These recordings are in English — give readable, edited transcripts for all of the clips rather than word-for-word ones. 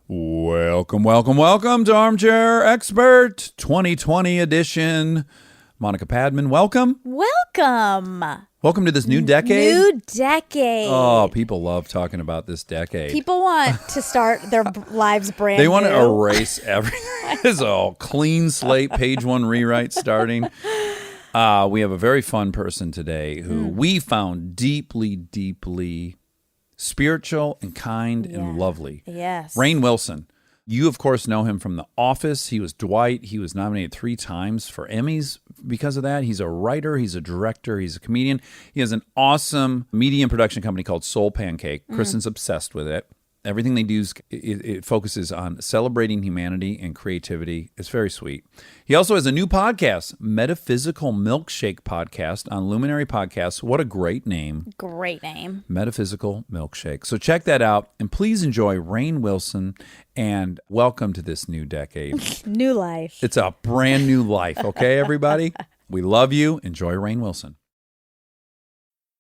Welcome to Armchair Expert 2020 edition. Monica Padman, welcome. Welcome to this new decade. New decade. Oh, people love talking about this decade. People want to start their lives brand new. They want to erase everything. It's a clean slate, page one rewrite starting. We have a very fun person today who we found deeply spiritual and kind and lovely. Yes. Rainn Wilson. You, of course, know him from The Office. He was Dwight. He was nominated 3 times for Emmys because of that. He's a writer. He's a director. He's a comedian. He has an awesome media and production company called Soul Pancake. Kristen's obsessed with it. Everything they do is it focuses on celebrating humanity and creativity. It's very sweet. He also has a new podcast, Metaphysical Milkshake Podcast on Luminary Podcasts. What a great name. Great name. Metaphysical Milkshake. So check that out. And please enjoy Rainn Wilson and welcome to this new decade. New life. It's a brand new life. Okay, everybody? We love you. Enjoy Rainn Wilson.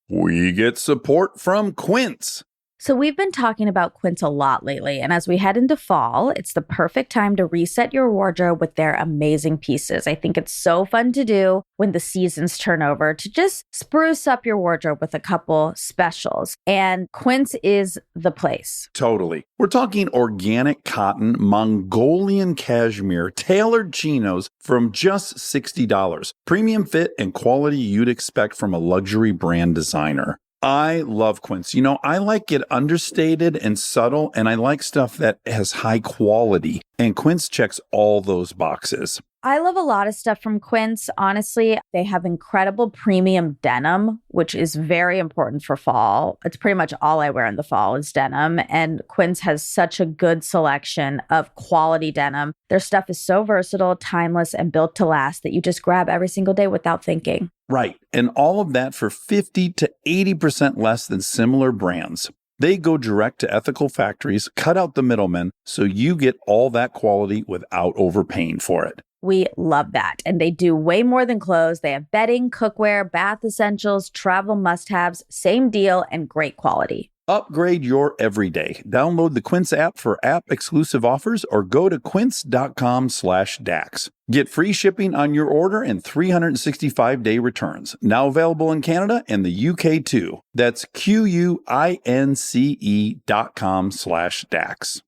We get support from Quince. So we've been talking about Quince a lot lately, and as we head into fall, it's the perfect time to reset your wardrobe with their amazing pieces. I think it's so fun to do when the seasons turn over to just spruce up your wardrobe with a couple specials, and Quince is the place. Totally. We're talking organic cotton, Mongolian cashmere, tailored chinos from just $60. Premium fit and quality you'd expect from a luxury brand designer. I love Quince. You know, I like it understated and subtle, and I like stuff that has high quality. And Quince checks all those boxes. I love a lot of stuff from Quince. Honestly, they have incredible premium denim, which is very important for fall. It's pretty much all I wear in the fall is denim. And Quince has such a good selection of quality denim. Their stuff is so versatile, timeless, and built to last that you just grab every single day without thinking. Right. And all of that for 50 to 80% less than similar brands. They go direct to ethical factories, cut out the middlemen, so you get all that quality without overpaying for it. We love that. And they do way more than clothes. They have bedding, cookware, bath essentials, travel must-haves, same deal, and great quality. Upgrade your everyday. Download the Quince app for app-exclusive offers or go to quince.com/dax. Get free shipping on your order and 365-day returns. Now available in Canada and the UK too. That's QUINCE.com/dax.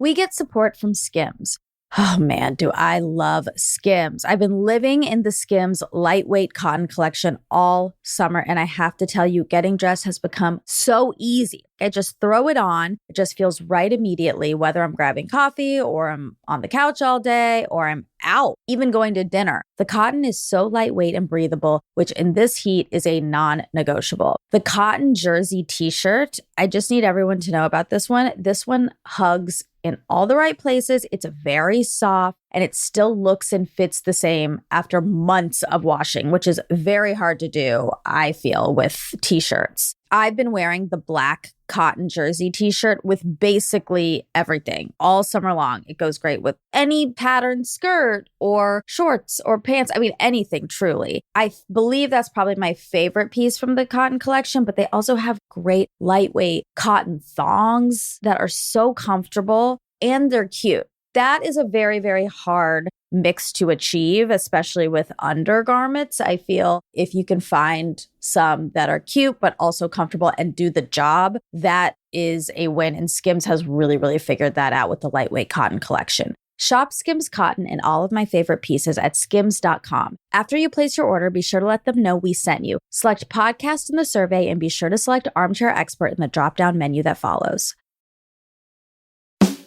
We get support from Skims. Oh man, do I love Skims. I've been living in the Skims lightweight cotton collection all summer, and I have to tell you, getting dressed has become so easy. I just throw it on. It just feels right immediately, whether I'm grabbing coffee or I'm on the couch all day or I'm out, even going to dinner. The cotton is so lightweight and breathable, which in this heat is a non-negotiable. The cotton jersey t-shirt, I just need everyone to know about this one. This one hugs in all the right places. It's very soft and it still looks and fits the same after months of washing, which is very hard to do, I feel, with t-shirts. I've been wearing the black cotton jersey t-shirt with basically everything all summer long. It goes great with any pattern skirt or shorts or pants. I mean, anything truly. I believe that's probably my favorite piece from the cotton collection, but they also have great lightweight cotton thongs that are so comfortable and they're cute. That is a very, very hard mix to achieve, especially with undergarments. I feel if you can find some that are cute, but also comfortable and do the job, that is a win. And Skims has really, really figured that out with the lightweight cotton collection. Shop Skims cotton and all of my favorite pieces at skims.com. After you place your order, be sure to let them know we sent you. Select podcast in the survey and be sure to select Armchair Expert in the drop-down menu that follows.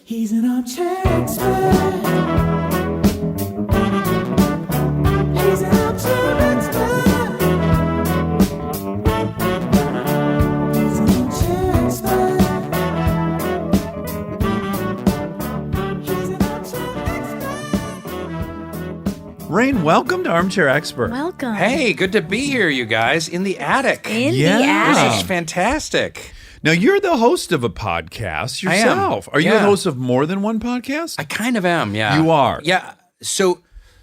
He's an armchair expert. He's an armchair expert. He's an armchair expert. He's an armchair expert. Rainn, welcome to Armchair Expert. Welcome. Hey, good to be here, you guys, in the attic. In Yeah. the This attic. is fantastic. Now, you're the host of a podcast I am. yourself. Are you the Yeah. host of more than one podcast? I kind of am, yeah. You are? Yeah. So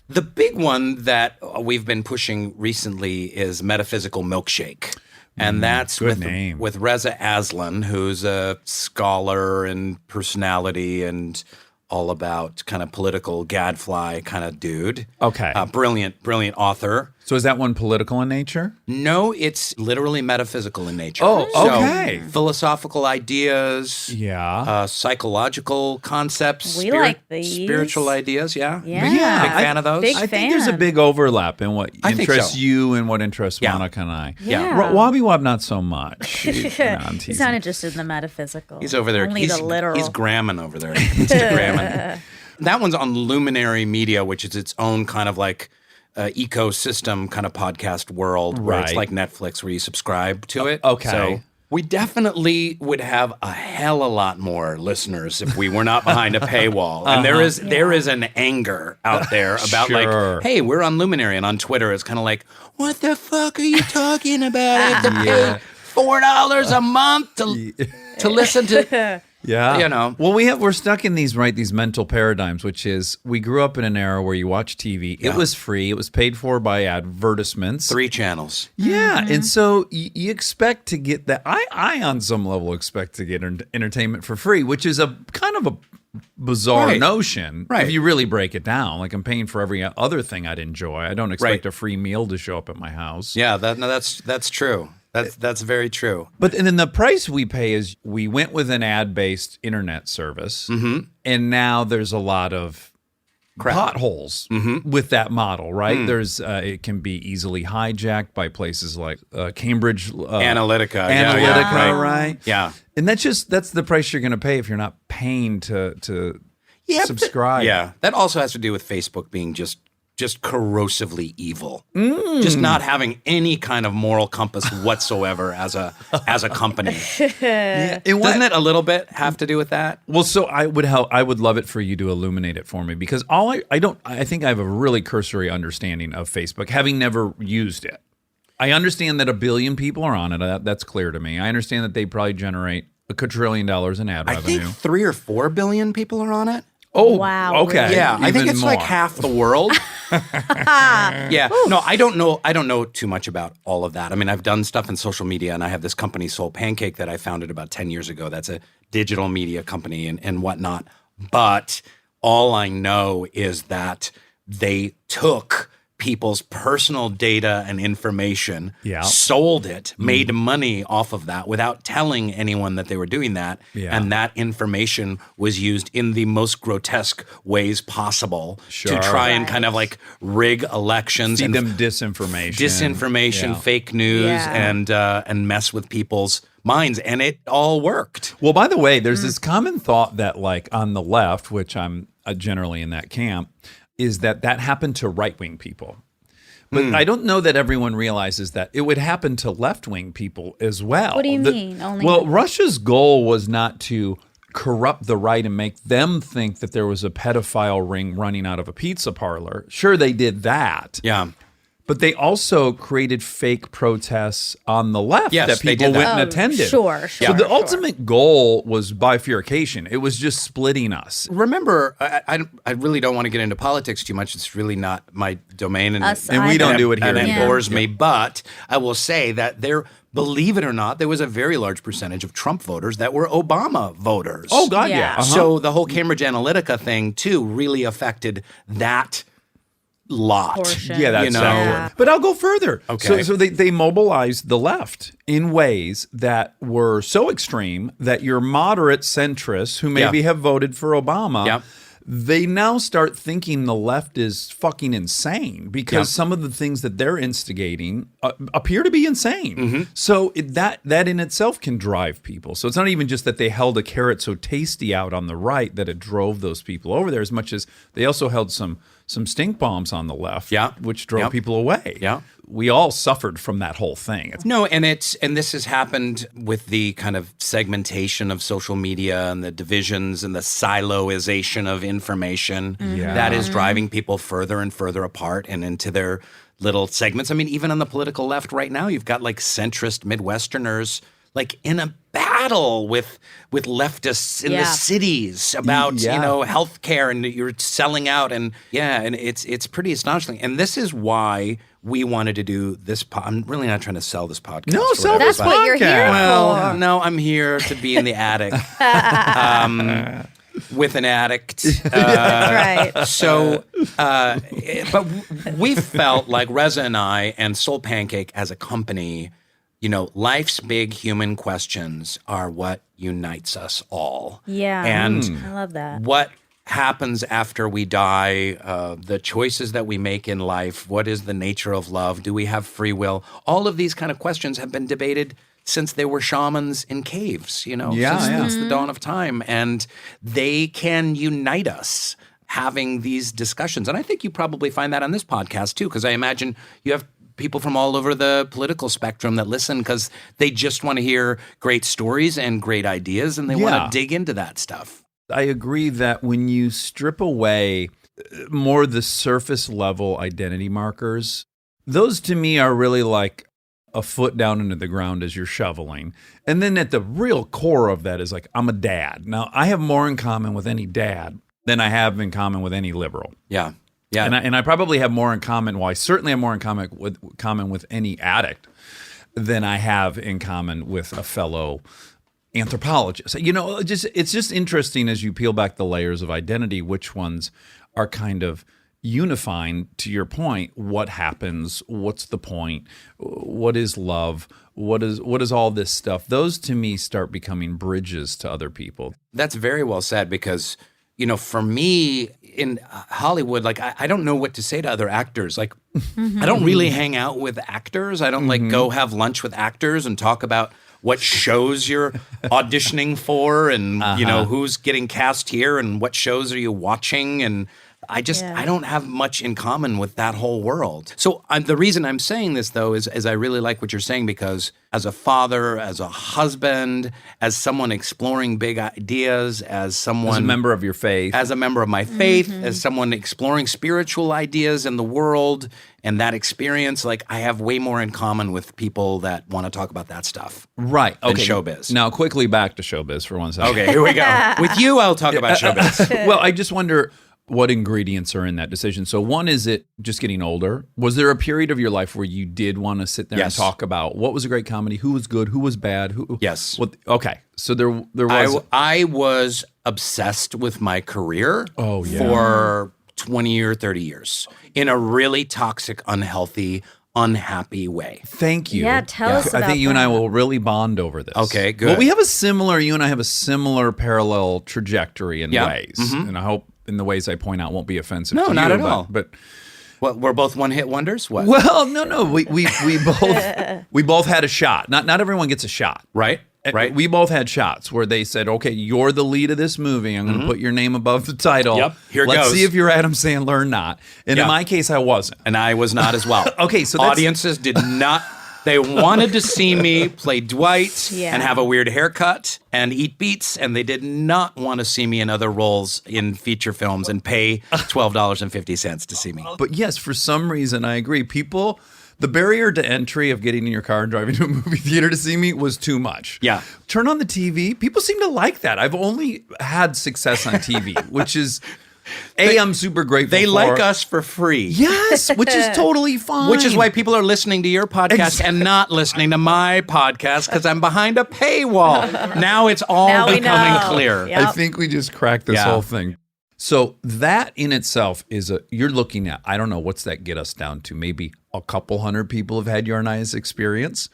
the big one that we've been pushing recently is Metaphysical Milkshake. And that's good with name. with Reza Aslan, who's a scholar and personality and all about kind of political gadfly kind of dude. Okay. Brilliant author. So is that one political in nature? No, it's literally metaphysical in nature. Oh, So, okay. philosophical ideas, Yeah. psychological concepts, We like these. spiritual ideas. Yeah, Yeah. big fan of those. Big I think there's a fan. big overlap in what I think interests so. you and what interests Yeah. Monica and I. Yeah. Wobby Wob, not so much. No, I'm He's teasing. not interested in the metaphysical. He's over there. Only he's, the literal. He's gramming over there. Instagramming. That one's on Luminary Media, which is its own kind of like ecosystem kind of podcast world where it's Right. like Netflix where you subscribe to it. okay. So we definitely would have a hell a lot more listeners if we were not behind a paywall. And there is an anger out there about Sure. like, hey, we're on Luminary, and on Twitter it's kind of like, what the fuck are you talking about? I have to pay $4 a month to listen to. Yeah. You know. Well, we're stuck in these mental paradigms, which is we grew up in an era where you watch TV. It was free. It was paid for by advertisements. 3 channels. Yeah, and so you expect to get that. I on some level expect to get entertainment for free, which is a kind of a bizarre Right. notion. Right. If you really break it down, like I'm paying for every other thing I'd enjoy. I don't expect Right. a free meal to show up at my house. Yeah, that's true. That's very true. But and then the price we pay is we went with an ad-based internet service, and now there's a lot of potholes with that model, right? There's it can be easily hijacked by places like Cambridge Analytica. Analytica, right? Yeah. And that's the price you're going to pay if you're not paying to subscribe. Yeah. That also has to do with Facebook being just corrosively evil. Just not having any kind of moral compass whatsoever as a company. And Doesn't it a little bit have to do with that? Well, so I would love it for you to illuminate it for me, because I think I have a really cursory understanding of Facebook, having never used it. I understand that 1 billion people are on it. That's clear to me. I understand that they probably generate $1 quadrillion in ad I revenue. think 3 or 4 billion people are on it. Oh, Wow, Okay. Yeah, I think Even it's like more. half the world. Yeah. No, I don't know too much about all of that. I mean, I've done stuff in social media, and I have this company, Soul Pancake, that I founded about 10 years ago. That's a digital media company and whatnot. But all I know is that they took people's personal data and information, Yeah. sold it, made money off of that without telling anyone that they were doing that. Yeah. And that information was used in the most grotesque ways possible Sure. to try and kind of like rig elections Feed and them disinformation. yeah. Fake news, Yeah. and mess with people's minds. And it all worked. Well, by the way, there's this common thought that, like, on the left, which I'm generally in that camp, is that happened to right-wing people. But I don't know that everyone realizes that it would happen to left-wing people as well. What do you mean? Only Well, Russia's goal was not to corrupt the right and make them think that there was a pedophile ring running out of a pizza parlor. Sure, they did that. Yeah. But they also created fake protests on the left Yes, that they people did went that. and attended. Sure. So the ultimate goal was bifurcation. It was just splitting us. Remember, I really don't want to get into politics too much. It's really not my domain, and we don't do it here and it either. bores me. But I will say that believe it or not, there was a very large percentage of Trump voters that were Obama voters. Oh, God, Yeah. yeah. Uh-huh. So the whole Cambridge Analytica thing too really affected that lot. Portion. Yeah, that's you know. Yeah. But I'll go further. Okay. So they mobilized the left in ways that were so extreme that your moderate centrists who maybe have voted for Obama, Yeah. they now start thinking the left is fucking insane because some of the things that they're instigating appear to be insane. So that in itself can drive people. So it's not even just that they held a carrot so tasty out on the right that it drove those people over there, as much as they also held some stink bombs on the left, which drove people away. Yeah. We all suffered from that whole thing. No, and this has happened with the kind of segmentation of social media and the divisions and the siloization of information that is driving people further and further apart and into their little segments. I mean, even on the political left right now, you've got like centrist Midwesterners like in a battle with leftists in the cities about healthcare, and you're selling out, and it's pretty astonishing. And this is why we wanted to do this. I'm really not trying to sell this podcast. No, or sell whatever, That's this but- what you're here Well, for. no, I'm here to be in the attic with an addict. That's right. So, but we felt like Reza and I and Soul Pancake as a company, you know, life's big human questions are what unites us all. Yeah. And I love that. what happens after we die, the choices that we make in life, what is the nature of love? Do we have free will? All of these kind of questions have been debated since they were shamans in caves, you know, since the dawn of time. And they can unite us having these discussions. And I think you probably find that on this podcast too, because I imagine you have people from all over the political spectrum that listen because they just want to hear great stories and great ideas, and they want to dig into that stuff. I agree that when you strip away more the surface level identity markers, those to me are really like a foot down into the ground as you're shoveling. And then at the real core of that is like, I'm a dad. Now, I have more in common with any dad than I have in common with any liberal. Yeah. Yeah. And I probably have more in common. Well, I certainly have more in common with any addict than I have in common with a fellow anthropologist. You know, it's just interesting as you peel back the layers of identity, which ones are kind of unifying. To your point, what happens? What's the point? What is love? What is all this stuff? Those to me start becoming bridges to other people. That's very well said because, you know, for me in Hollywood, like I don't know what to say to other actors. Like I don't really hang out with actors. I don't like go have lunch with actors and talk about what shows you're auditioning for and, you know, who's getting cast here and what shows are you watching. And I don't have much in common with that whole world. So the reason I'm saying this, though, is I really like what you're saying because as a father, as a husband, as someone exploring big ideas, as someone... As a member of your faith. As a member of my faith, as someone exploring spiritual ideas in the world and that experience, like I have way more in common with people that want to talk about that stuff. Right. Than Okay. showbiz. Now, quickly back to showbiz for 1 second. Okay, here we go. With you, I'll talk about showbiz. Well, I just wonder what ingredients are in that decision. So one, is it just getting older? Was there a period of your life where you did want to sit there and Yes. talk about what was a great comedy, who was good, who was bad? Yes. What, okay. So there was... I was obsessed with my career for 20 or 30 years in a really toxic, unhealthy, unhappy way. Thank you. Yeah, tell us I about think you and I that. will really bond over this. Okay, good. Well, you and I have a similar parallel trajectory in ways. And I hope in the ways I point out won't be offensive No, to not you. at all. But What, we're both one-hit wonders? What? well, no. We both had a shot. Not everyone gets a shot. Right? Right? We both had shots where they said, okay, you're the lead of this movie. I'm going to put your name above the title. Yep. Here it Let's goes. see if you're Adam Sandler or not. And Yeah. in my case, I wasn't. And I was not as well. Okay, so that's- audiences did not. They wanted to see me play Dwight Yeah. and have a weird haircut and eat beets, and they did not want to see me in other roles in feature films and pay $12.50 to see me. But yes, for some reason, I agree. People, the barrier to entry of getting in your car and driving to a movie theater to see me was too much. Yeah. Turn on the TV. People seem to like that. I've only had success on TV, which is, I'm super grateful They for. like us for free. Yes, which is totally fine. Which is why people are listening to your podcast and not listening to my podcast because I'm behind a paywall. Now it's all Now we becoming know. clear. Yep. I think we just cracked this Yeah. whole thing. So that in itself is you're looking at, I don't know, what's that get us down to? Maybe a couple hundred people have had your and I's experience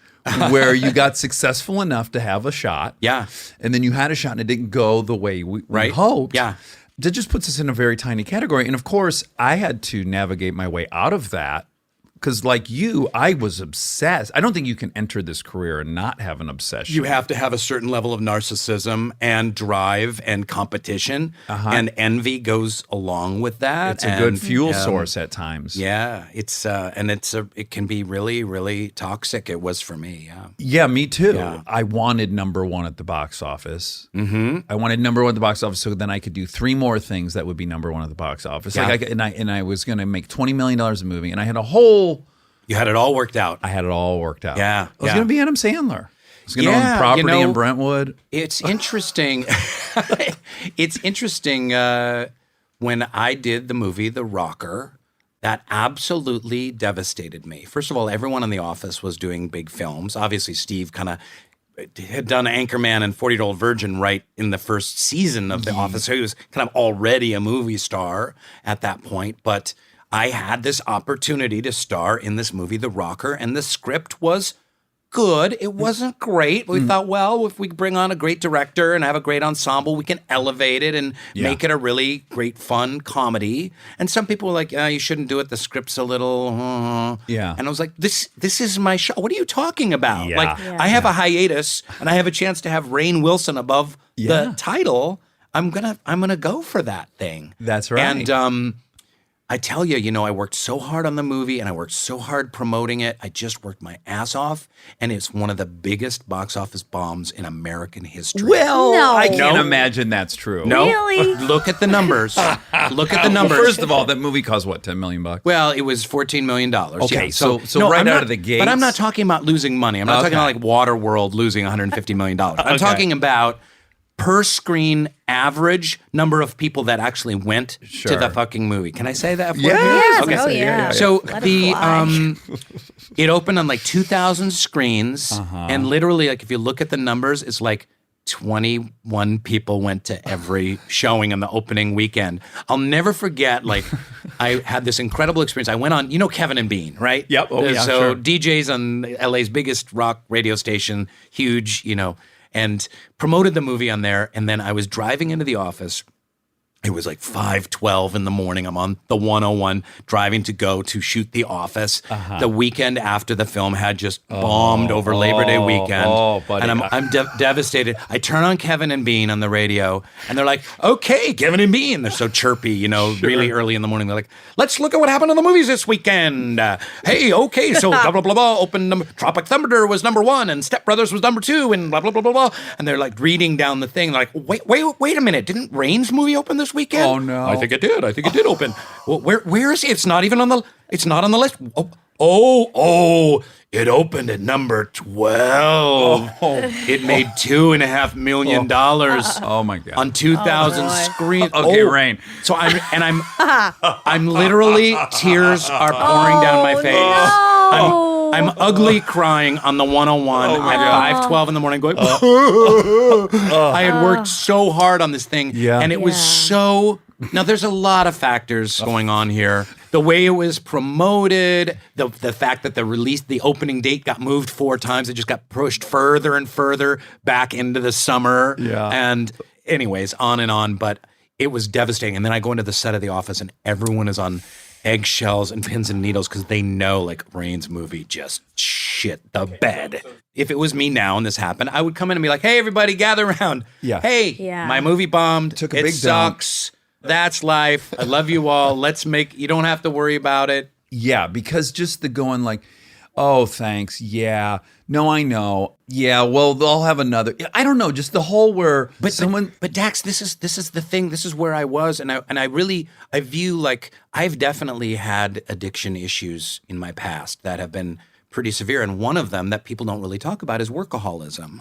where you got successful enough to have a shot. Yeah. And then you had a shot and it didn't go the way we Right. hoped. Yeah. That just puts us in a very tiny category. And of course, I had to navigate my way out of that because, like you, I was obsessed. I don't think you can enter this career and not have an obsession. You have to have a certain level of narcissism and drive and competition, and envy goes along with that. It's a good and, fuel source at times. Yeah, it can be really, really toxic. It was for me. Yeah. Yeah, me too. Yeah. I wanted number one at the box office. Mm-hmm. I wanted number one at the box office, so then I could do 3 more things that would be number one at the box office. Yeah. Like I was going to make $20 million a movie, and I had a whole. You had it all worked out. I had it all worked out. Yeah, I was yeah. going to be Adam Sandler. I was going to Yeah, own property you know, in Brentwood. It's interesting. It's interesting when I did the movie The Rocker. that absolutely devastated me. First of all, everyone in the office was doing big films. Obviously, Steve kind of had done Anchorman and 40-Year-Old Virgin right in the first season of The Office. So he was kind of already a movie star at that point. But I had this opportunity to star in this movie, The Rocker, and the script was good. It wasn't great. But we thought, well, if we bring on a great director and have a great ensemble, we can elevate it and make it a really great, fun comedy. And some people were like, you shouldn't do it. The script's a little, Yeah. And I was like, this is my show. What are you talking about? Yeah. Like, I have a hiatus and I have a chance to have Rainn Wilson above the title. I'm gonna go for that thing. That's right. And I tell you, I worked so hard on the movie and I worked so hard promoting it. I just worked my ass off. And it's one of the biggest box office bombs in American history. Well, No. I can't No. imagine that's true. No, Really? Look at the numbers. Look at the Well, numbers. first of all, that movie cost what, $10 million? Well, it was $14 million. Okay, yeah. so No, right I'm out not- of the gates. But I'm not talking about losing money. I'm not talking about Okay. like Waterworld losing $150 million. I'm talking about per screen average number of people that actually went to Sure. the fucking movie. Can I say that? F word? Yes. Yes. Oh, yeah. So Let it the fly. it opened on like 2,000 screens, and literally, like if you look at the numbers, it's like 21 people went to every showing on the opening weekend. I'll never forget. Like I had this incredible experience. I went on, Kevin and Bean, right? Yep. Oh, yeah, So sure. DJs on LA's biggest rock radio station, huge, and promoted the movie on there. And then I was driving into the office. It was like 5:12 in the morning. I'm on the 101 driving to go to shoot The Office. The weekend after the film had just bombed over Labor Day weekend. oh, buddy. And I'm devastated. I turn on Kevin and Bean on the radio and they're like, okay, Kevin and Bean. They're so chirpy, really early in the morning. They're like, let's look at what happened in the movies this weekend. Hey, okay, so blah, blah, blah, blah. Tropic Thunder was number 1 and Step Brothers was number 2 and blah, blah, blah, blah, blah. And they're like reading down the thing. They're like, wait a minute. Didn't Rainn's movie open this weekend? Oh, no. I think it did. open. Well, where is it? It's not even on the list. Oh, it opened at number 12. It made $2.5 million Oh, my God. on 2,000 screens. Okay, Rainn. So I'm literally, tears are pouring down my face. no. I'm ugly crying on the 101 at 5:12 in the morning going, I had worked so hard on this thing. Yeah. And it was so, now there's a lot of factors going on here. The way it was promoted, the fact that the opening date got moved 4 times. It just got pushed further and further back into the summer. Yeah. And anyways, on and on. But it was devastating. And then I go into the set of The Office and everyone is on eggshells and pins and needles because they know like Rainn's movie just shit the bed. If it was me now and this happened, I would come in and be like, hey, everybody gather around. Yeah. Hey, Yeah. my movie bombed. Took a it big dump. sucks. That's life. I love you all. You don't have to worry about it. Yeah, because just the going like, oh, thanks. Yeah. No, I know. Yeah, well, they'll have another. I don't know. Just the whole where But Dax, this is the thing. This is where I was, and I view like I've definitely had addiction issues in my past that have been pretty severe, and one of them that people don't really talk about is workaholism.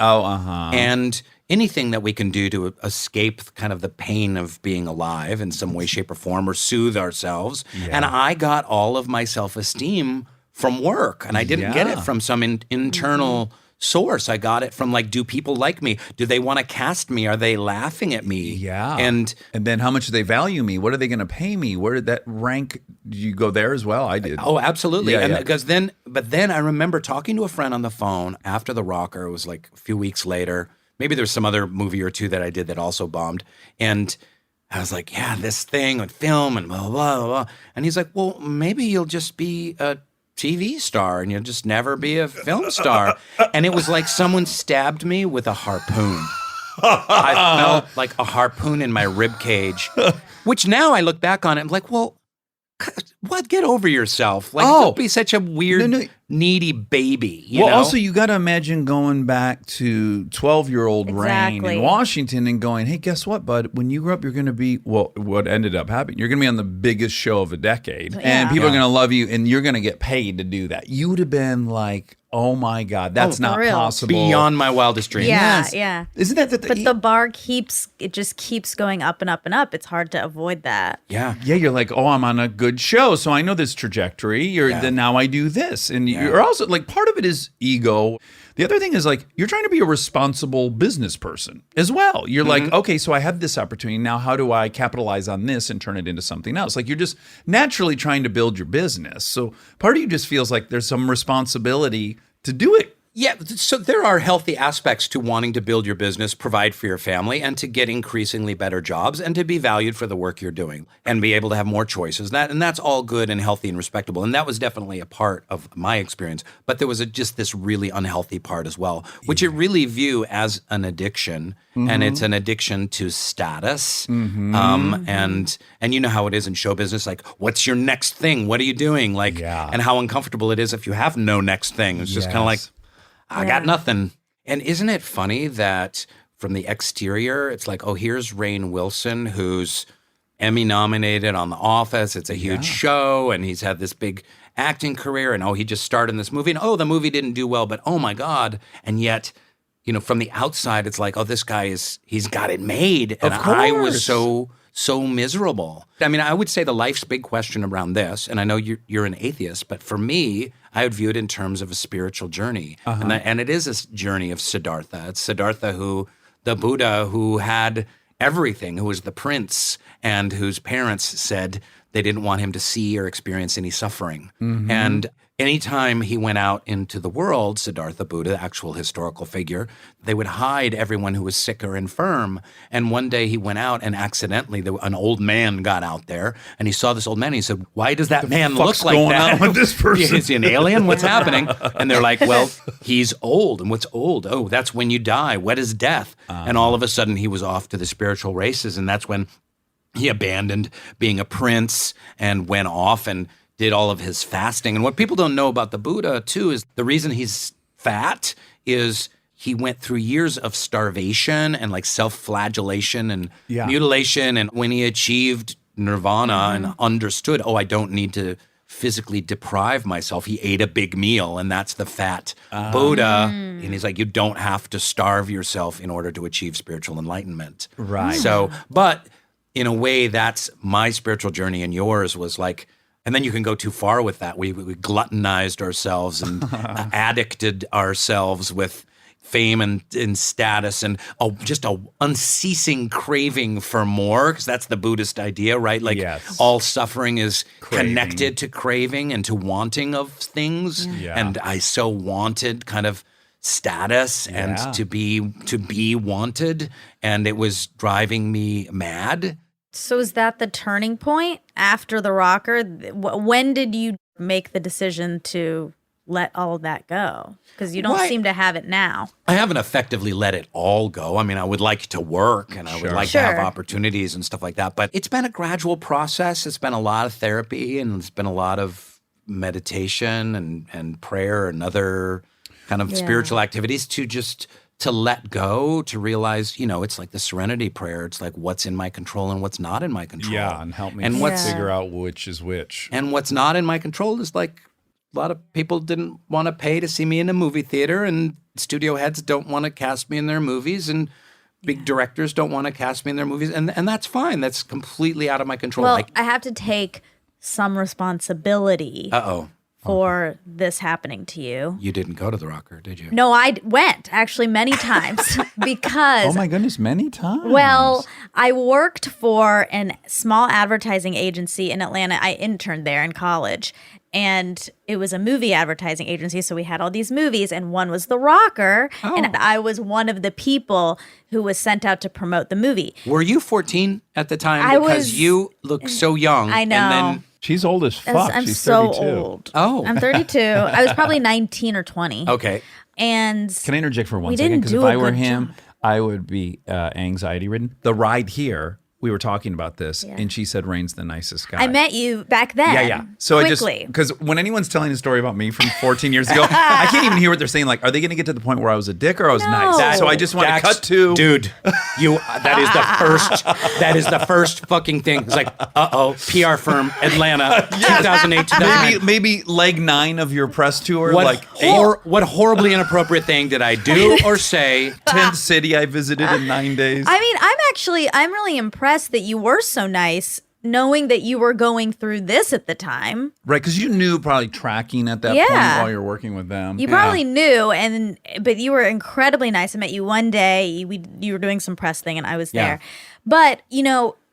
And anything that we can do to escape kind of the pain of being alive in some way, shape, or form, or soothe ourselves. And I got all of my self-esteem from work, and I didn't get it from some internal source. I got it from like, do people like me? Do they want to cast me? Are they laughing at me? Yeah. And then how much do they value me? What are they going to pay me? Where did that rank? Did you go there as well? I did. oh, absolutely. Yeah, And yeah. because then I remember talking to a friend on the phone after The Rocker. It was like a few weeks later. Maybe there's some other movie or two that I did that also bombed. And I was like, yeah, this thing with film and blah, blah, blah, blah. And he's like, well, maybe you'll just be a TV star and you'll just never be a film star. And it was like someone stabbed me with a harpoon. I felt like a harpoon in my rib cage, which now I look back on it, I'm like, well, what? Get over yourself. Like, don't be such a weird, needy baby. You know? Also, you got to imagine going back to 12-year-old Rainn Exactly. in Washington and going, hey, guess what, bud? When you grow up, you're going to be, well, what ended up happening, you're going to be on the biggest show of a decade. And people are going to love you, and you're going to get paid to do that. You would have been like, oh my God, that's not thrilled. possible. Beyond my wildest dreams. Yeah, Yes. yeah. Isn't that But the bar just keeps going up and up and up. It's hard to avoid that. Yeah. Yeah, you're like, oh, I'm on a good show, so I know this trajectory. Then now I do this, and you're also like, part of it is ego. The other thing is like, you're trying to be a responsible business person as well. You're like, okay, so I have this opportunity now. How do I capitalize on this and turn it into something else? Like, you're just naturally trying to build your business. So part of you just feels like there's some responsibility to do it. Yeah, so there are healthy aspects to wanting to build your business, provide for your family, and to get increasingly better jobs, and to be valued for the work you're doing, and be able to have more choices. That's all good and healthy and respectable. And that was definitely a part of my experience. But there was just this really unhealthy part as well, which I really view as an addiction. And it's an addiction to status. And you know how it is in show business, like, what's your next thing? What are you doing? Like, and how uncomfortable it is if you have no next thing. It's just kind of like, I got nothing. And isn't it funny that from the exterior, it's like, oh, here's Rainn Wilson, who's Emmy nominated on The Office. It's a huge show, and he's had this big acting career, and he just starred in this movie, and the movie didn't do well, but oh my God. And yet, from the outside, it's like, oh, this guy he's got it made. And I was so miserable. I mean, I would say the life's big question around this, and I know you're an atheist, but for me, I would view it in terms of a spiritual journey. And it is a journey of Siddhartha. It's Siddhartha, the Buddha who had everything, who was the prince, and whose parents said they didn't want him to see or experience any suffering. And anytime he went out into the world, Siddhartha Buddha, the actual historical figure, they would hide everyone who was sick or infirm. And one day he went out and accidentally, an old man got out there, and he saw this old man. And he said, why does that man look like that? What's going on with this person? Is he an alien? What's happening? And they're like, well, he's old. And what's old? Oh, that's when you die. What is death? And all of a sudden he was off to the spiritual races. And that's when he abandoned being a prince and went off and did all of his fasting. And what people don't know about the Buddha, too, is the reason he's fat is he went through years of starvation and like self-flagellation and mutilation. And when he achieved nirvana and understood, I don't need to physically deprive myself, he ate a big meal, and that's the fat Buddha. And he's like, you don't have to starve yourself in order to achieve spiritual enlightenment. Right. So, but in a way, that's my spiritual journey, and yours was like, and then you can go too far with that. We gluttonized ourselves and addicted ourselves with fame and status and just a unceasing craving for more, because that's the Buddhist idea, right? Like all suffering is connected to craving and to wanting of things. And I so wanted kind of status and to be wanted, and it was driving me mad. So is that the turning point after the rocker? When did you make the decision to let all of that go? Because you don't seem to have it now. I haven't effectively let it all go. I mean, I would like to work and I would like to have opportunities and stuff like that. But it's been a gradual process. It's been a lot of therapy, and it's been a lot of meditation and prayer and other kind of spiritual activities to let go, to realize, it's like the serenity prayer. It's like, what's in my control and what's not in my control. Yeah, and help me figure out which is which. And what's not in my control is like, a lot of people didn't want to pay to see me in a movie theater, and studio heads don't want to cast me in their movies, and big directors don't want to cast me in their movies. And that's fine. That's completely out of my control. Well, I have to take some responsibility for this happening to you. You didn't go to the rocker, did you? No, I went actually many times because... Oh my goodness, many times. Well, I worked for a small advertising agency in Atlanta. I interned there in college, and it was a movie advertising agency. So we had all these movies, and one was The Rocker, and I was one of the people who was sent out to promote the movie. Were you 14 at the time? Because you look so young. I know. And then she's old as fuck. I'm She's so 32. old. Oh. I'm 32. I was probably 19 or 20. Okay. And Can I interject for one we second? didn't Because do if a I were good him, job. I would be anxiety ridden. The ride here we were talking about this, Yeah. and she said Rainn's the nicest guy. I met you back then. Yeah. So quickly. because when anyone's telling a story about me from 14 years ago, I can't even hear what they're saying. Like, are they going to get to the point where I was a dick or I was nice? So I just want to cut to, dude. That is the first fucking thing. It's like, PR firm, Atlanta, 2008, 2009. maybe leg 9 of your press tour. What, like what horribly inappropriate thing did I do or say? 10th city I visited in 9 days. I mean, I'm really impressed that you were so nice, knowing that you were going through this at the time. Right, because you knew probably tracking at that point while you're working with them. You probably knew, but you were incredibly nice. I met you one day. You were doing some press thing, and I was there. But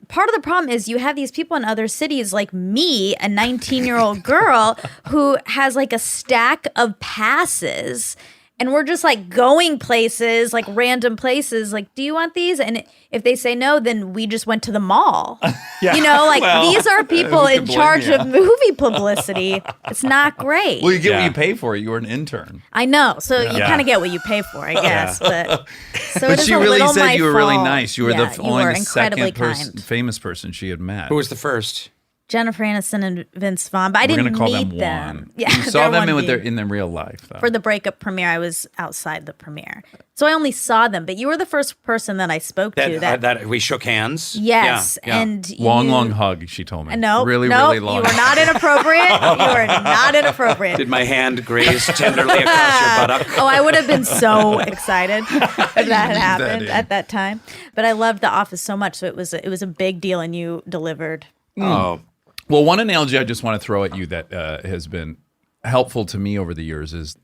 part of the problem is you have these people in other cities like me, a 19-year-old girl who has like a stack of passes. And we're just like going places, like random places, like, do you want these? And if they say no, then we just went to the mall. These are people in charge of movie publicity. It's not great. Well, you get what you pay for. You were an intern. I know. So you kind of get what you pay for, I guess. But she really said you were really fault. nice. You were only the incredibly second famous person she had met. Who was the first? Jennifer Aniston and Vince Vaughn, but I didn't call meet them them. one. Yeah, you saw them in in their real life, though. For the breakup premiere, I was outside the premiere, so I only saw them. But you were the first person that I spoke to. That we shook hands. Yes, Yeah. and long hug. She told me. No, really long. You were not inappropriate. You were not inappropriate. Did my hand graze tenderly across your buttock? Oh, I would have been so excited if that had happened at that time. But I loved The Office so much, so it was a big deal, and you delivered. Oh. Well, one analogy I just want to throw at you that has been helpful to me over the years is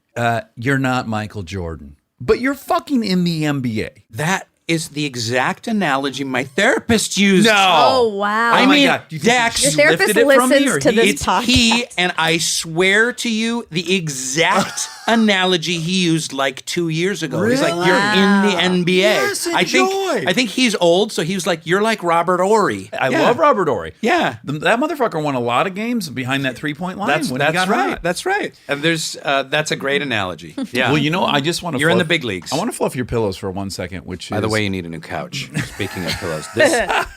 you're not Michael Jordan, but you're fucking in the NBA. That is the exact analogy my therapist used. No. Oh, wow. I mean, God. Do you think Dax, Your therapist listens to this it's podcast. he, and I swear to you, the exact analogy he used like 2 years ago. He's like, Really? you're in the NBA. Yes, I think he's old, so he was like, you're like Robert Ory. I love Robert Ory. Yeah. That motherfucker won a lot of games behind that 3-point line. That's when he got right. hot. That's right. And that's a great analogy. Yeah. Well, I just want to. You're in the big leagues. I want to fluff your pillows for 1 second. Which, By the way, you need a new couch. Speaking of pillows,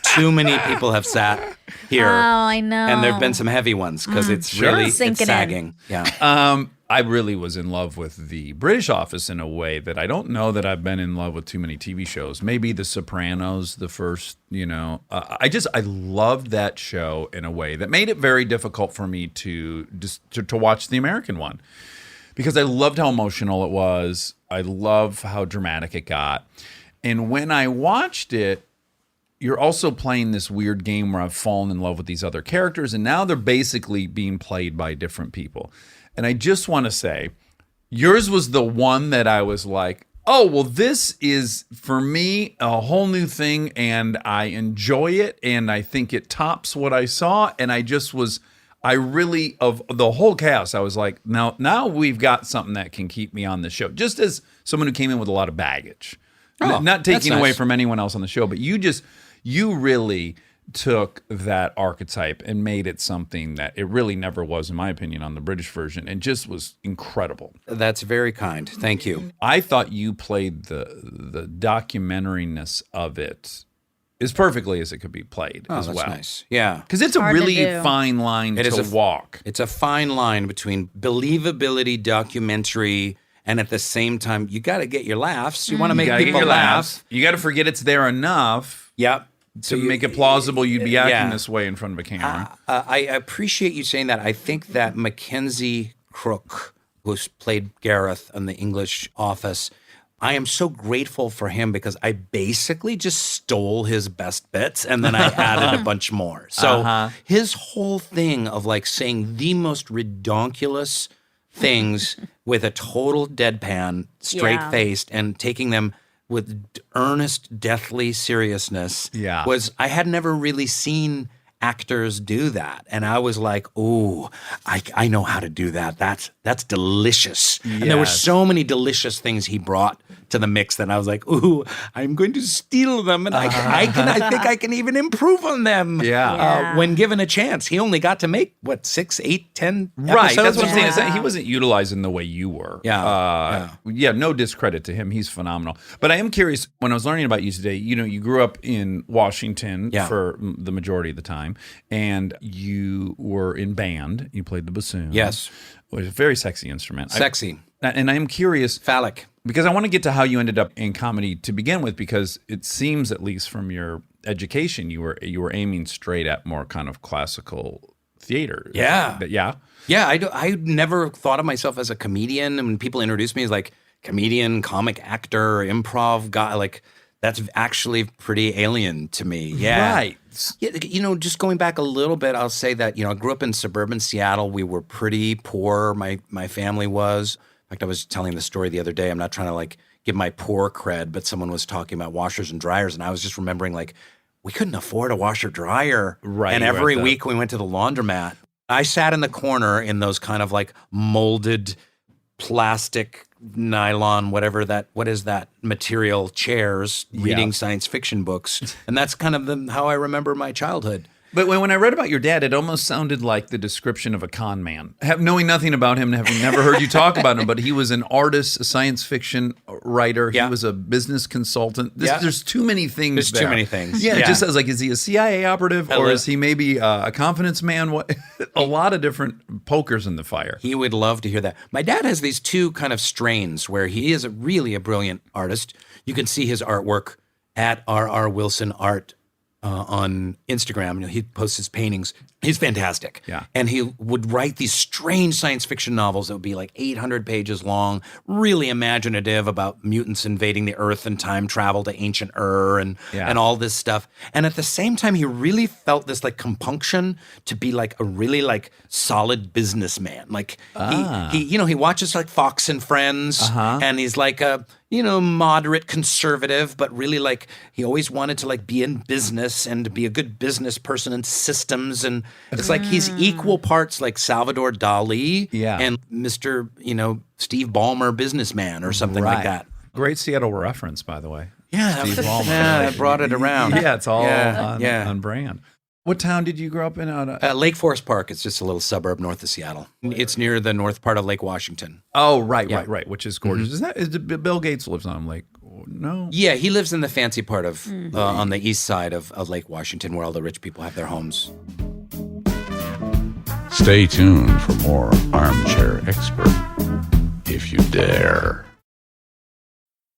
too many people have sat here. Oh, I know. And there've been some heavy ones because it's really it's Sinking in. sagging. Yeah. I really was in love with the British Office in a way that I don't know that I've been in love with too many TV shows. Maybe The Sopranos, the first. I loved that show in a way that made it very difficult for me to watch the American one because I loved how emotional it was. I love how dramatic it got. And when I watched it, you're also playing this weird game where I've fallen in love with these other characters, and now they're basically being played by different people. And I just want to say, yours was the one that I was like, oh, well, this is, for me, a whole new thing, and I enjoy it, and I think it tops what I saw, and of the whole cast, I was like, now we've got something that can keep me on the show, just as someone who came in with a lot of baggage. Oh, Not taking that's away nice. from anyone else on the show, but you really took that archetype and made it something that it really never was, in my opinion, on the British version, and just was incredible. That's very kind. Thank you. I thought you played the documentariness of it as perfectly as it could be played as That's well. nice. Yeah. Because it's a hard to really do. fine line to walk. It's a fine line between believability, documentary, and at the same time, you got to get your laughs. You want to make people laugh. You got to forget it's there enough Yep. to make it plausible you'd be acting yeah. this way in front of a camera. I appreciate you saying that. I think that Mackenzie Crook, who's played Gareth in the English Office, I am so grateful for him because I basically just stole his best bits and then I added a bunch more. So his whole thing of like saying the most redonkulous things with a total deadpan, straight-faced, and taking them with earnest, deathly seriousness Yeah. was I had never really seen actors do that. And I was like, "Ooh, I know how to do that. That's delicious." And there were Yes. so many delicious things he brought to the mix that I was like, "Ooh, I'm going to steal them, and I think I can even improve on them." Yeah. When given a chance. He only got to make what 6, 8, 10 Right, that's episodes what I'm or saying. Is that Yeah. he wasn't utilizing the way you were. Yeah, Yeah. No discredit to him. He's phenomenal. But I am curious. When I was learning about you today, you grew up in Washington Yeah. for the majority of the time, and you were in band. You played the bassoon. Yes. Which is a very sexy instrument. Sexy, And I am curious phallic. because I want to get to how you ended up in comedy to begin with, because it seems, at least from your education, you were aiming straight at more kind of classical theater. Yeah. Yeah. Yeah, I never thought of myself as a comedian. And when people introduce me as like comedian, comic actor, improv guy, like that's actually pretty alien to me. Yeah. Right. Yeah, just going back a little bit, I'll say that, I grew up in suburban Seattle. We were pretty poor. My family was. In fact, I was telling the story the other day. I'm not trying to like give my poor cred, but someone was talking about washers and dryers, and I was just remembering like we couldn't afford a washer dryer. Right, And you every had to- week we went to the laundromat. I sat in the corner in those kind of like molded plastic nylon, what is that material chairs, reading science fiction books. And that's kind of how I remember my childhood. But when I read about your dad, it almost sounded like the description of a con man. Knowing nothing about him, having never heard you talk about him, but he was an artist, a science fiction writer. Yeah. He was a business consultant. Yeah. There's too many things. There's too there. many things. Yeah, it Yeah. just sounds like, is he a CIA operative or li- is he maybe a confidence man? What? A lot of different pokers in the fire. He would love to hear that. My dad has these two kind of strains where he is really a brilliant artist. You can see his artwork at R.R. Wilson Art on Instagram. He posts his paintings. He's fantastic. Yeah. And he would write these strange science fiction novels that would be like 800 pages long, really imaginative about mutants invading the Earth and time travel to ancient Ur and all this stuff. And at the same time, he really felt this like compunction to be like a really like solid businessman. Like he watches like Fox and Friends, and he's like a moderate conservative, but really like he always wanted to like be in business and to be a good business person and systems. And it's like he's equal parts like Salvador Dali and Mr. Steve Ballmer businessman or something like that. Great Seattle reference, by the way. Yeah, Steve Ballmer. yeah, I brought it around. Yeah, it's all Yeah. on brand. What town did you grow up in? Lake Forest Park. It's just a little suburb north of Seattle. It's near the north part of Lake Washington. Oh, right, which is gorgeous. Is Bill Gates lives on Lake? No. Yeah, he lives in the fancy part of on the east side of Lake Washington, where all the rich people have their homes. Stay tuned for more Armchair Expert, if you dare.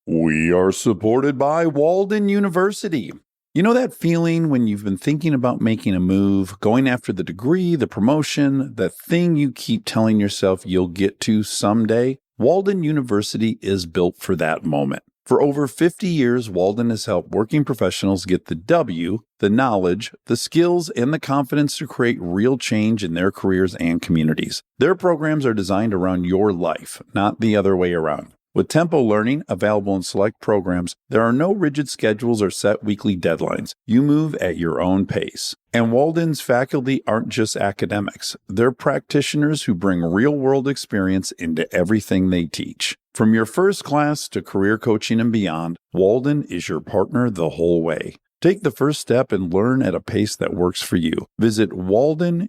We are supported by Walden University. You know that feeling when you've been thinking about making a move, going after the degree, the promotion, that thing you keep telling yourself you'll get to someday? Walden University is built for that moment. For over 50 years, Walden has helped working professionals get the W, the knowledge, the skills, and the confidence to create real change in their careers and communities. Their programs are designed around your life, not the other way around. With Tempo Learning available in select programs, there are no rigid schedules or set weekly deadlines. You move at your own pace. And Walden's faculty aren't just academics. They're practitioners who bring real-world experience into everything they teach. From your first class to career coaching and beyond, Walden is your partner the whole way. Take the first step and learn at a pace that works for you. Visit waldenu.edu.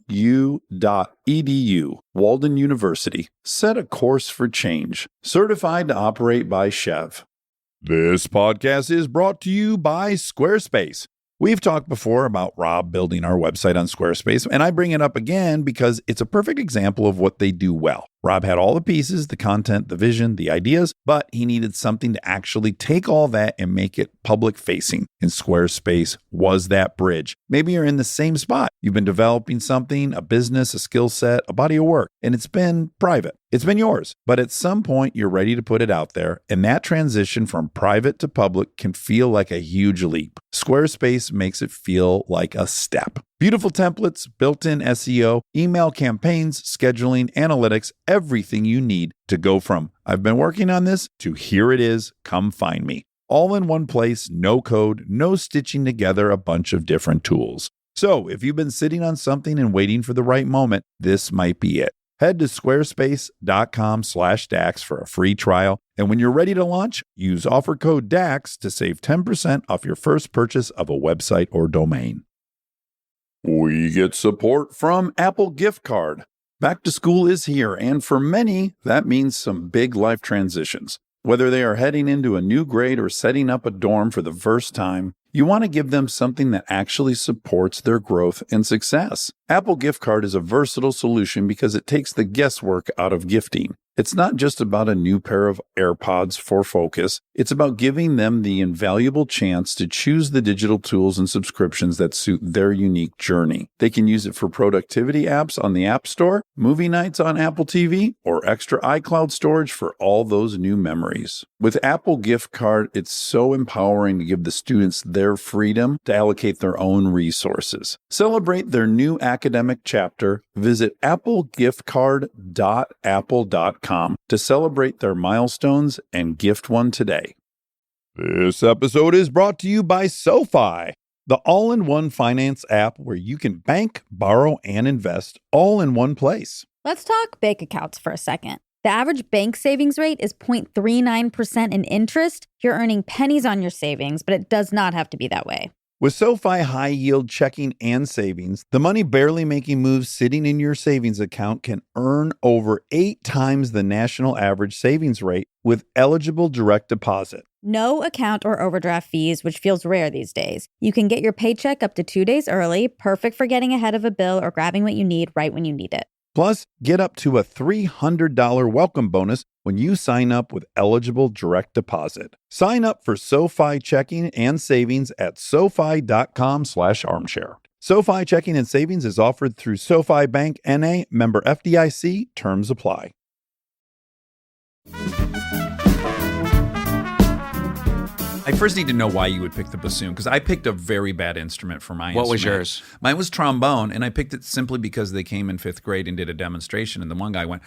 Walden University. Set a course for change. Certified to operate by Chev. This podcast is brought to you by Squarespace. We've talked before about Rob building our website on Squarespace, and I bring it up again because it's a perfect example of what they do well. Rob had all the pieces, the content, the vision, the ideas, but he needed something to actually take all that and make it public facing. And Squarespace was that bridge. Maybe you're in the same spot. You've been developing something, a business, a skill set, a body of work, and it's been private. It's been yours, but at some point you're ready to put it out there, and that transition from private to public can feel like a huge leap. Squarespace makes it feel like a step. Beautiful templates, built-in SEO, email campaigns, scheduling, analytics, everything you need to go from I've been working on this to here it is, come find me. All in one place, no code, no stitching together a bunch of different tools. So if you've been sitting on something and waiting for the right moment, this might be it. Head to squarespace.com/DAX for a free trial. And when you're ready to launch, use offer code DAX to save 10% off your first purchase of a website or domain. We get support from Apple Gift Card. Back to school is here, and for many, that means some big life transitions. Whether they are heading into a new grade or setting up a dorm for the first time, you want to give them something that actually supports their growth and success. Apple Gift Card is a versatile solution because it takes the guesswork out of gifting. It's not just about a new pair of AirPods for focus. It's about giving them the invaluable chance to choose the digital tools and subscriptions that suit their unique journey. They can use it for productivity apps on the App Store, movie nights on Apple TV, or extra iCloud storage for all those new memories. With Apple Gift Card, it's so empowering to give the students their freedom to allocate their own resources. Celebrate their new academic chapter. Visit applegiftcard.apple.com to celebrate their milestones and gift one today. This episode is brought to you by SoFi, the all-in-one finance app where you can bank, borrow, and invest all in one place. Let's talk bank accounts for a second. The average bank savings rate is 0.39% in interest. You're earning pennies on your savings, but it does not have to be that way. With SoFi High Yield Checking and Savings, the money barely making moves sitting in your savings account can earn over 8 times the national average savings rate with eligible direct deposit. No account or overdraft fees, which feels rare these days. You can get your paycheck up to 2 days early, perfect for getting ahead of a bill or grabbing what you need right when you need it. Plus, get up to a $300 welcome bonus when you sign up with eligible direct deposit. Sign up for SoFi Checking and Savings at SoFi.com/armchair. SoFi Checking and Savings is offered through SoFi Bank N.A., member FDIC. Terms apply. I first need to know why you would pick the bassoon, because I picked a very bad instrument for my What was instrument. yours? Mine was trombone, and I picked it simply because they came in 5th grade and did a demonstration, and the one guy went,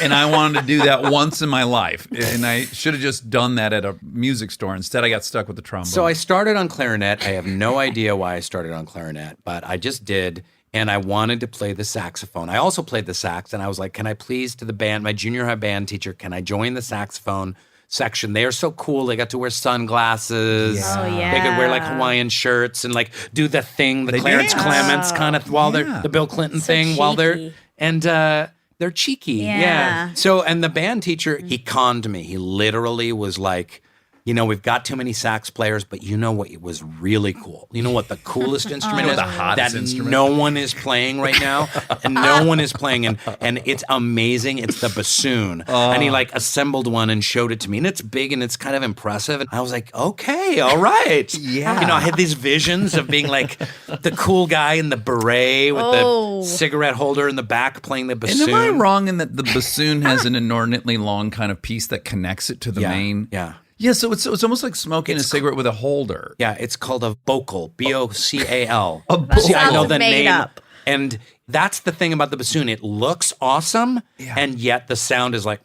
and I wanted to do that once in my life, and I should have just done that at a music store. Instead, I got stuck with the trombone. So I started on clarinet. I have no idea why I started on clarinet, but I just did. And I wanted to play the saxophone. I also played the sax, and I was like, can I please, to the band, my junior high band teacher, can I join the saxophone section? They are so cool. They got to wear sunglasses. Yeah. Oh, yeah. They could wear like Hawaiian shirts and like do the thing, the They Clarence dance. Clements kind of while Yeah. they're the Bill Clinton So thing while they're cheeky. and they're cheeky. Yeah. So and the band teacher, he conned me. He literally was like, you know, we've got too many sax players, but you know what was really cool? You know what the coolest instrument is? the hottest that instrument? no one is playing right now, and no one is playing, and it's amazing. It's the bassoon, and he like assembled one and showed it to me, and it's big and it's kind of impressive. And I was like, okay, all right, Yeah. You know, I had these visions of being like the cool guy in the beret with the cigarette holder in the back playing the And bassoon. am I wrong in that the bassoon has an inordinately long kind of piece that connects it to the main? Yeah. Yeah, so it's almost like smoking a cigarette with a holder. Yeah, it's called a vocal, B-O-C-A-L. A vocal. See, I know Sounds the made name. up. And that's the thing about the bassoon. It looks awesome, and yet the sound is like,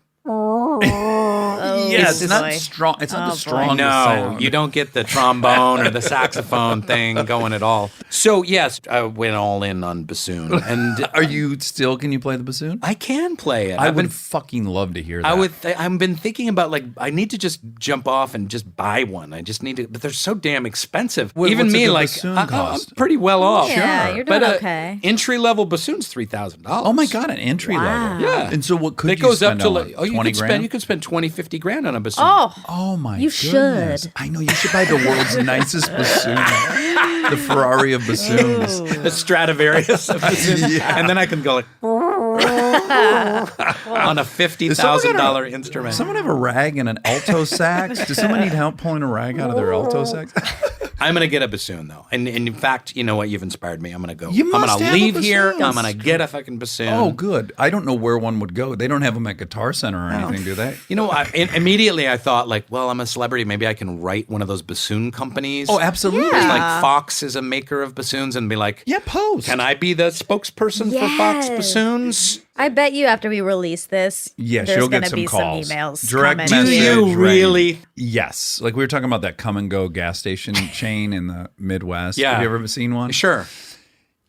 Yeah, it's not boy. strong. It's not the boy. strongest no, sound. you don't get the trombone or the saxophone thing going at all. So, yes, I went all in on bassoon. And Are you still? Can you play the bassoon? I can play it. I I've would been fucking love to hear that. I've been thinking about like I need to just jump off and just buy one. I just need to, but they're so damn expensive. Even what's a me, good like bassoon I'm cost? pretty well off. Yeah, you're doing But okay. entry level bassoon's $3,000. Oh my god, an entry Wow. level. Yeah. And so what could It you goes up spend to on, like, like you 20 could grand? spend you could spend 20, 50 grand on a bassoon. Oh my You goodness. should. I know you should buy the world's nicest bassoon. The Ferrari of bassoons. The Stradivarius of bassoon. And then I can go like on a $50,000 instrument. Someone have a rag and an alto sax? Does someone need help pulling a rag out of their alto sax? I'm gonna get a bassoon though, and in fact, you know what? You've inspired me. I'm gonna go. You I'm must gonna have a leave here. bassoon. I'm gonna get a fucking bassoon. Oh, good. I don't know where one would go. They don't have them at Guitar Center or anything, do they? You know, immediately I thought like, well, I'm a celebrity. Maybe I can write one of those bassoon companies. Oh, absolutely. Yeah. Like Fox is a maker of bassoons, and be like, Yeah, post. can I be the spokesperson for Fox Yes. bassoons? I bet you after we release this, Yeah, there's she'll going get to some be calls. some emails. Direct coming. message. Do you Rainn. really? Yes. Like we were talking about that come and go gas station chain in the Midwest. Yeah. Have you ever seen one? Sure.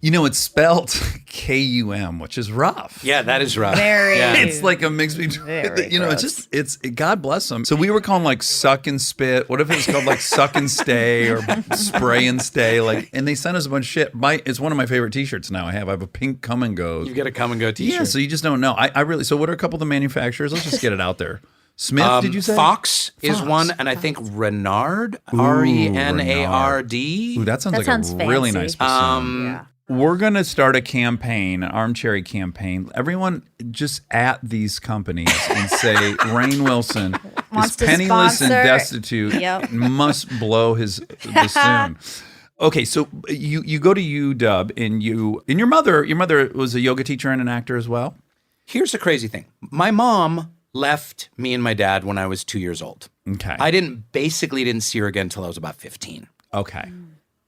You know, it's spelled K-U-M, which is rough. Yeah, that is rough. Very. Yeah. It's like a mix between, Very you know, gross. it's God bless them. So we were calling like suck and spit. What if it was called like suck and stay or spray and stay? Like, and they sent us a bunch of shit. It's one of my favorite T-shirts now. I have a pink come and go. You get a come and go T-shirt. Yeah, so you just don't know. I really. So what are a couple of the manufacturers? Let's just get it out there. Smith, did you say? Fox is Fox. one, and I think Renard, Ooh, R-E-N-A-R-D. Ooh, that sounds That like sounds a really fancy. nice bassoon. Yeah. We're going to start a campaign, an Armchair campaign. Everyone just at these companies and say Rainn Wilson Wants is to penniless and sponsor. destitute, Yep. must blow his bassoon. Okay, so you go to UW and your mother was a yoga teacher and an actor as well? Here's the crazy thing. My mom left me and my dad when I was 2 years old. Okay. I didn't see her again until I was about 15. Okay.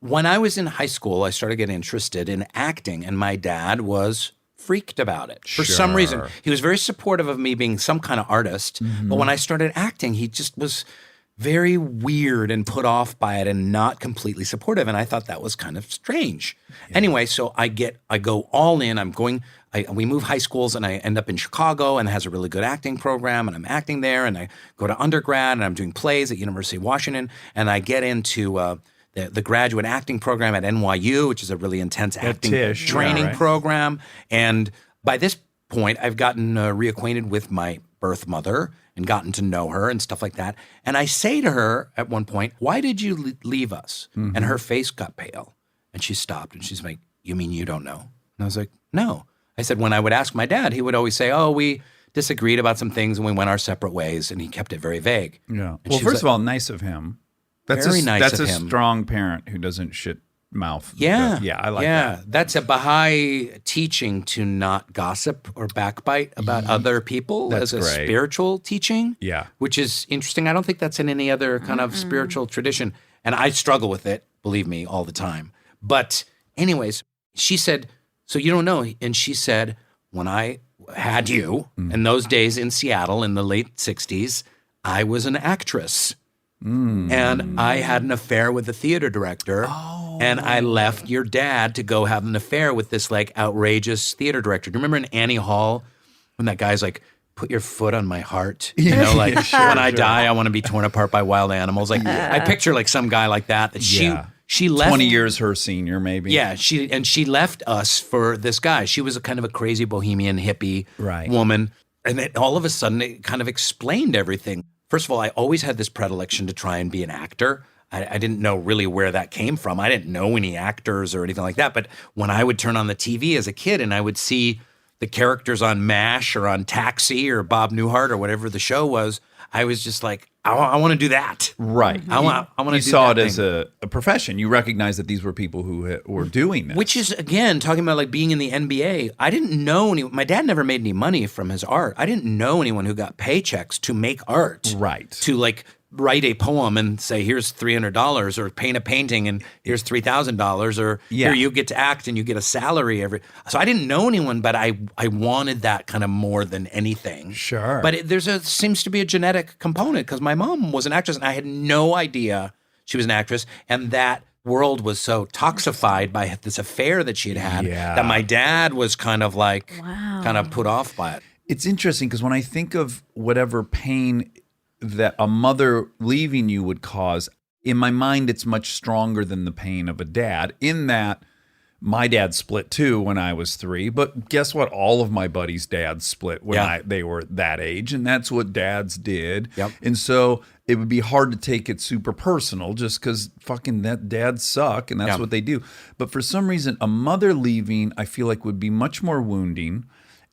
When I was in high school, I started getting interested in acting, and my dad was freaked about it for some reason. Sure. He was very supportive of me being some kind of artist, but when I started acting, he just was very weird and put off by it and not completely supportive, and I thought that was kind of strange. Anyway, so I go all in. We move high schools, and I end up in Chicago, and it has a really good acting program, and I'm acting there, and I go to undergrad, and I'm doing plays at University of Washington, and I get into the graduate acting program at NYU, which is a really intense acting Tisch, training yeah, right. program. And by this point, I've gotten reacquainted with my birth mother and gotten to know her and stuff like that. And I say to her at one point, "Why did you leave us?" Mm-hmm. And her face got pale, and she stopped, and she's like, "You mean you don't know?" And I was like, "No." I said, when I would ask my dad, he would always say, "Oh, we disagreed about some things and we went our separate ways," and he kept it very vague. Yeah. And Well, she was first of all, nice of him. That's Very a, nice That's of a him. strong parent who doesn't shit mouth. Yeah. Yeah, I like yeah. that. That's a Baha'i teaching to not gossip or backbite about other people That's as a great. spiritual teaching. Yeah. Which is interesting. I don't think that's in any other kind of spiritual tradition. And I struggle with it, believe me, all the time. But anyways, she said, "So you don't know?" And she said, "When I had you in those days in Seattle in the late 60s, I was an actress. And I had an affair with the theater director. And I left your dad to go have an affair with this like outrageous theater director. Do you remember in Annie Hall when that guy's like, 'Put your foot on my heart'? You know, like when I die, I want to be torn apart by wild animals. Like I picture like some guy like that Yeah. she left 20 years her senior, maybe. Yeah, she left us for this guy. She was a kind of a crazy bohemian hippie Right. woman. And then all of a sudden it kind of explained everything. First of all, I always had this predilection to try and be an actor. I didn't know really where that came from. I didn't know any actors or anything like that. But when I would turn on the TV as a kid and I would see the characters on MASH or on Taxi or Bob Newhart or whatever the show was, I was just like, I want to do that. Right. I want to do You saw it that as thing. a profession. You recognize that these were people who were doing this. Which is, again, talking about like being in the NBA. I didn't know my dad never made any money from his art. I didn't know anyone who got paychecks to make art. Right. To like write a poem and say, here's $300 or paint a painting and here's $3,000 or Yeah. here you get to act and you get a salary every. So I didn't know anyone, but I wanted that kind of more than anything. Sure. But seems to be a genetic component because my mom was an actress and I had no idea she was an actress. And that world was so toxified by this affair that she had Yeah. that my dad was kind of like, kind of put off by it. It's interesting because when I think of whatever pain that a mother leaving you would cause, in my mind, it's much stronger than the pain of a dad, in that my dad split too when I was 3. But guess what? All of my buddies' dads split when Yeah. they were that age. And that's what dads did. Yep. And so it would be hard to take it super personal just because fucking that dads suck and that's Yeah. what they do. But for some reason, a mother leaving, I feel like would be much more wounding.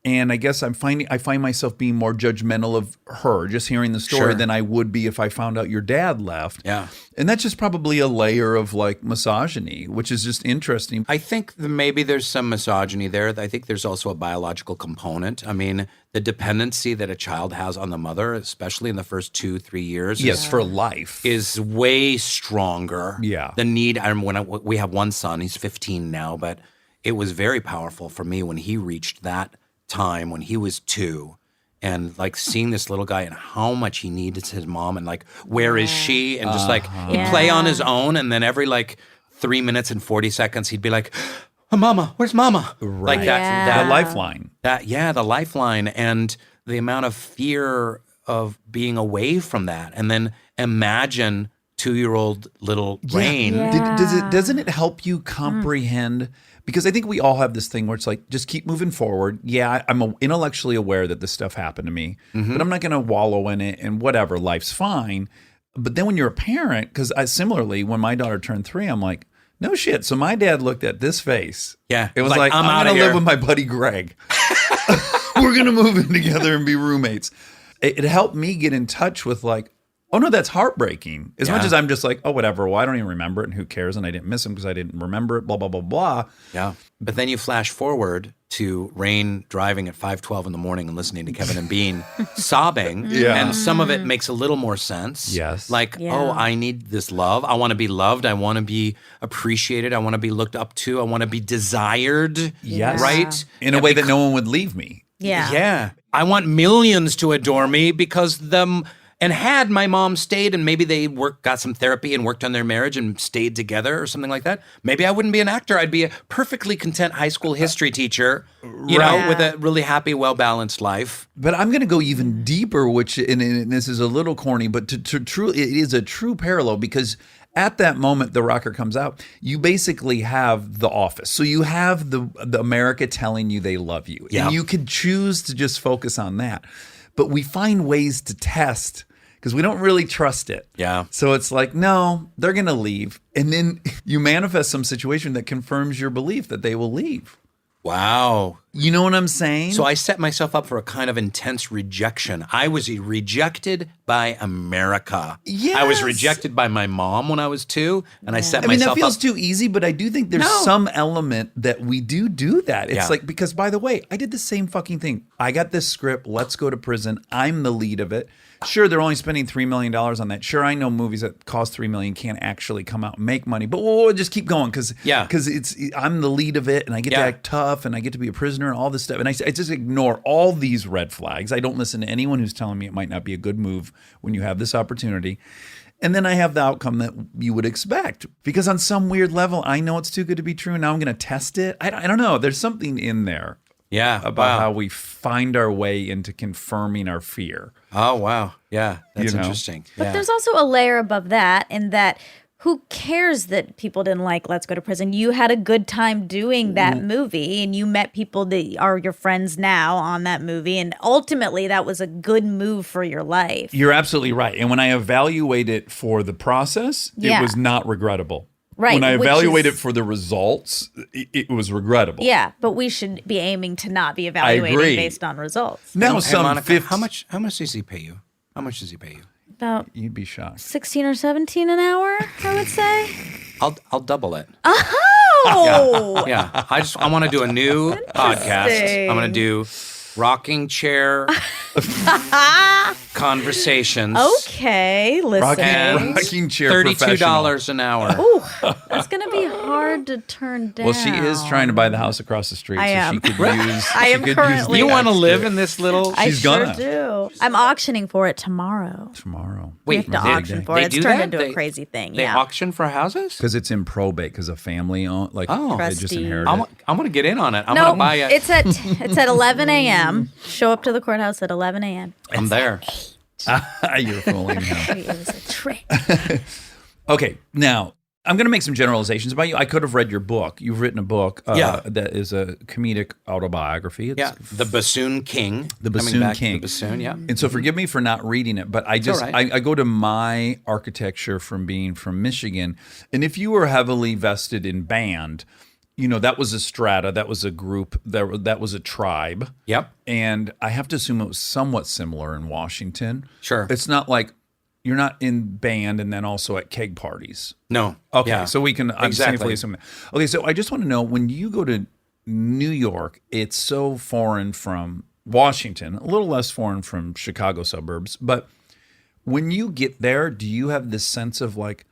And I guess I find myself being more judgmental of her, just hearing the story, Sure. than I would be if I found out your dad left. Yeah. And that's just probably a layer of like misogyny, which is just interesting. I think maybe there's some misogyny there. I think there's also a biological component. I mean, the dependency that a child has on the mother, especially in the first 2-3 years, Yes, for life. is way stronger. Yeah. The need. We have one son. He's 15 now, but it was very powerful for me when he reached that time when he was 2 and like seeing this little guy and how much he needed his mom and like, where is she? And just like he'd play on his own. And then every like 3 minutes and 40 seconds, he'd be like, oh, mama, where's mama? Right. Like that, The lifeline. the lifeline and the amount of fear of being away from that. And then imagine 2-year-old little Rainn. Doesn't it help you comprehend? Because I think we all have this thing where it's like, just keep moving forward. Yeah, I'm intellectually aware that this stuff happened to me, but I'm not going to wallow in it and whatever, life's fine. But then when you're a parent, because similarly, when my daughter turned 3, I'm like, no shit. So my dad looked at this face. Yeah. It was like I'm outta going to here. live with my buddy Greg. We're going to move in together and be roommates. It helped me get in touch with like, oh no, that's heartbreaking. As much as I'm just like, oh, whatever. Well, I don't even remember it and who cares? And I didn't miss him because I didn't remember it, blah, blah, blah, blah. Yeah. But then you flash forward to Rainn driving at 5:12 in the morning and listening to Kevin and Bean sobbing. Yeah. And some of it makes a little more sense. Yes. Like, oh, I need this love. I want to be loved. I want to be appreciated. I want to be looked up to. I want to be desired. Yes. Right? In a way that no one would leave me. Yeah. Yeah. I want millions to adore me because and had my mom stayed and maybe they got some therapy and worked on their marriage and stayed together or something like that, maybe I wouldn't be an actor. I'd be a perfectly content high school history teacher, you know, with a really happy, well-balanced life. But I'm going to go even deeper, which, and this is a little corny, but to true, it is a true parallel because at that moment, the rocker comes out, you basically have The Office. So you have the America telling you they love you. Yeah. And you could choose to just focus on that. But we find ways to test because we don't really trust it. Yeah. So it's like, no, they're going to leave. And then you manifest some situation that confirms your belief that they will leave. Wow. You know what I'm saying? So I set myself up for a kind of intense rejection. I was rejected by America. I was Yes. rejected by my mom when I was 2, and I set I mean, that myself feels up. too easy, but I do think there's some element that we do that. It's Yeah. like, because by the way, I did the same fucking thing. I got this script, let's go to prison. I'm the lead of it. Sure, they're only spending $3 million on that. Sure, I know movies that cost $3 million can't actually come out and make money, but we'll just keep going because I'm the lead of it and I get to act tough and I get to be a prisoner and all this stuff. And I just ignore all these red flags. I don't listen to anyone who's telling me it might not be a good move when you have this opportunity. And then I have the outcome that you would expect because on some weird level, I know it's too good to be true. And now I'm going to test it. I don't know. There's something in there. Yeah. About how we find our way into confirming our fear. Oh, wow. Yeah. That's You know? interesting. But there's also a layer above that in that who cares that people didn't like Let's Go to Prison? You had a good time doing that movie and you met people that are your friends now on that movie. And ultimately, that was a good move for your life. You're absolutely right. And when I evaluate it for the process, Yeah. it was not regrettable. Right, When I which evaluate is- it for the results, it was regrettable. Yeah, but we should be aiming to not be agree. evaluating based on results. Now Hey, some Monica, 50, how much does he pay you? How much does he pay you? About you'd be shocked. 16 or 17 an hour, I would say. I'll double it. Oh! Yeah. I want to do a new podcast. I'm going to do rocking chair conversations. Okay, listening. Rocking chair $32 an hour. Ooh, that's going to be hard to turn down. Well, she is trying to buy the house across the street, I so am. she could use. I she am could use currently- the You want to extra live in this little? I She's sure gonna. do. I'm auctioning for it tomorrow. tomorrow. We have to auction for they it. It's do turned that? into They- a crazy thing. They Yeah. auction for houses? Because it's in probate, because a family owned, like Oh. they just Trustee. inherited. I'm going to get in on it. I'm going No, to buy it. it's at 11 a.m. Show up to the courthouse at 11 a.m. I'm there. You're fooling him. It was a trick. Okay, now I'm going to make some generalizations about you. I could have read your book. You've written a book that is a comedic autobiography. It's The Bassoon King. The Coming Bassoon back to King. The Bassoon, yeah. And so forgive me for not reading it, but I just all right. I go to my architecture from being from Michigan. And if you were heavily vested in band, you know, that was a strata, that was a group, that was a tribe. Yep. And I have to assume it was somewhat similar in Washington. Sure. It's not like you're not in band and then also at keg parties. No. Okay, Yeah. so we can I'm Exactly. safely assume that. Okay, so I just want to know, when you go to New York, it's so foreign from Washington, a little less foreign from Chicago suburbs, but when you get there, do you have this sense of like,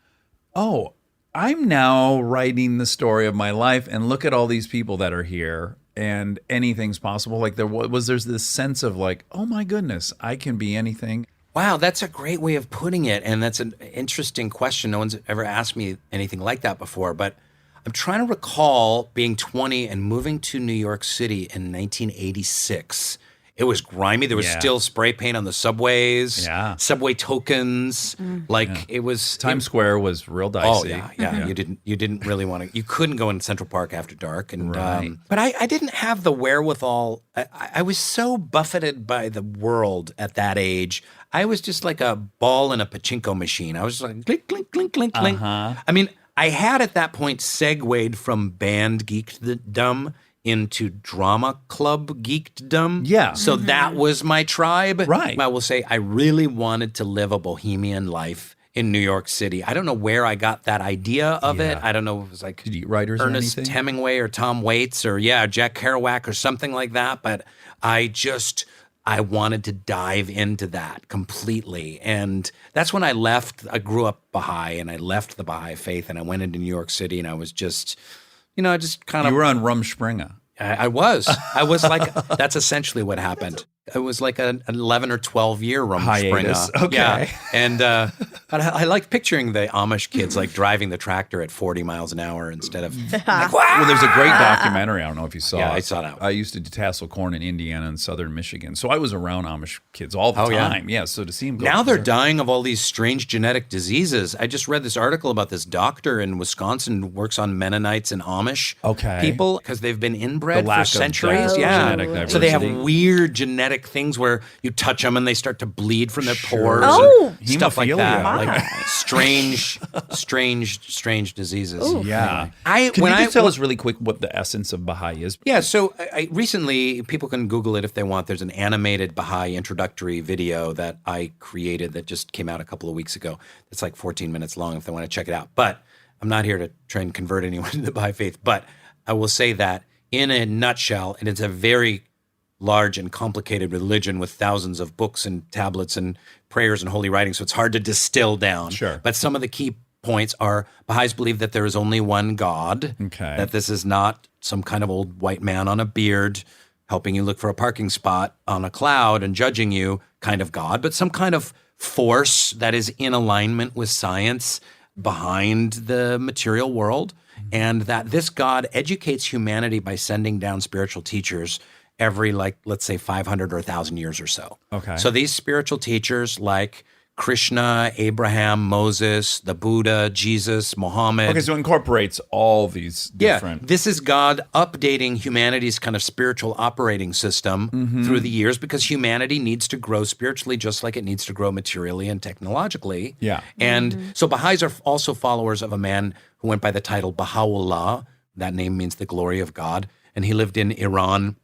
oh, I'm now writing the story of my life and look at all these people that are here. and anything's possible? Like there's this sense of like, oh my goodness, I can be anything. Wow, that's a great way of putting it. And that's an interesting question. No one's ever asked me anything like that before. But I'm trying to recall being 20 and moving to New York City in 1986. It was grimy. There was still spray paint on the subways, subway tokens. It was Times Square was real dicey. Oh yeah. You didn't really want to. You couldn't go in Central Park after dark. And but I didn't have the wherewithal. I was so buffeted by the world at that age. I was just like a ball in a pachinko machine. I was like clink, clink, clink, clink, clink. I mean, I had at that point segued from band geekdom into drama club geekdom. Yeah. So that was my tribe. Right. I will say I really wanted to live a bohemian life in New York City. I don't know where I got that idea of it. I don't know if it was like Did you eat writers or Ernest anything? Hemingway or Tom Waits or Jack Kerouac or something like that. But I wanted to dive into that completely. And that's when I left. I grew up Baha'i and I left the Baha'i faith and I went into New York City and I was just, I just kind of. You were on Rumspringa. I was like, that's essentially what happened. It was like an 11 or 12 year Hiatus. Rumspringa. Okay. Yeah. And but I like picturing the Amish kids like driving the tractor at 40 miles an hour instead of like, Well, there's a great documentary. I don't know if you saw it. Yeah, I saw that one. I used to detassel corn in Indiana and southern Michigan. So I was around Amish kids all the yeah. time. Yeah. So to see them go. Now they're dying of all these strange genetic diseases. I just read this article about this doctor in Wisconsin who works on Mennonites and Amish people because they've been inbred for centuries. Genetic So they have diversity. weird genetic things where you touch them and they start to bleed from their pores. Oh. And stuff like that. Hemophilia. Like strange diseases. Yeah. I Can when you I just tell us really quick what the essence of Baha'i is? Yeah, so I recently, people can Google it if they want. There's an animated Baha'i introductory video that I created that just came out a couple of weeks ago. It's like 14 minutes long if they want to check it out. But I'm not here to try and convert anyone to the Baha'i faith. But I will say that in a nutshell, and it's a very large and complicated religion with thousands of books and tablets and prayers and holy writings, so it's hard to distill down. Sure. But some of the key points are Baha'is believe that there is only one God, Okay. that this is not some kind of old white man on a beard helping you look for a parking spot on a cloud and judging you kind of God, but some kind of force that is in alignment with science behind the material world, and that this God educates humanity by sending down spiritual teachers every, like, let's say 500 or 1,000 years or so. Okay. So these spiritual teachers like Krishna, Abraham, Moses, the Buddha, Jesus, Muhammad. Okay, so it incorporates all these different. Yeah, this is God updating humanity's kind of spiritual operating system through the years because humanity needs to grow spiritually just like it needs to grow materially and technologically. Yeah. And so Baha'is are also followers of a man who went by the title Baha'u'llah. That name means the glory of God. And he lived in Iran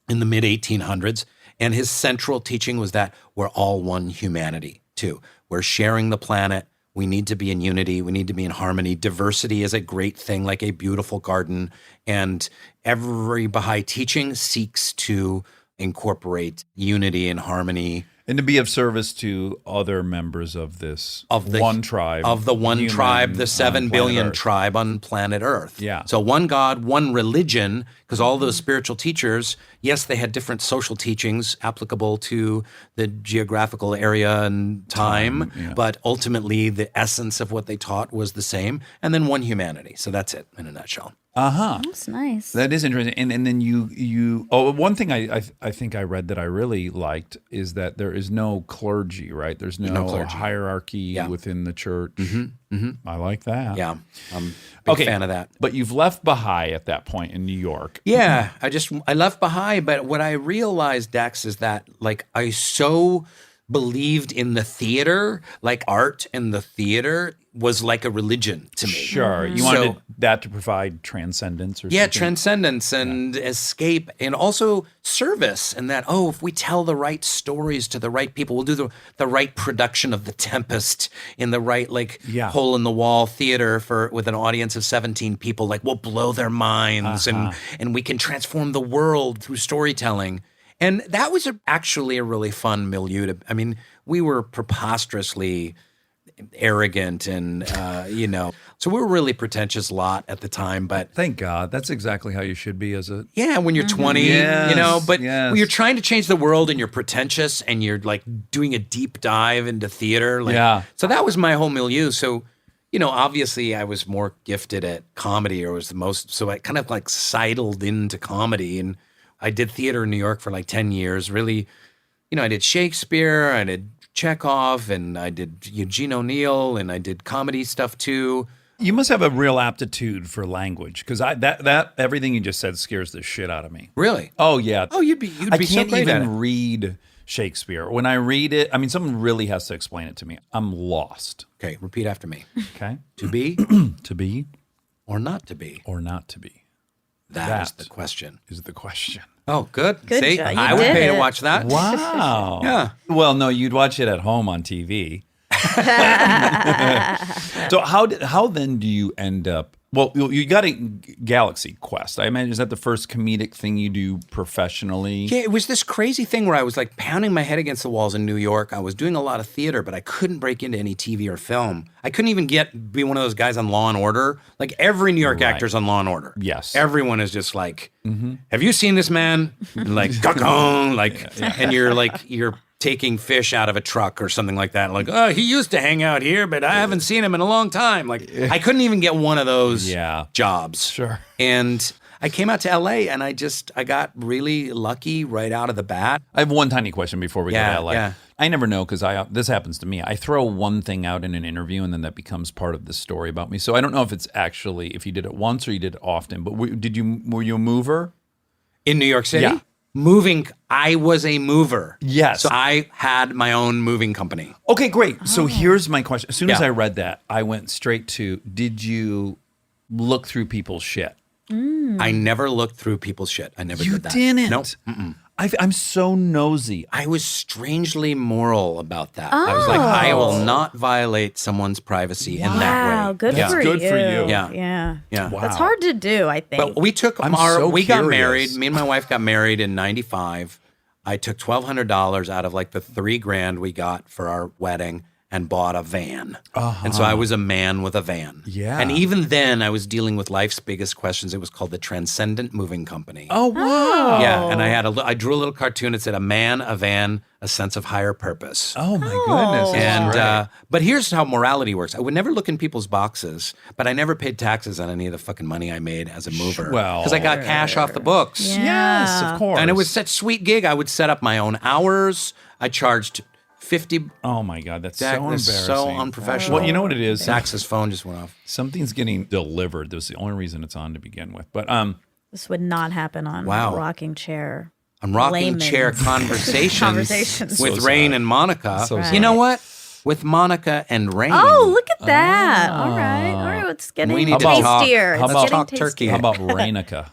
in the mid-1800s. And his central teaching was that we're all one humanity, too. We're sharing the planet. We need to be in unity. We need to be in harmony. Diversity is a great thing, like a beautiful garden. And every Baha'i teaching seeks to incorporate unity and harmony. And to be of service to other members of this one tribe. Of the one human tribe, the on 7 planet billion Earth. tribe on planet Earth. Yeah. So one God, one religion, because all those spiritual teachers, yes, they had different social teachings applicable to the geographical area and time, but ultimately the essence of what they taught was the same. And then one humanity. So that's it in a nutshell. That's nice. That is interesting. And then you one thing I think I read that I really liked is that there is no clergy, right? There's no clergy. hierarchy within the church. I like that. Yeah, I'm a big fan of that. But you've left Baha'i at that point in New York. Yeah, I left Baha'i, but what I realized, Dax, is that like I so believed in the theater, like art and the theater was like a religion to me. Sure. You wanted that to provide transcendence or something? Transcendence and escape and also service, and that, if we tell the right stories to the right people, we'll do the right production of The Tempest in the right hole in the wall theater with an audience of 17 people, like we'll blow their minds and we can transform the world through storytelling. And that was actually a really fun milieu. We were preposterously arrogant and, so we were a really pretentious lot at the time. But Thank God. That's exactly how you should be as a. yeah, when you're 20, Yes, but yes. when you're trying to change the world and you're pretentious and you're like doing a deep dive into theater. Like, Yeah. So that was my whole milieu. So, obviously I was more gifted at comedy or was the most, so I kind of like sidled into comedy, and I did theater in New York for like 10 years. Really, I did Shakespeare, I did Chekhov, and I did Eugene O'Neill, and I did comedy stuff too. You must have a real aptitude for language, because that everything you just said scares the shit out of me. Really? Oh yeah. Oh, you'd be I so can't great at it. even read Shakespeare. When I read it, I mean, someone really has to explain it to me. I'm lost. Okay, repeat after me. Okay. To be To be or not to be? or not to be That is That. the question. is the question. Oh, good. Good See, job. You I would did pay to it. watch that. Wow. Yeah. Well, no, you'd watch it at home on TV. So how then do you end up? Well, you got a Galaxy Quest. I imagine, is that the first comedic thing you do professionally? Yeah, it was this crazy thing where I was like pounding my head against the walls in New York. I was doing a lot of theater, but I couldn't break into any TV or film. I couldn't even be one of those guys on Law and Order. Like every New York actor's on Law and Order. Yes. Everyone is just like, have you seen this man? And like, gong, like, and you're taking fish out of a truck or something like that. Like, oh, he used to hang out here, but I haven't seen him in a long time. Like, I couldn't even get one of those jobs. Sure. And I came out to LA and I got really lucky right out of the bat. I have one tiny question before we Yeah, go to LA. yeah. I never know, because this happens to me. I throw one thing out in an interview, and then that becomes part of the story about me. So I don't know if it's actually if you did it once or you did it often. But were you a mover? In New York City? Yeah. Moving, I was a mover. Yes. So I had my own moving company. Okay, great. So here's my question. As soon as Yeah. I read that, I went straight to: did you look through people's shit? I never looked through people's shit. I never You did that. didn't? Nope. Mm-mm. I'm so nosy. I was strangely moral about that. I was like, I will not violate someone's privacy in that Wow, way. good Yeah. for Good you. for you. Yeah. Yeah. Yeah. Wow. That's hard to do, I think. But we took I'm so we got curious. married. Me and my wife got married in '95. I took $1,200 out of like the $3,000 we got for our wedding and bought a van. And so I was a man with a van. Yeah. And even then I was dealing with life's biggest questions. It was called the Transcendent Moving Company. Oh wow. Yeah. And I drew a little cartoon. It said a man, a van, a sense of higher purpose. Oh my goodness. that's And great. but here's how morality works. I would never look in people's boxes, but I never paid taxes on any of the fucking money I made as a mover. Well, because I got cash off the books. yes, of course. And it was such sweet gig. I would set up my own hours. I charged 50. Oh my God, that's so That's embarrassing. so unprofessional. Well, you know what it is? Sax's phone just went off. Something's getting delivered. That was the only reason it's on to begin with. But this would not happen on Wow. Rocking Chair. I'm rocking Layman's chair conversations, conversations. with So Rainn sad. and Monica. So You know what? With Monica and Rainn. Oh, look at that. All right. All right. It's getting We need to talk. tastier. How It's about- getting talk turkey? tastier. how about Rainica?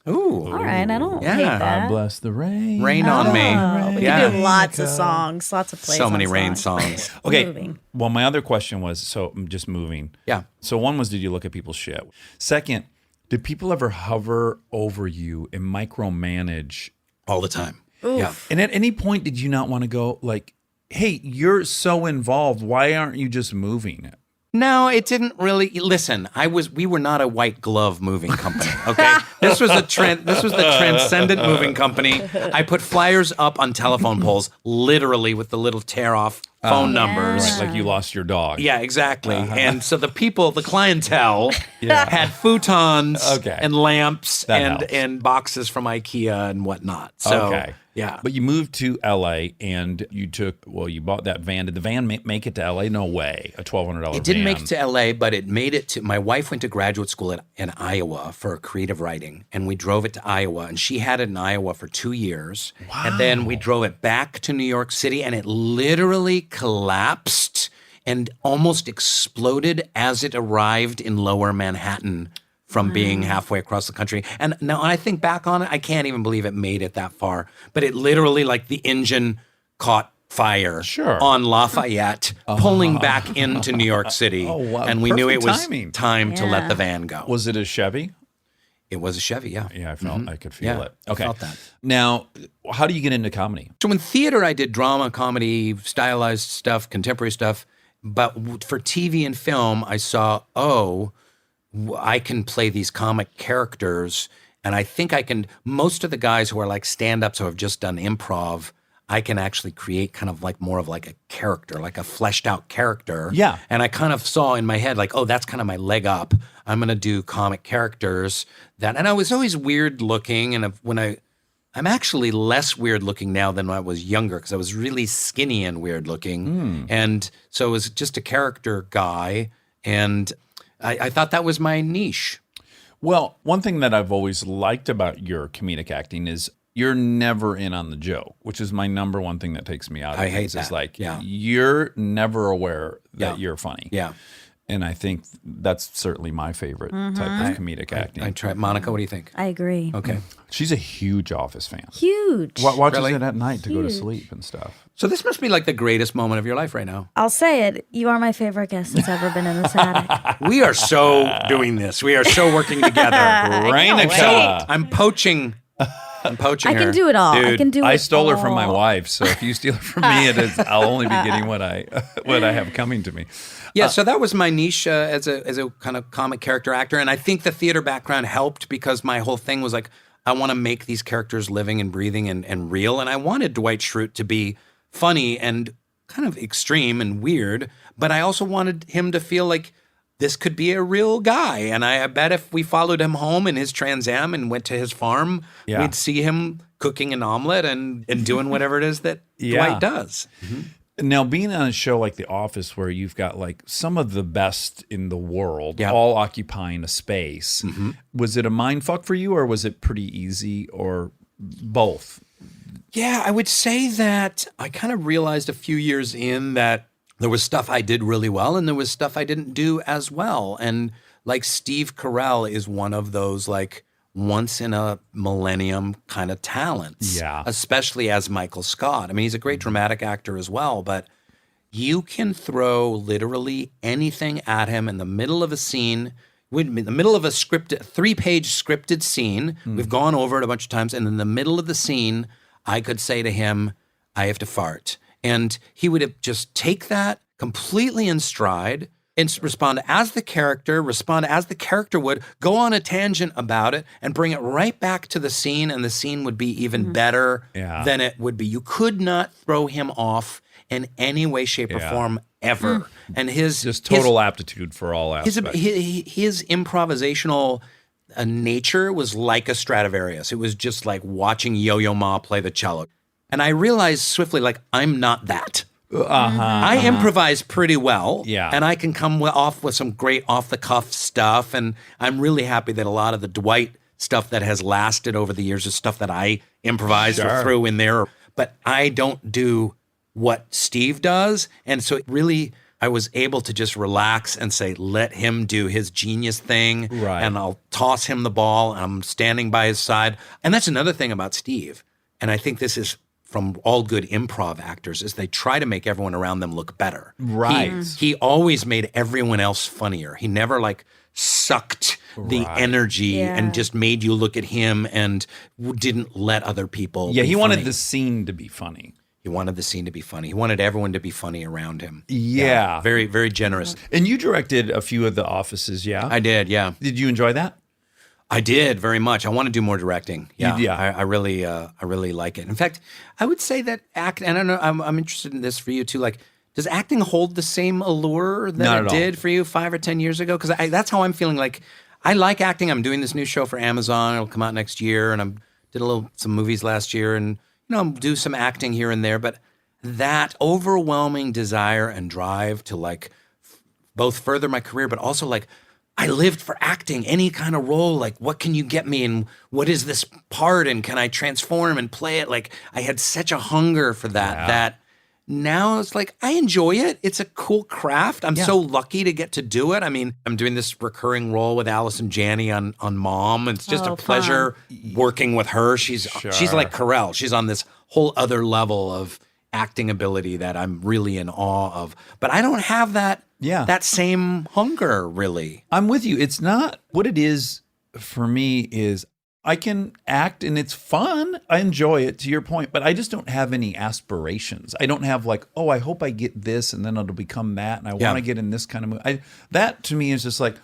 Ooh. All right. I don't Yeah. hate God that. bless the rain. Rain on me. Oh, we Yeah. can do lots of songs, lots of plays. So many on Rain songs. Okay. Moving. Well, my other question was, so I'm just moving. Yeah. So one was, did you look at people's shit? Second, did people ever hover over you and micromanage? All the time. Yeah. And at any point, did you not want to go like, hey, you're so involved. Why aren't you just moving? No, it didn't really. Listen, we were not a white glove moving company. Okay, this was the Transcendent Moving Company. I put flyers up on telephone poles, literally with the little tear off phone numbers. Like you lost your dog. Yeah, exactly. And so the clientele had futons Okay. and lamps That helps. and boxes from IKEA and whatnot. So, Okay. yeah. But you moved to LA and you bought that van. Did the van make it to LA? No way. A $1,200 It didn't make it to LA, but it made it to. My wife went to graduate school in Iowa for creative writing, and we drove it to Iowa, and she had it in Iowa for 2 years. Wow. And then we drove it back to New York City, and it literally collapsed and almost exploded as it arrived in lower Manhattan from being halfway across the country. And now I think back on it, I can't even believe it made it that far. But it literally, like the engine caught fire on Lafayette, pulling back into New York City. Oh, wow. And we knew it Perfect was timing. time to let Yeah. the van go. Was it a Chevy? It was a Chevy, yeah. Yeah, I felt I could feel Yeah, it. I Okay. felt that. Now, how do you get into comedy? So in theater, I did drama, comedy, stylized stuff, contemporary stuff. But for TV and film, I saw, I can play these comic characters. And I think I can, most of the guys who are like stand-ups who have just done improv, I can actually create kind of like more of like a character, like a fleshed out character. Yeah. And I kind of saw in my head like, that's kind of my leg up. I'm going to do comic characters and I was always weird looking. And I'm actually less weird looking now than when I was younger because I was really skinny and weird looking. And so it was just a character guy. And I thought that was my niche. Well, one thing that I've always liked about your comedic acting is you're never in on the joke, which is my number one thing that takes me out of I it. hate It's that. like, Yeah. you're never aware that Yeah. you're funny. Yeah. And I think that's certainly my favorite type of comedic acting. I try. Monica, what do you think? I agree. Okay. She's a huge Office fan. Huge. Watches Really? it at night to go to Huge. sleep and stuff. So this must be like the greatest moment of your life right now. I'll say it. You are my favorite guest that's ever been in this attic. We are so doing this. We are so working together. Rainica. I'm poaching. I'm poaching I her. can do it all. I Dude, can do it I stole her from my all. wife, so if you steal her from me, I'll only be getting what I have coming to me. Yeah, so that was my niche as a kind of comic character actor, and I think the theater background helped because my whole thing was like, I want to make these characters living and breathing and real, and I wanted Dwight Schrute to be funny and kind of extreme and weird, but I also wanted him to feel like this could be a real guy, and I bet if we followed him home in his Trans Am and went to his farm, Yeah. we'd see him cooking an omelet and doing whatever it is that Yeah. Dwight does. Now, being on a show like The Office, where you've got like some of the best in the world Yeah. all occupying a space, was it a mind fuck for you, or was it pretty easy, or both? Yeah, I would say that I kind of realized a few years in that there was stuff I did really well and there was stuff I didn't do as well. And like Steve Carell is one of those like once in a millennium kind of talents. Yeah. Especially as Michael Scott. I mean, he's a great dramatic actor as well, but you can throw literally anything at him in the middle of a scene, in the middle of a scripted, 3-page scripted scene. We've gone over it a bunch of times. And in the middle of the scene, I could say to him, I have to fart. And he would have just take that completely in stride and respond as the character would, go on a tangent about it and bring it right back to the scene. And the scene would be even better Yeah. than it would be. You could not throw him off in any way, shape, or Yeah. form ever. And Just total aptitude for all his aspects. his improvisational nature was like a Stradivarius. It was just like watching Yo-Yo Ma play the cello. And I realized swiftly, like, I'm not that. I improvise pretty well. Yeah. And I can come off with some great off-the-cuff stuff. And I'm really happy that a lot of the Dwight stuff that has lasted over the years is stuff that I improvised or Sure. threw in there. But I don't do what Steve does. And so really, I was able to just relax and say, let him do his genius thing. Right. And I'll toss him the ball. I'm standing by his side. And that's another thing about Steve. And I think this is from all good improv actors, is they try to make everyone around them look better. Right. He always made everyone else funnier. He never like sucked the Right. energy Yeah. and just made you look at him and didn't let other people Yeah, be he wanted funny. the scene to be funny. He wanted the scene to be funny. He wanted everyone to be funny around him. Yeah. Very, very generous. And you directed a few of the offices, yeah? I did, yeah. Did you enjoy that? I did very much. I want to do more directing. Yeah, Yeah. I really like it. In fact, I would say that and I don't know. I'm interested in this for you too. Like, does acting hold the same allure Not that at it all. did for you 5 or 10 years ago? Because that's how I'm feeling. Like, I like acting. I'm doing this new show for Amazon. It'll come out next year, and I did some movies last year, and I'll do some acting here and there. But that overwhelming desire and drive to like both further my career, but also like, I lived for acting, any kind of role. Like, what can you get me? And what is this part? And can I transform and play it? Like, I had such a hunger for that, that now it's like, I enjoy it. It's a cool craft. I'm so lucky to get to do it. I mean, I'm doing this recurring role with Allison Janney on Mom. It's just a pleasure working with her. She's like Carell. She's on this whole other level of acting ability that I'm really in awe of. But I don't have that same hunger, really. I'm with you. It's not what it is for me is I can act and it's fun. I enjoy it, to your point, but I just don't have any aspirations. I don't have like, oh, I hope I get this and then it'll become that. And I want to get in this kind of movie. That to me is just like,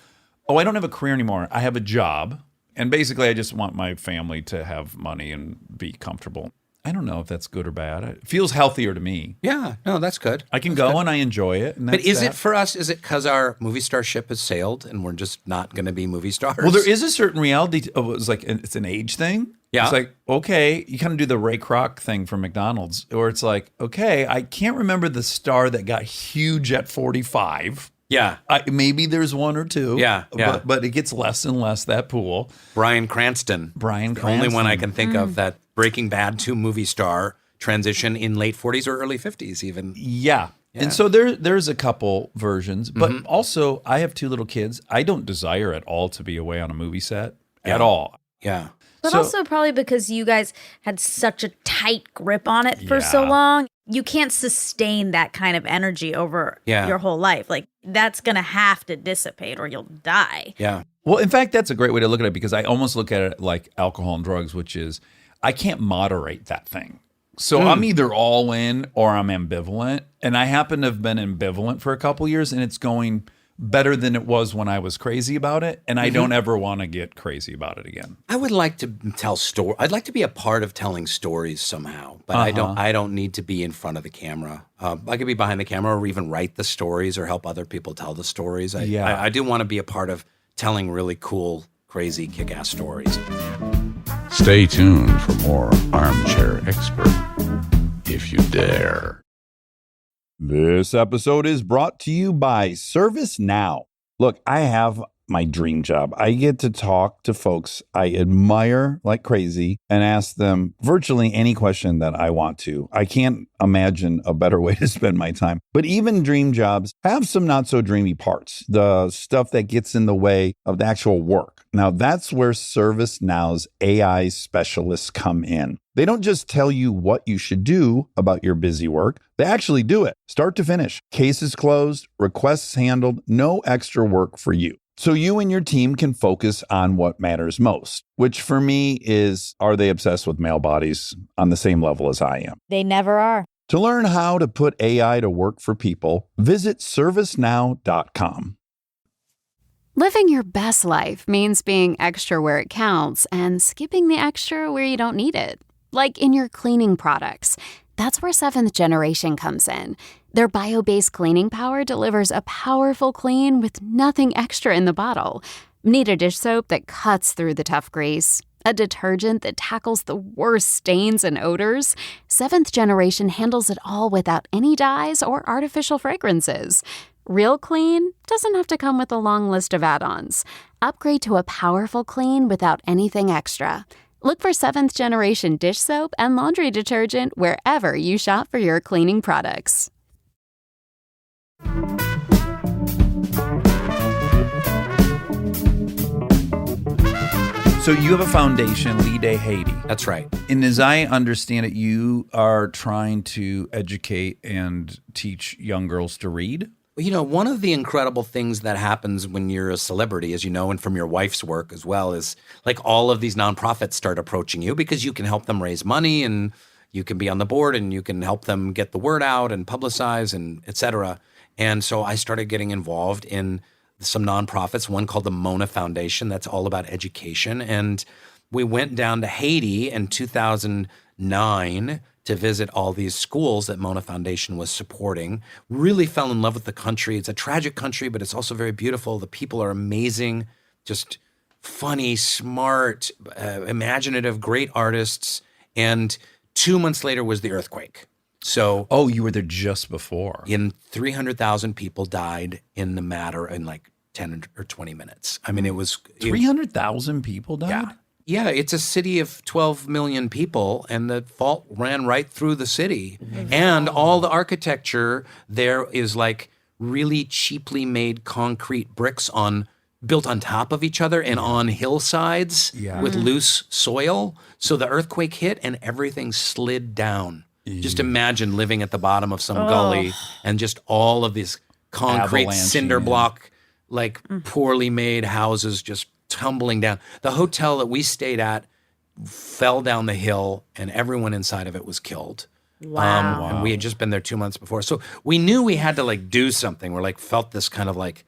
oh, I don't have a career anymore. I have a job. And basically, I just want my family to have money and be comfortable. I don't know if that's good or bad. It feels healthier to me. Yeah, no, that's good. I can go and I enjoy it. And But is it for us? Is it because our movie star ship has sailed and we're just not going to be movie stars? Well, there is a certain reality. It's like it's an age thing. Yeah. It's like, okay, you kind of do the Ray Kroc thing from McDonald's, or it's like, okay, I can't remember the star that got huge at 45. Yeah. Maybe there's one or two. Yeah. But it gets less and less, that pool. Bryan Cranston. The only one I can think of that Breaking Bad to movie star transition in late 40s or early 50s even. Yeah. And so there's a couple versions, but also I have 2 little kids. I don't desire at all to be away on a movie set at all. Yeah. But So- also probably because you guys had such a tight grip on it for so Yeah. long, you can't sustain that kind of energy over your whole life. Like that's going to have to dissipate or you'll die. Yeah. Well, in fact, that's a great way to look at it because I almost look at it like alcohol and drugs, which is I can't moderate that thing. So I'm either all in or I'm ambivalent. And I happen to have been ambivalent for a couple years and it's going better than it was when I was crazy about it. And I don't ever want to get crazy about it again. I would like to tell story. I'd like to be a part of telling stories somehow, but I don't need to be in front of the camera. I could be behind the camera or even write the stories or help other people tell the stories. I do want to be a part of telling really cool, crazy, kick-ass stories. Stay tuned for more Armchair Expert, if you dare. This episode is brought to you by ServiceNow. Look, I have my dream job. I get to talk to folks I admire like crazy and ask them virtually any question that I want to. I can't imagine a better way to spend my time. But even dream jobs have some not so dreamy parts, the stuff that gets in the way of the actual work. Now, that's where ServiceNow's AI specialists come in. They don't just tell you what you should do about your busy work. They actually do it, start to finish. Cases closed, requests handled, no extra work for you. So you and your team can focus on what matters most, which for me is, are they obsessed with male bodies on the same level as I am? They never are. To learn how to put AI to work for people, visit servicenow.com. Living your best life means being extra where it counts and skipping the extra where you don't need it. Like in your cleaning products. That's where Seventh Generation comes in. Their bio-based cleaning power delivers a powerful clean with nothing extra in the bottle. Need a dish soap that cuts through the tough grease? A detergent that tackles the worst stains and odors? Seventh Generation handles it all without any dyes or artificial fragrances. Real clean doesn't have to come with a long list of add-ons. Upgrade to a powerful clean without anything extra. Look for Seventh Generation dish soap and laundry detergent wherever you shop for your cleaning products. So you have a foundation, Lead Day Haiti. That's right. And as I understand it, you are trying to educate and teach young girls to read. You know, one of the incredible things that happens when you're a celebrity, as you know, and from your wife's work as well, is like all of these nonprofits start approaching you because you can help them raise money and you can be on the board and you can help them get the word out and publicize and et cetera. And so I started getting involved in some nonprofits, one called the Mona Foundation, that's all about education. And we went down to Haiti in 2009 to visit all these schools that Mona Foundation was supporting. Really fell in love with the country. It's a tragic country, but it's also very beautiful. The people are amazing, just funny, smart, imaginative, great artists. And 2 months later was the earthquake. So Oh, you were there just before. 300,000 people died in the matter in like 10 or 20 minutes. I mean, it was 300,000 people died? Yeah. Yeah, it's a city of 12 million people, and the fault ran right through the city. And all the architecture there is like really cheaply made concrete bricks built on top of each other and on hillsides with loose soil. So the earthquake hit and everything slid down. Just imagine living at the bottom of some gully and just all of these concrete Avalanche, cinder block, like poorly made houses just tumbling down. The hotel that we stayed at fell down the hill, and everyone inside of it was killed. Wow. And we had just been there 2 months before. So we knew we had to like do something. We're like, felt this kind of like,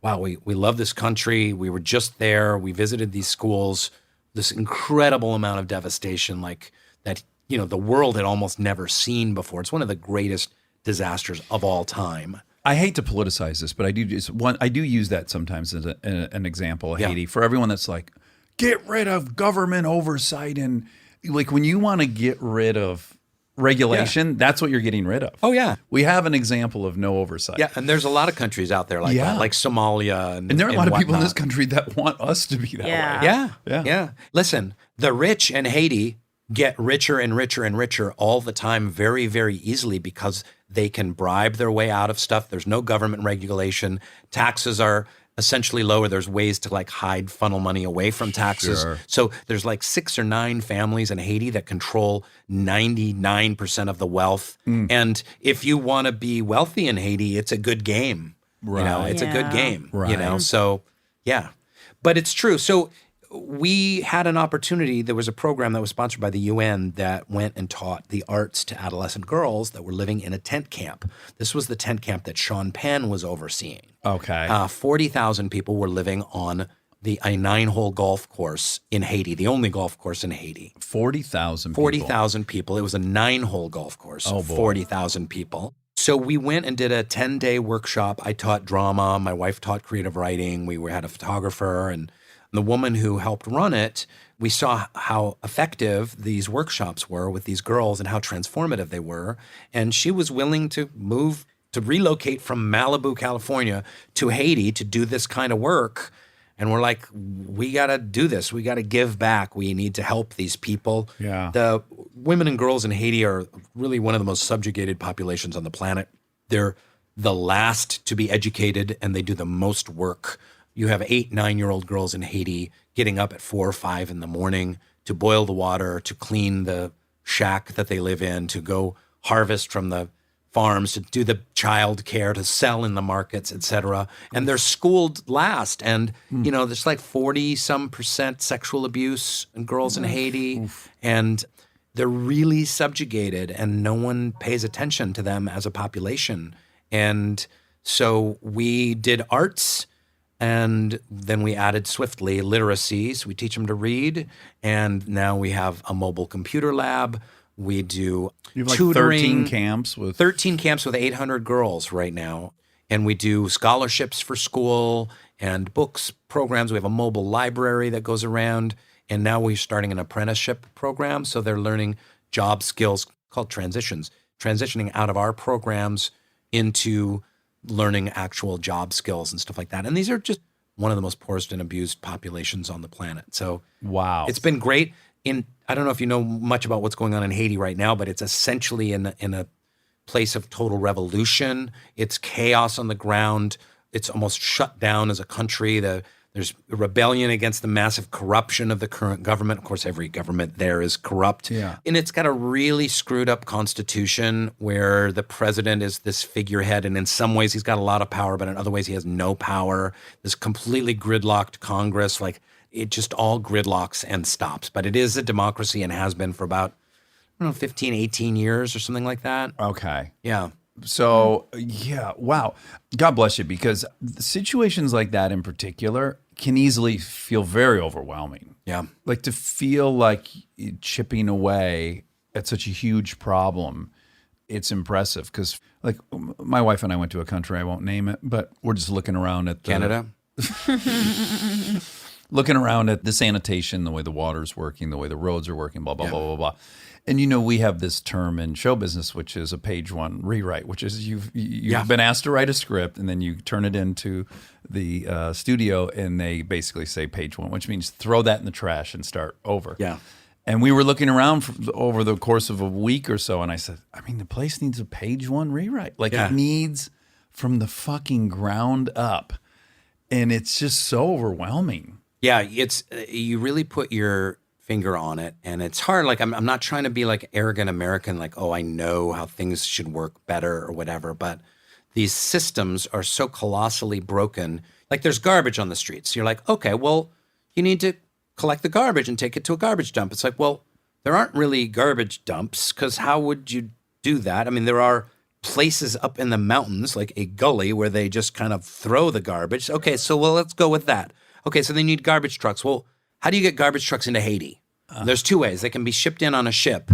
wow, we love this country. We were just there. We visited these schools, this incredible amount of devastation, like that, you know, the world had almost never seen before. It's one of the greatest disasters of all time. I hate to politicize this, but I do use that sometimes as an example of Yeah. Haiti for everyone that's like, get rid of government oversight. And like when you want to get rid of regulation, that's what you're getting rid of. Oh, yeah. We have an example of no oversight. Yeah, and there's a lot of countries out there like Yeah. that, like Somalia. And And there are a lot of people in this whatnot. country that want us to be that Yeah. way. Yeah. Listen, the rich in Haiti get richer and richer and richer all the time very, very easily because they can bribe their way out of stuff. There's no government regulation. Taxes are essentially lower. There's ways to like hide, funnel money away from taxes. Sure. So there's like 6 or 9 families in Haiti that control 99% of the wealth. And if you want to be wealthy in Haiti, it's a good game. You know, Right. it's a good Yeah. game, you know? Right. So yeah, but it's true. So we had an opportunity. There was a program that was sponsored by the UN that went and taught the arts to adolescent girls that were living in a tent camp. This was the tent camp that Sean Penn was overseeing. Okay. 40,000 people were living on a 9-hole golf course in Haiti, the only golf course in Haiti. 40,000 people. 40,000 people. It was a 9-hole golf course. Oh, boy. 40,000 people. So we went and did a 10-day workshop. I taught drama. My wife taught creative writing. We had a photographer, and the woman who helped run it, we saw how effective these workshops were with these girls and how transformative they were. And she was willing to relocate from Malibu, California to Haiti to do this kind of work. And we're like, we got to do this. We got to give back. We need to help these people. Yeah. The women and girls in Haiti are really one of the most subjugated populations on the planet. They're the last to be educated, and they do the most work. You have 8, 9-year-old girls in Haiti getting up at 4 or 5 in the morning to boil the water, to clean the shack that they live in, to go harvest from the farms, to do the child care, to sell in the markets, etc. And they're schooled last. And, you know, there's like 40-some% sexual abuse in girls in Haiti. And they're really subjugated, and no one pays attention to them as a population. And so we did arts. And then we added swiftly literacy. So we teach them to read. And now we have a mobile computer lab. We do You have like tutoring. 13 camps with 13 camps with 800 girls right now. And we do scholarships for school and books, programs. We have a mobile library that goes around. And now we're starting an apprenticeship program. So they're learning job skills called transitions, transitioning out of our programs into learning actual job skills and stuff like that. And these are just one of the most poorest and abused populations on the planet. So wow. it's been great. I don't know if you know much about what's going on in Haiti right now, but it's essentially in a place of total revolution. It's chaos on the ground. It's almost shut down as a country. There's a rebellion against the massive corruption of the current government. Of course, every government there is corrupt. Yeah. And it's got a really screwed up constitution where the president is this figurehead. And in some ways, he's got a lot of power, but in other ways, he has no power. This completely gridlocked Congress, like it just all gridlocks and stops. But it is a democracy and has been for about, 15, 18 years or something like that. Okay. Yeah. So, yeah, wow. God bless you, because situations like that in particular can easily feel very overwhelming. Yeah. Like to feel like chipping away at such a huge problem, it's impressive. Because, like, my wife and I went to a country, I won't name it, but we're just looking around at Canada. looking around at the sanitation, the way the water's working, the way the roads are working, blah, blah, Yeah. blah, blah, blah. And, we have this term in show business, which is a page 1 rewrite, which is you've Yeah. been asked to write a script and then you turn it into the studio and they basically say page 1, which means throw that in the trash and start over. Yeah. And we were looking around over the course of a week or so, and I said, the place needs a page 1 rewrite. Like Yeah. it needs from the fucking ground up. And it's just so overwhelming. Yeah, it's you really put your finger on it, and it's hard. Like I'm not trying to be like arrogant American, like, oh, I know how things should work better or whatever, but these systems are so colossally broken. Like there's garbage on the streets. You're like, okay, well, you need to collect the garbage and take it to a garbage dump. It's like, well, there aren't really garbage dumps because how would you do that? I mean, there are places up in the mountains, like a gully, where they just kind of throw the garbage. Okay, so well, let's go with that. Okay, so they need garbage trucks. Well, how do you get garbage trucks into Haiti? There's two ways. They can be shipped in on a ship,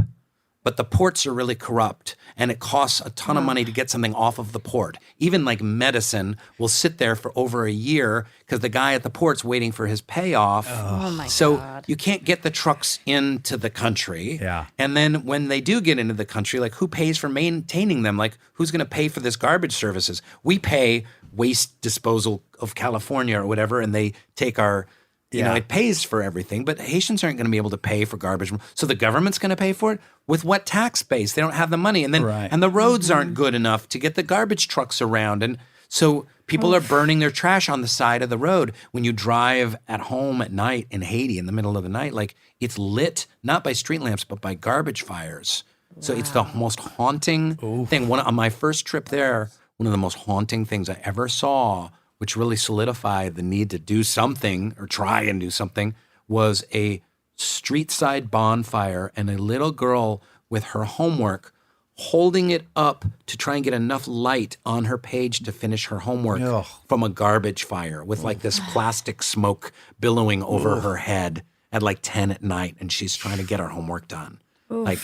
but the ports are really corrupt, and it costs a ton of money to get something off of the port. Even like medicine will sit there for over a year because the guy at the port's waiting for his payoff. Oh my So God. you can't get the trucks into the country. Yeah. And then when they do get into the country, like who pays for maintaining them? Like who's going to pay for this garbage services? We pay Waste Disposal of California or whatever, and they take our, you know, it pays for everything. But Haitians aren't going to be able to pay for garbage. So the government's going to pay for it? With what tax base? They don't have the money. And then and the roads aren't good enough to get the garbage trucks around. And so people are burning their trash on the side of the road. When you drive at home at night in Haiti in the middle of the night, like it's lit not by street lamps, but by garbage fires. So it's the most haunting thing. On my first trip there, one of the most haunting things I ever saw, which really solidified the need to do something or try and do something, was a street side bonfire and a little girl with her homework holding it up to try and get enough light on her page to finish her homework from a garbage fire with like this plastic smoke billowing over her head at like 10 at night, and she's trying to get her homework done. Like,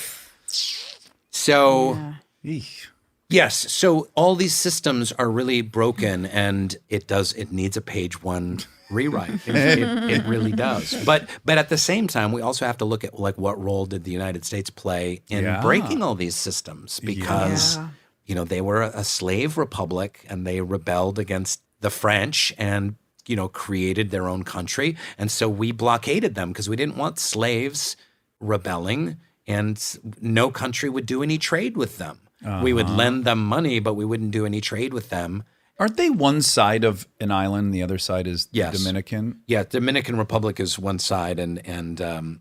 so yes, so all these systems are really broken, and it needs a page one rewrite. It really does. But at the same time, we also have to look at like what role did the United States play in breaking all these systems, because you know, they were a slave republic and they rebelled against the French and, you know, created their own country. And so we blockaded them because we didn't want slaves rebelling, and no country would do any trade with them. We would lend them money, but we wouldn't do any trade with them. Aren't they one side of an island? The other side is Dominican? Yeah, Dominican Republic is one side, and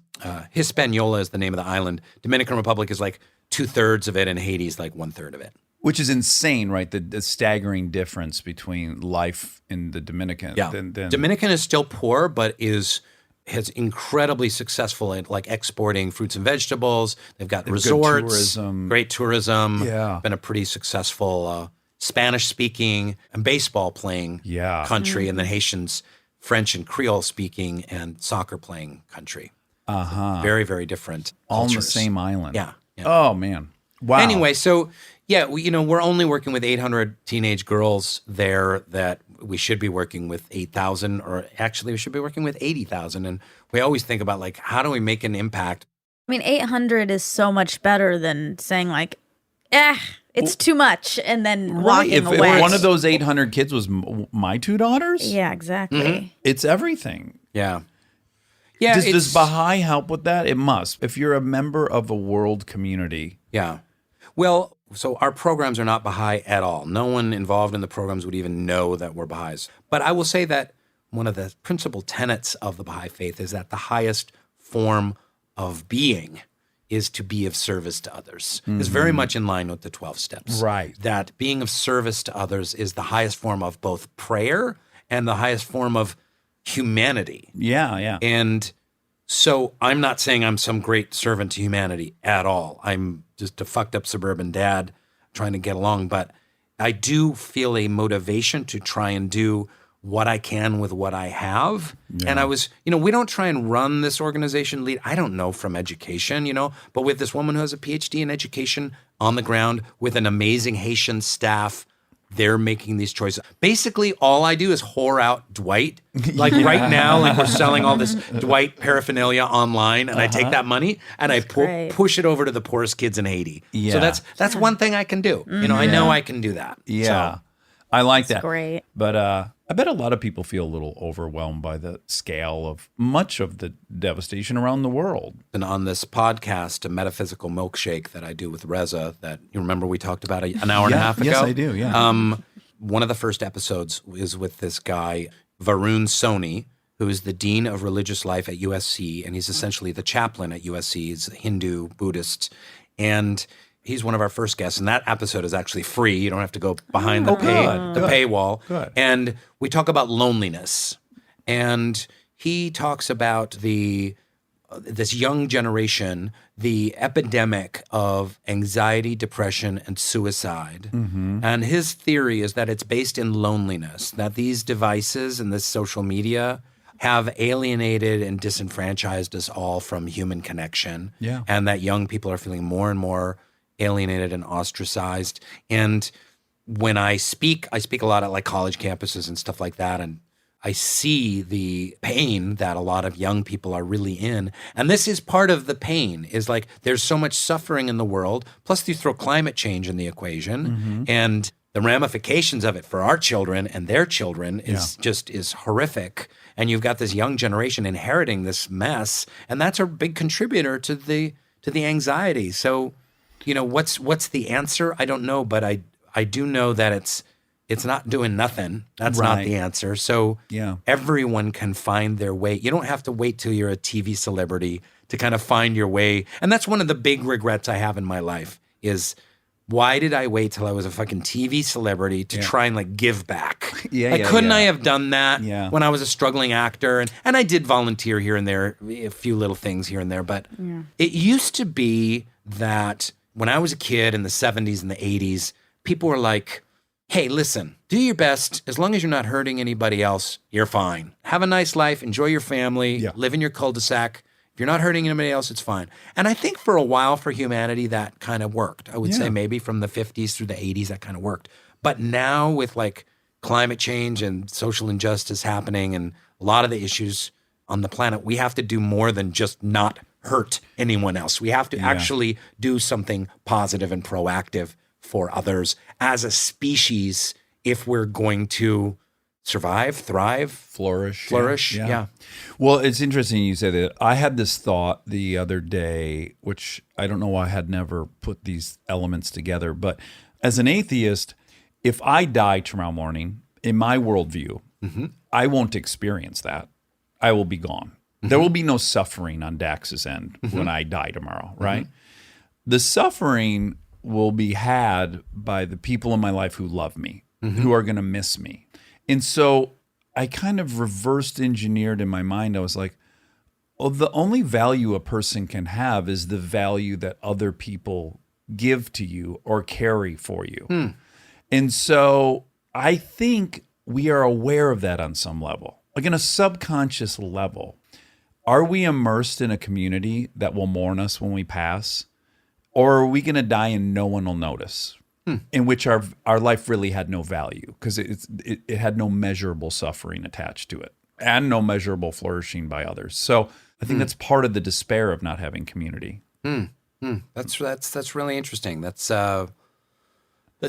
Hispaniola is the name of the island. Dominican Republic is like 2/3 of it, and Haiti is like 1/3 of it. Which is insane, right? The staggering difference between life in the Dominican. Yeah, Dominican is still poor, but has incredibly successful at like exporting fruits and vegetables. They've got resorts, great tourism. Yeah, been a pretty successful Spanish-speaking and baseball-playing country, and then Haitians, French and Creole-speaking and soccer-playing country. Very, very different all cultures. on the same island. Yeah. Oh, man. Wow. Anyway, so, yeah, we're only working with 800 teenage girls there that we should be working with 8,000, or actually we should be working with 80,000. And we always think about, like, how do we make an impact? I mean, 800 is so much better than saying like, it's too much, and then walking if away. one of those 800 kids was my two daughters? Yeah, exactly. It's everything. Yeah. Yeah. Does Baha'i help with that? It must. If you're a member of a world community. Yeah. Well, so our programs are not Baha'i at all. No one involved in the programs would even know that we're Baha'is. But I will say that one of the principal tenets of the Baha'i faith is that the highest form of being is to be of service to others. It's very much in line with the 12 steps. Right. That being of service to others is the highest form of both prayer and the highest form of humanity. Yeah, yeah. And so I'm not saying I'm some great servant to humanity at all. I'm just a fucked up suburban dad trying to get along. But I do feel a motivation to try and do what I can with what I have. Yeah. And I was, we don't try and run this organization lead. I don't know from education, but with this woman who has a PhD in education on the ground with an amazing Haitian staff, they're making these choices. Basically, all I do is whore out Dwight. Like right now, like we're selling all this Dwight paraphernalia online, and I take that money and I push it over to the poorest kids in Haiti. Yeah. So that's one thing I can do. I know I can do that. Yeah. So, I like that. Great. But I bet a lot of people feel a little overwhelmed by the scale of much of the devastation around the world. And on this podcast, a metaphysical milkshake that I do with Reza, that you remember we talked about an hour and a half ago? Yes, I do, yeah. One of the first episodes is with this guy, Varun Soni, who is the Dean of Religious Life at USC, and he's essentially the chaplain at USC. He's Hindu, Buddhist, and he's one of our first guests, and that episode is actually free. You don't have to go behind the paywall. Good. And we talk about loneliness. And he talks about this young generation, the epidemic of anxiety, depression, and suicide. And his theory is that it's based in loneliness, that these devices and this social media have alienated and disenfranchised us all from human connection. Yeah. And that young people are feeling more and more alienated and ostracized. And when I speak a lot at like college campuses and stuff like that. And I see the pain that a lot of young people are really in. And this is part of the pain, is like there's so much suffering in the world. Plus you throw climate change in the equation and the ramifications of it for our children and their children is horrific. And you've got this young generation inheriting this mess. And that's a big contributor to the anxiety. So, you know, what's the answer? I don't know, but I do know that it's not doing nothing. That's not the answer. So everyone can find their way. You don't have to wait till you're a TV celebrity to kind of find your way. And that's one of the big regrets I have in my life is, why did I wait till I was a fucking TV celebrity to try and like give back? Couldn't I have done that when I was a struggling actor? And I did volunteer here and there, a few little things here and there. But it used to be that when I was a kid in the 70s and the 80s, people were like, hey, listen, do your best. As long as you're not hurting anybody else, you're fine. Have a nice life. Enjoy your family. Live in your cul-de-sac. If you're not hurting anybody else, it's fine. And I think for a while for humanity, that kind of worked. I would say maybe from the 50s through the 80s, that kind of worked. But now with like climate change and social injustice happening and a lot of the issues on the planet, we have to do more than just not hurt anyone else. We have to actually do something positive and proactive for others as a species if we're going to survive, thrive, flourish. Yeah. Well, it's interesting you say that. I had this thought the other day, which I don't know why I had never put these elements together, but as an atheist, if I die tomorrow morning, in my worldview, I won't experience that. I will be gone. There will be no suffering on Dax's end when I die tomorrow, right? The suffering will be had by the people in my life who love me, who are going to miss me. And so I kind of reversed engineered in my mind. I was like, oh, the only value a person can have is the value that other people give to you or carry for you. And so I think we are aware of that on some level, like in a subconscious level. Are we immersed in a community that will mourn us when we pass? Or are we going to die and no one will notice? In which our life really had no value because it had no measurable suffering attached to it and no measurable flourishing by others. So I think that's part of the despair of not having community. That's really interesting. That's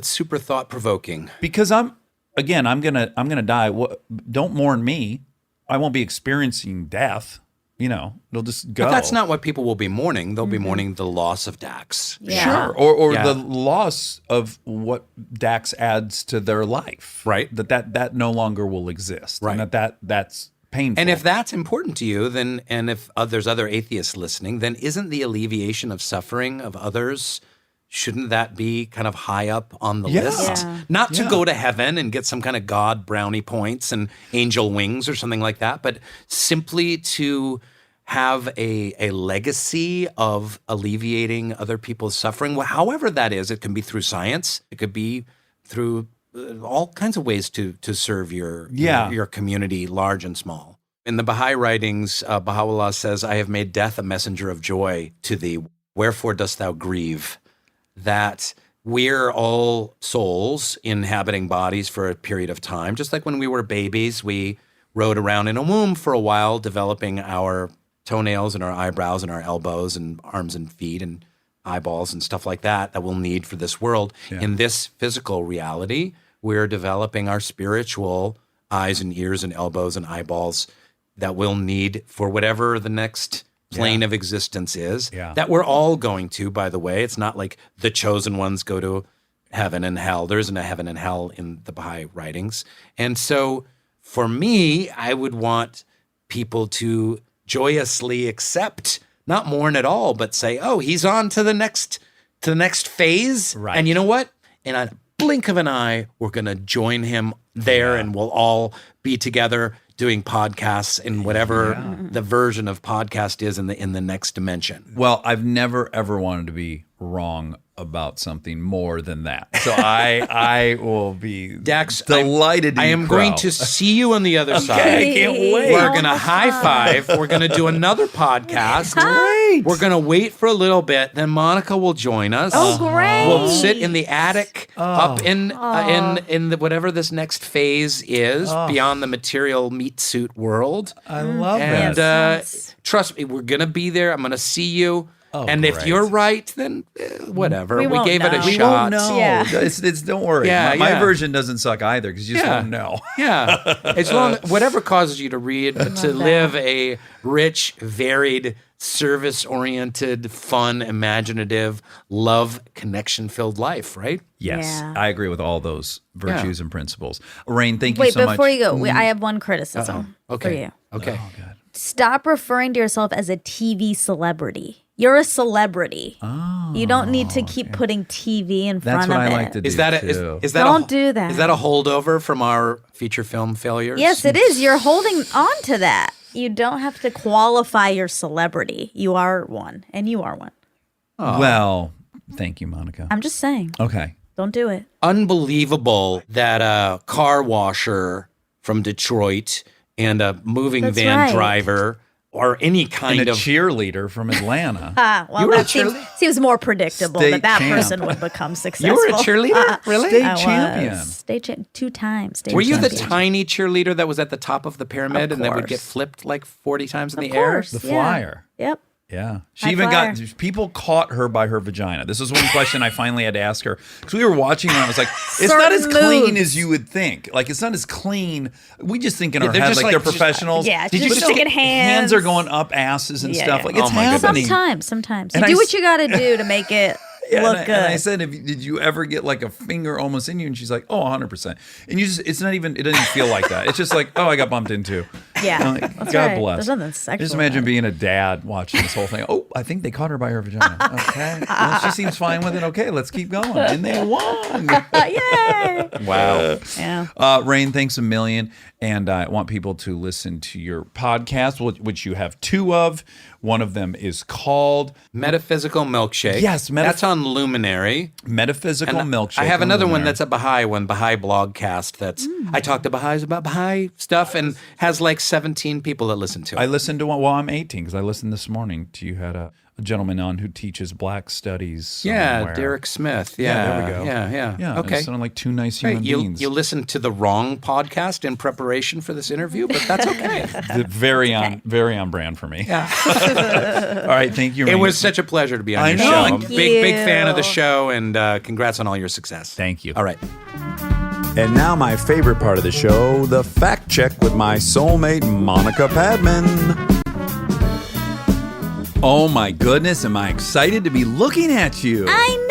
super thought provoking. Because I'm gonna die. Don't mourn me. I won't be experiencing death. You know, it'll just go. But that's not what people will be mourning. They'll be mourning the loss of Dax. Sure. Or the loss of what Dax adds to their life. Right. That no longer will exist. Right. And that's painful. And if that's important to you, then, and if there's other atheists listening, then isn't the alleviation of suffering of others, shouldn't that be kind of high up on the list? Yeah. Not to go to heaven and get some kind of God brownie points and angel wings or something like that, but simply to have a legacy of alleviating other people's suffering, however that is. It can be through science. It could be through all kinds of ways to serve your community, large and small. In the Baha'i writings, Baha'u'llah says, I have made death a messenger of joy to thee. Wherefore dost thou grieve? That we're all souls inhabiting bodies for a period of time. Just like when we were babies, we rode around in a womb for a while, developing our toenails and our eyebrows and our elbows and arms and feet and eyeballs and stuff like that we'll need for this world. Yeah. In this physical reality, we're developing our spiritual eyes and ears and elbows and eyeballs that we'll need for whatever the next plane of existence is, that we're all going to, by the way. It's not like the chosen ones go to heaven and hell. There isn't a heaven and hell in the Baha'i writings. And so for me, I would want people to joyously accept, not mourn at all, but say, oh, he's on to the next phase. Right. And you know what? In a blink of an eye, we're going to join him there and we'll all be together doing podcasts in whatever the version of podcast is in the next dimension. Well, I've never ever wanted to be wrong about something more than that. So I will be Dax, delighted to I be am pro. going to see you on the other side. I can't wait. We're going to high five. We're going to do another podcast. Great. We're going to wait for a little bit. Then Monica will join us. Oh, great. We'll sit in the attic up in the whatever this next phase is beyond the material meat suit world. I love And that. trust me, we're going to be there. I'm going to see you. Oh, and if great. you're right, then whatever. We won't gave it a know. We shot. won't know. Yeah. It's don't worry. Yeah, my yeah. version doesn't suck either because you just won't know. Yeah. As long whatever causes you to read, but to live a rich, varied, service-oriented, fun, imaginative, love, connection-filled life, right? Yes, Yeah. I agree with all those virtues and principles. Rainn, thank you Wait, so much. before you go, I have one criticism Okay. for you. Okay. Stop referring to yourself as a TV celebrity. You're a celebrity. Oh, You don't need to keep putting TV in that's front what of I it. like to do Is that too. is that Don't do that. Is that a holdover from our feature film failures? Yes, it is. You're holding on to that. You don't have to qualify your celebrity. You are one, and you are one. Well, thank you, Monica. I'm just saying. Okay. Don't do it. Unbelievable that a car washer from Detroit and a moving That's van right. driver or any And kind a of cheerleader from Atlanta. Well, were a that seems more predictable State that that champ. person would become successful. You were a cheerleader? Really? State I was. champion. State champ 2 times. State Were you the champion. tiny cheerleader that was at the top of the pyramid Of and that would get course. flipped like 40 times in Of the air? course, The yeah. flyer. Yep. Yeah. She High even flyer. got, people caught her by her vagina. This is one question I finally had to ask her because we were watching and I was like, it's not as Certain clean moves. as you would think. Like, it's not as clean. We just think in our they're head just like like- they're professionals. Yeah, Did you just just sticking get- hands. Hands are going up asses and Yeah, stuff. yeah. Like, it's Oh my goodness. happening. Sometimes. And You I do s- what you got to do to make it Yeah, look and good. I said, did you ever get like a finger almost in you? And she's like, oh, 100%. And you just, it's not even, it doesn't feel like that. It's just like, oh, I got bumped into. Yeah, And I'm like, that's God right. bless. There's nothing sexual Just imagine about it. being a dad watching this whole thing. Oh, I think they caught her by her vagina. Okay. Well, she seems fine with it. Okay, let's keep going. And they won. Yay! Wow. Yeah. Rainn, thanks a million. And I want people to listen to your podcast, which you have 2 of. One of them is called Metaphysical Milkshake. Yes, that's on Luminary. Metaphysical And Milkshake. I have on another one Luminary. that's a Baha'i one, Baha'i blogcast. That's I talk to Baha'is about Baha'i stuff and has like 17 people that listen to it. I listened to one. Well, I'm 18 because I listened this morning to you had a gentleman on who teaches Black Studies. yeah, somewhere. Derek Smith. Yeah, Yeah, there we go. Yeah. Okay. It sounded like 2 nice Right, human you beings. listened to the wrong podcast in preparation for this interview, but that's okay. Very on brand for me. Yeah. All right, thank you. It Rainn. was such a pleasure to be on I your know. show. I'm a Thank big fan of the you. show, and congrats on all your success. Thank you. All right. And now my favorite part of the show, the fact check with my soulmate, Monica Padman. Oh my goodness, am I excited to be looking at you? I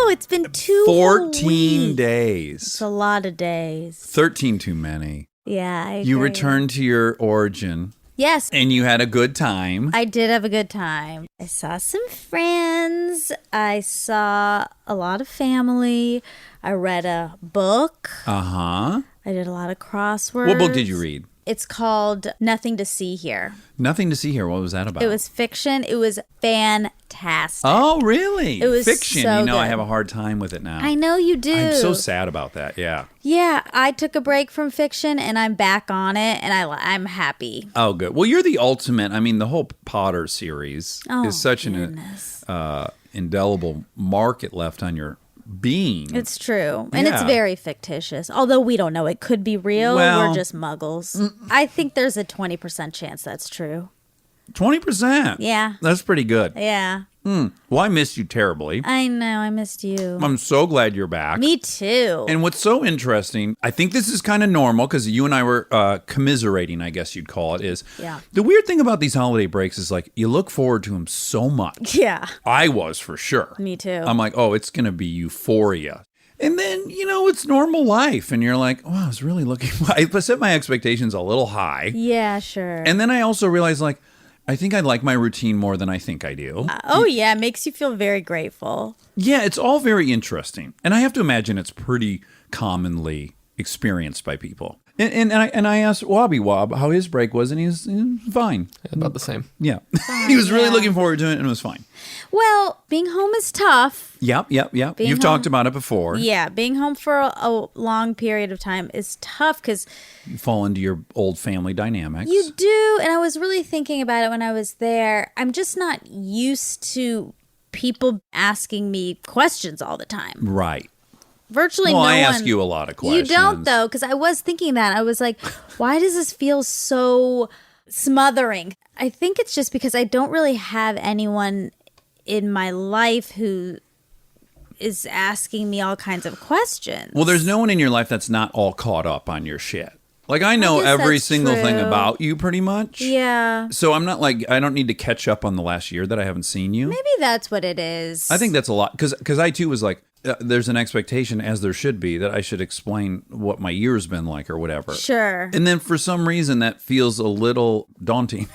know. It's been 2 14 It's days. a lot of days. 13 too many. Yeah, I You agree. returned to your origin Yes, and you had a good time. I did have a good time. I saw some friends. I saw a lot of family. I read a book. Uh-huh. I did a lot of crosswords. What book did you read? It's called Nothing to See Here. Nothing to see here. What was that about? It was fiction. It was fantastic. Oh, really? It was fiction. so You know, I good. have a hard time with it now. I know you do. I'm so sad about that. Yeah. Yeah, I took a break from fiction and I'm back on it and I'm happy. Oh, good. Well, you're the ultimate. I mean, the whole Potter series Oh, is such an goodness. indelible mark it left on your being. It's true. And it's Yeah. very fictitious. Although we don't know. It could be real. Well- We're just muggles. I think there's a 20% chance that's true. 20%. Yeah. That's pretty good. Yeah. Well, I missed you terribly. I know. I missed you. I'm so glad you're back. Me too. And what's so interesting, I think this is kind of normal because you and I were commiserating, I guess you'd call it, is Yeah. the weird thing about these holiday breaks is like you look forward to them so much. Yeah. I was for sure. Me too. I'm like, oh, it's going to be euphoria. And then, you know, it's normal life. And you're like, oh, I was really looking. I set my expectations a little high. Yeah, sure. And then I also realized, like, I think I like my routine more than I think I do. Oh, yeah. It makes you feel very grateful. Yeah, it's all very interesting. And I have to imagine it's pretty commonly experienced by people. And I asked Wobby Wob how his break was, and he was fine. About the same. Yeah. He was really looking forward to it, and it was fine. Well, being home is tough. Yep. You've talked about it before. Yeah, being home for a long period of time is tough because You fall into your old family dynamics. you do. And I was really thinking about it when I was there. I'm just not used to people asking me questions all the time. Right. Virtually Well, no I one. ask you a lot of questions. You don't, though, because I was thinking that. I was like, why does this feel so smothering? I think it's just because I don't really have anyone in my life who is asking me all kinds of questions. Well, there's no one in your life that's not all caught up on your shit. Like, I know guess every that's single thing true. about you pretty much. Yeah. So I'm not like, I don't need to catch up on the last year that I haven't seen you. Maybe that's what it is. I think that's a lot. Because I too was like, there's an expectation, as there should be, that I should explain what my year's been like or whatever. Sure. And then for some reason that feels a little daunting.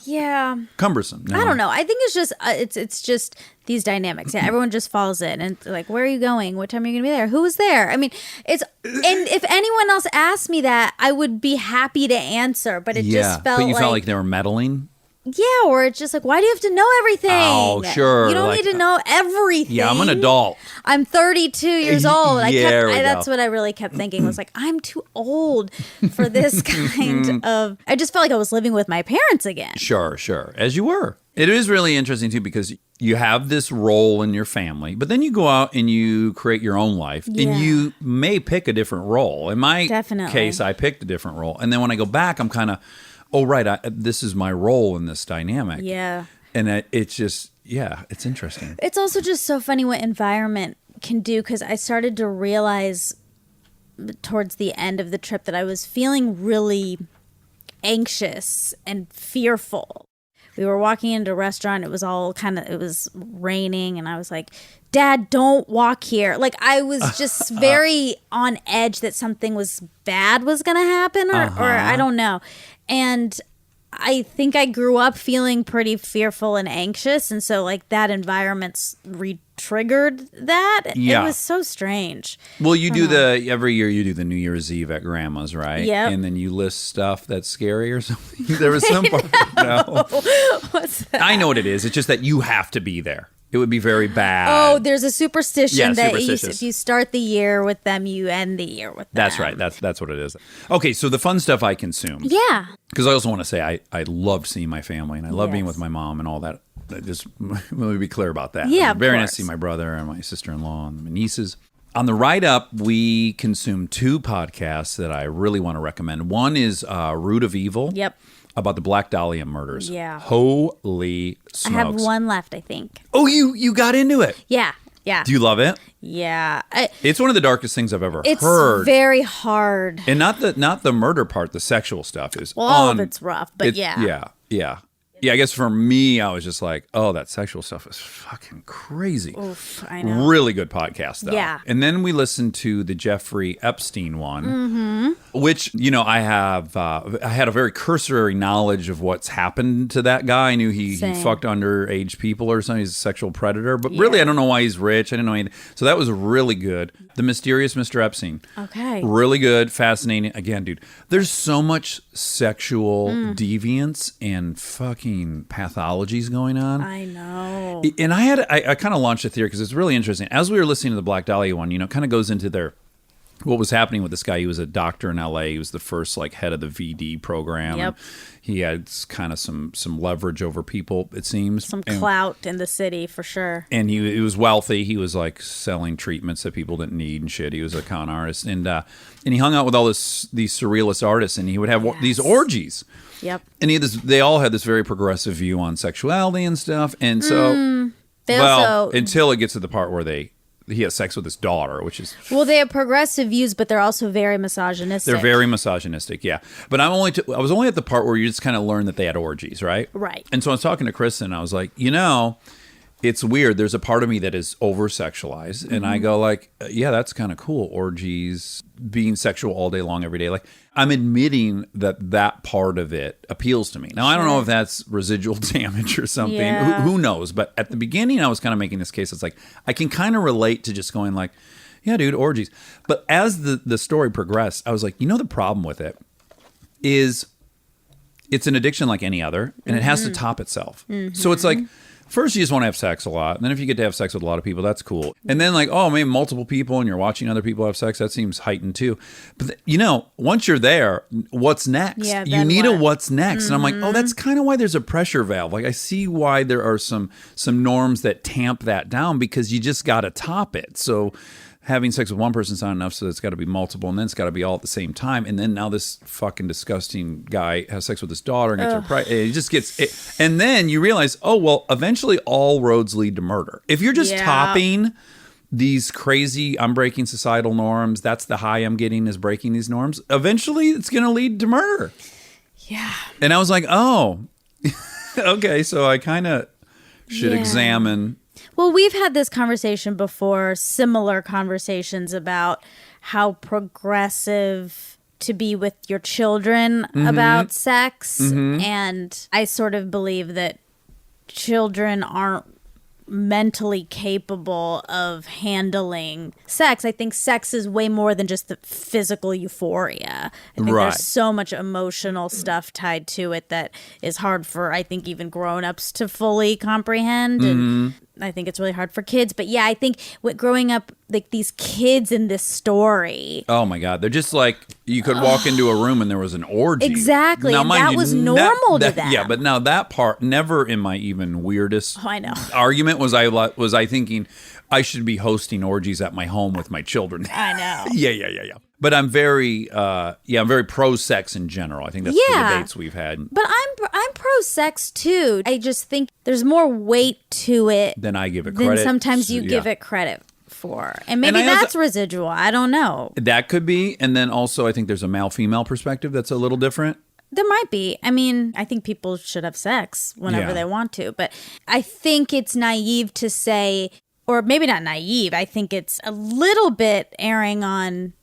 Yeah. Cumbersome. No. I don't know. I think it's just it's just these dynamics. Yeah, everyone just falls in and like, where are you going? What time are you going to be there? Who was there? I mean, and if anyone else asked me that, I would be happy to answer. But it just felt but you like, felt like they were meddling. yeah, or it's just like, why do you have to know everything? Oh, sure. You don't Like, need to know everything. Yeah, I'm an adult. I'm 32 years old. Yeah, we That's go. what I really kept thinking was like, I'm too old for this kind of. I just felt like I was living with my parents again. Sure. As you were. It is really interesting, too, because you have this role in your family, but then you go out and you create your own life, Yeah. and you may pick a different role. In my Definitely. case, I picked a different role. And then when I go back, I'm kind of, oh, right, this is my role in this dynamic. Yeah. And it's just, yeah, it's interesting. It's also just so funny what environment can do because I started to realize towards the end of the trip that I was feeling really anxious and fearful. We were walking into a restaurant. It was raining, and I was like, Dad, don't walk here. Like, I was just very on edge that something bad was going to happen, or I don't know. And I think I grew up feeling pretty fearful and anxious. And so, like, that environment's re-triggered that. Yeah. It was so strange. Well, you do every year you do the New Year's Eve at Grandma's, right? Yep. And then you list stuff that's scary or something. There was some part. No. What's that? I know what it is. It's just that you have to be there. It would be very bad. Oh, there's a superstition Yeah, that superstitious. if you start the year with them, you end the year with them. That's right. That's what it is. Okay, so the fun stuff I consumed. Yeah. Because I also want to say I loved seeing my family and I love being Yes. with my mom and all that. Just let me be clear about that. Yeah, It was very of nice to see course. my brother and my sister-in-law and my nieces. On the ride up, we consumed two podcasts that I really want to recommend. One is Root of Evil. Yep. About the Black Dahlia murders. Yeah. Holy smokes. I have one left, I think. Oh, you got into it. Yeah. Yeah. Do you love it? Yeah. It's one of the darkest things I've ever It's heard. very hard. And not the murder part, the sexual stuff is Well, all of it's rough, but yeah. Yeah. I guess for me, I was just like, oh, that sexual stuff is fucking crazy. Oof, I know. Really good podcast, though. Yeah. And then we listened to the Jeffrey Epstein one, which, I have, I had a very cursory knowledge of what's happened to that guy. I knew he Same. fucked underage people or something. He's a sexual predator. But really, I don't know why he's rich. I didn't know anything. So that was really good. The Mysterious Mr. Epstein. Okay. Really good, fascinating. Again, dude, there's so much sexual deviance and fucking pathologies going on. I know. And I kind of launched a theory because it's really interesting. As we were listening to the Black Dahlia one, it kind of goes into what was happening with this guy. He was a doctor in LA. He was the first head of the VD program. Yep. And he had kind of some leverage over people, it seems. Some clout in the city for sure. And he was wealthy. He was selling treatments that people didn't need and shit. He was a con artist, and he hung out with all these surrealist artists, and he would have these orgies. Yep. And they all had this very progressive view on sexuality and stuff. And so, They also until it gets to the part where he has sex with his daughter, which is they have progressive views, but they're also very misogynistic. they're very misogynistic, yeah. But I was only at the part where you just kind of learn that they had orgies, right? Right. And so I was talking to Kristen, and I was like, it's weird. There's a part of me that is over-sexualized, and I go yeah, that's kind of cool. Orgies, being sexual all day long, every day. I'm admitting that part of it appeals to me. Now, I don't know if that's residual damage or something. Yeah. Who knows? But at the beginning, I was kind of making this case. It's I can kind of relate to just going Yeah, dude, orgies. But as the story progressed, I was like, the problem with it is it's an addiction like any other, and it has to top itself. So it's like, first you just want to have sex a lot, and then if you get to have sex with a lot of people, that's cool. And then like, oh, maybe multiple people, and you're watching other people have sex, that seems heightened too. But once you're there, what's next? Yeah, you then need what? a what's next. And I'm like, oh, that's kind of why there's a pressure valve. Like I see why there are some norms that tamp that down, because you just got to top it. So having sex with one person's not enough, so it's got to be multiple, and then it's got to be all at the same time. And then now this fucking disgusting guy has sex with his daughter and gets her pregnant. It just gets it. And then you realize, oh, well, eventually all roads lead to murder. If you're just topping these crazy, I'm breaking societal norms, that's the high I'm getting is breaking these norms, eventually it's going to lead to murder. Yeah. And I was like, oh, okay, so I kind of should examine. Well, we've had this conversation before, similar conversations about how progressive to be with your children about sex. And I sort of believe that children aren't mentally capable of handling sex. I think sex is way more than just the physical euphoria. I think there's so much emotional stuff tied to it that is hard for, I think, even grown-ups to fully comprehend. And I think it's really hard for kids. But yeah, I think growing up, like these kids in this story. Oh my God. They're just like, you could walk into a room and there was an orgy. Exactly. Now, And mind that you, was normal to them. Yeah, but now that part, never in my even weirdest I know. argument was I thinking I should be hosting orgies at my home with my children. I know. Yeah. But I'm very, I'm very pro sex in general. I think that's the debates we've had. But I'm pro sex too. I just think there's more weight to it Then I give it than credit. sometimes you Yeah. give it credit for. And maybe I also- that's residual. I don't know. That could be. And then also I think there's a male-female perspective that's a little different. There might be. I mean, I think people should have sex whenever Yeah. they want to. But I think it's naive to say, or maybe not naive, I think it's a little bit erring on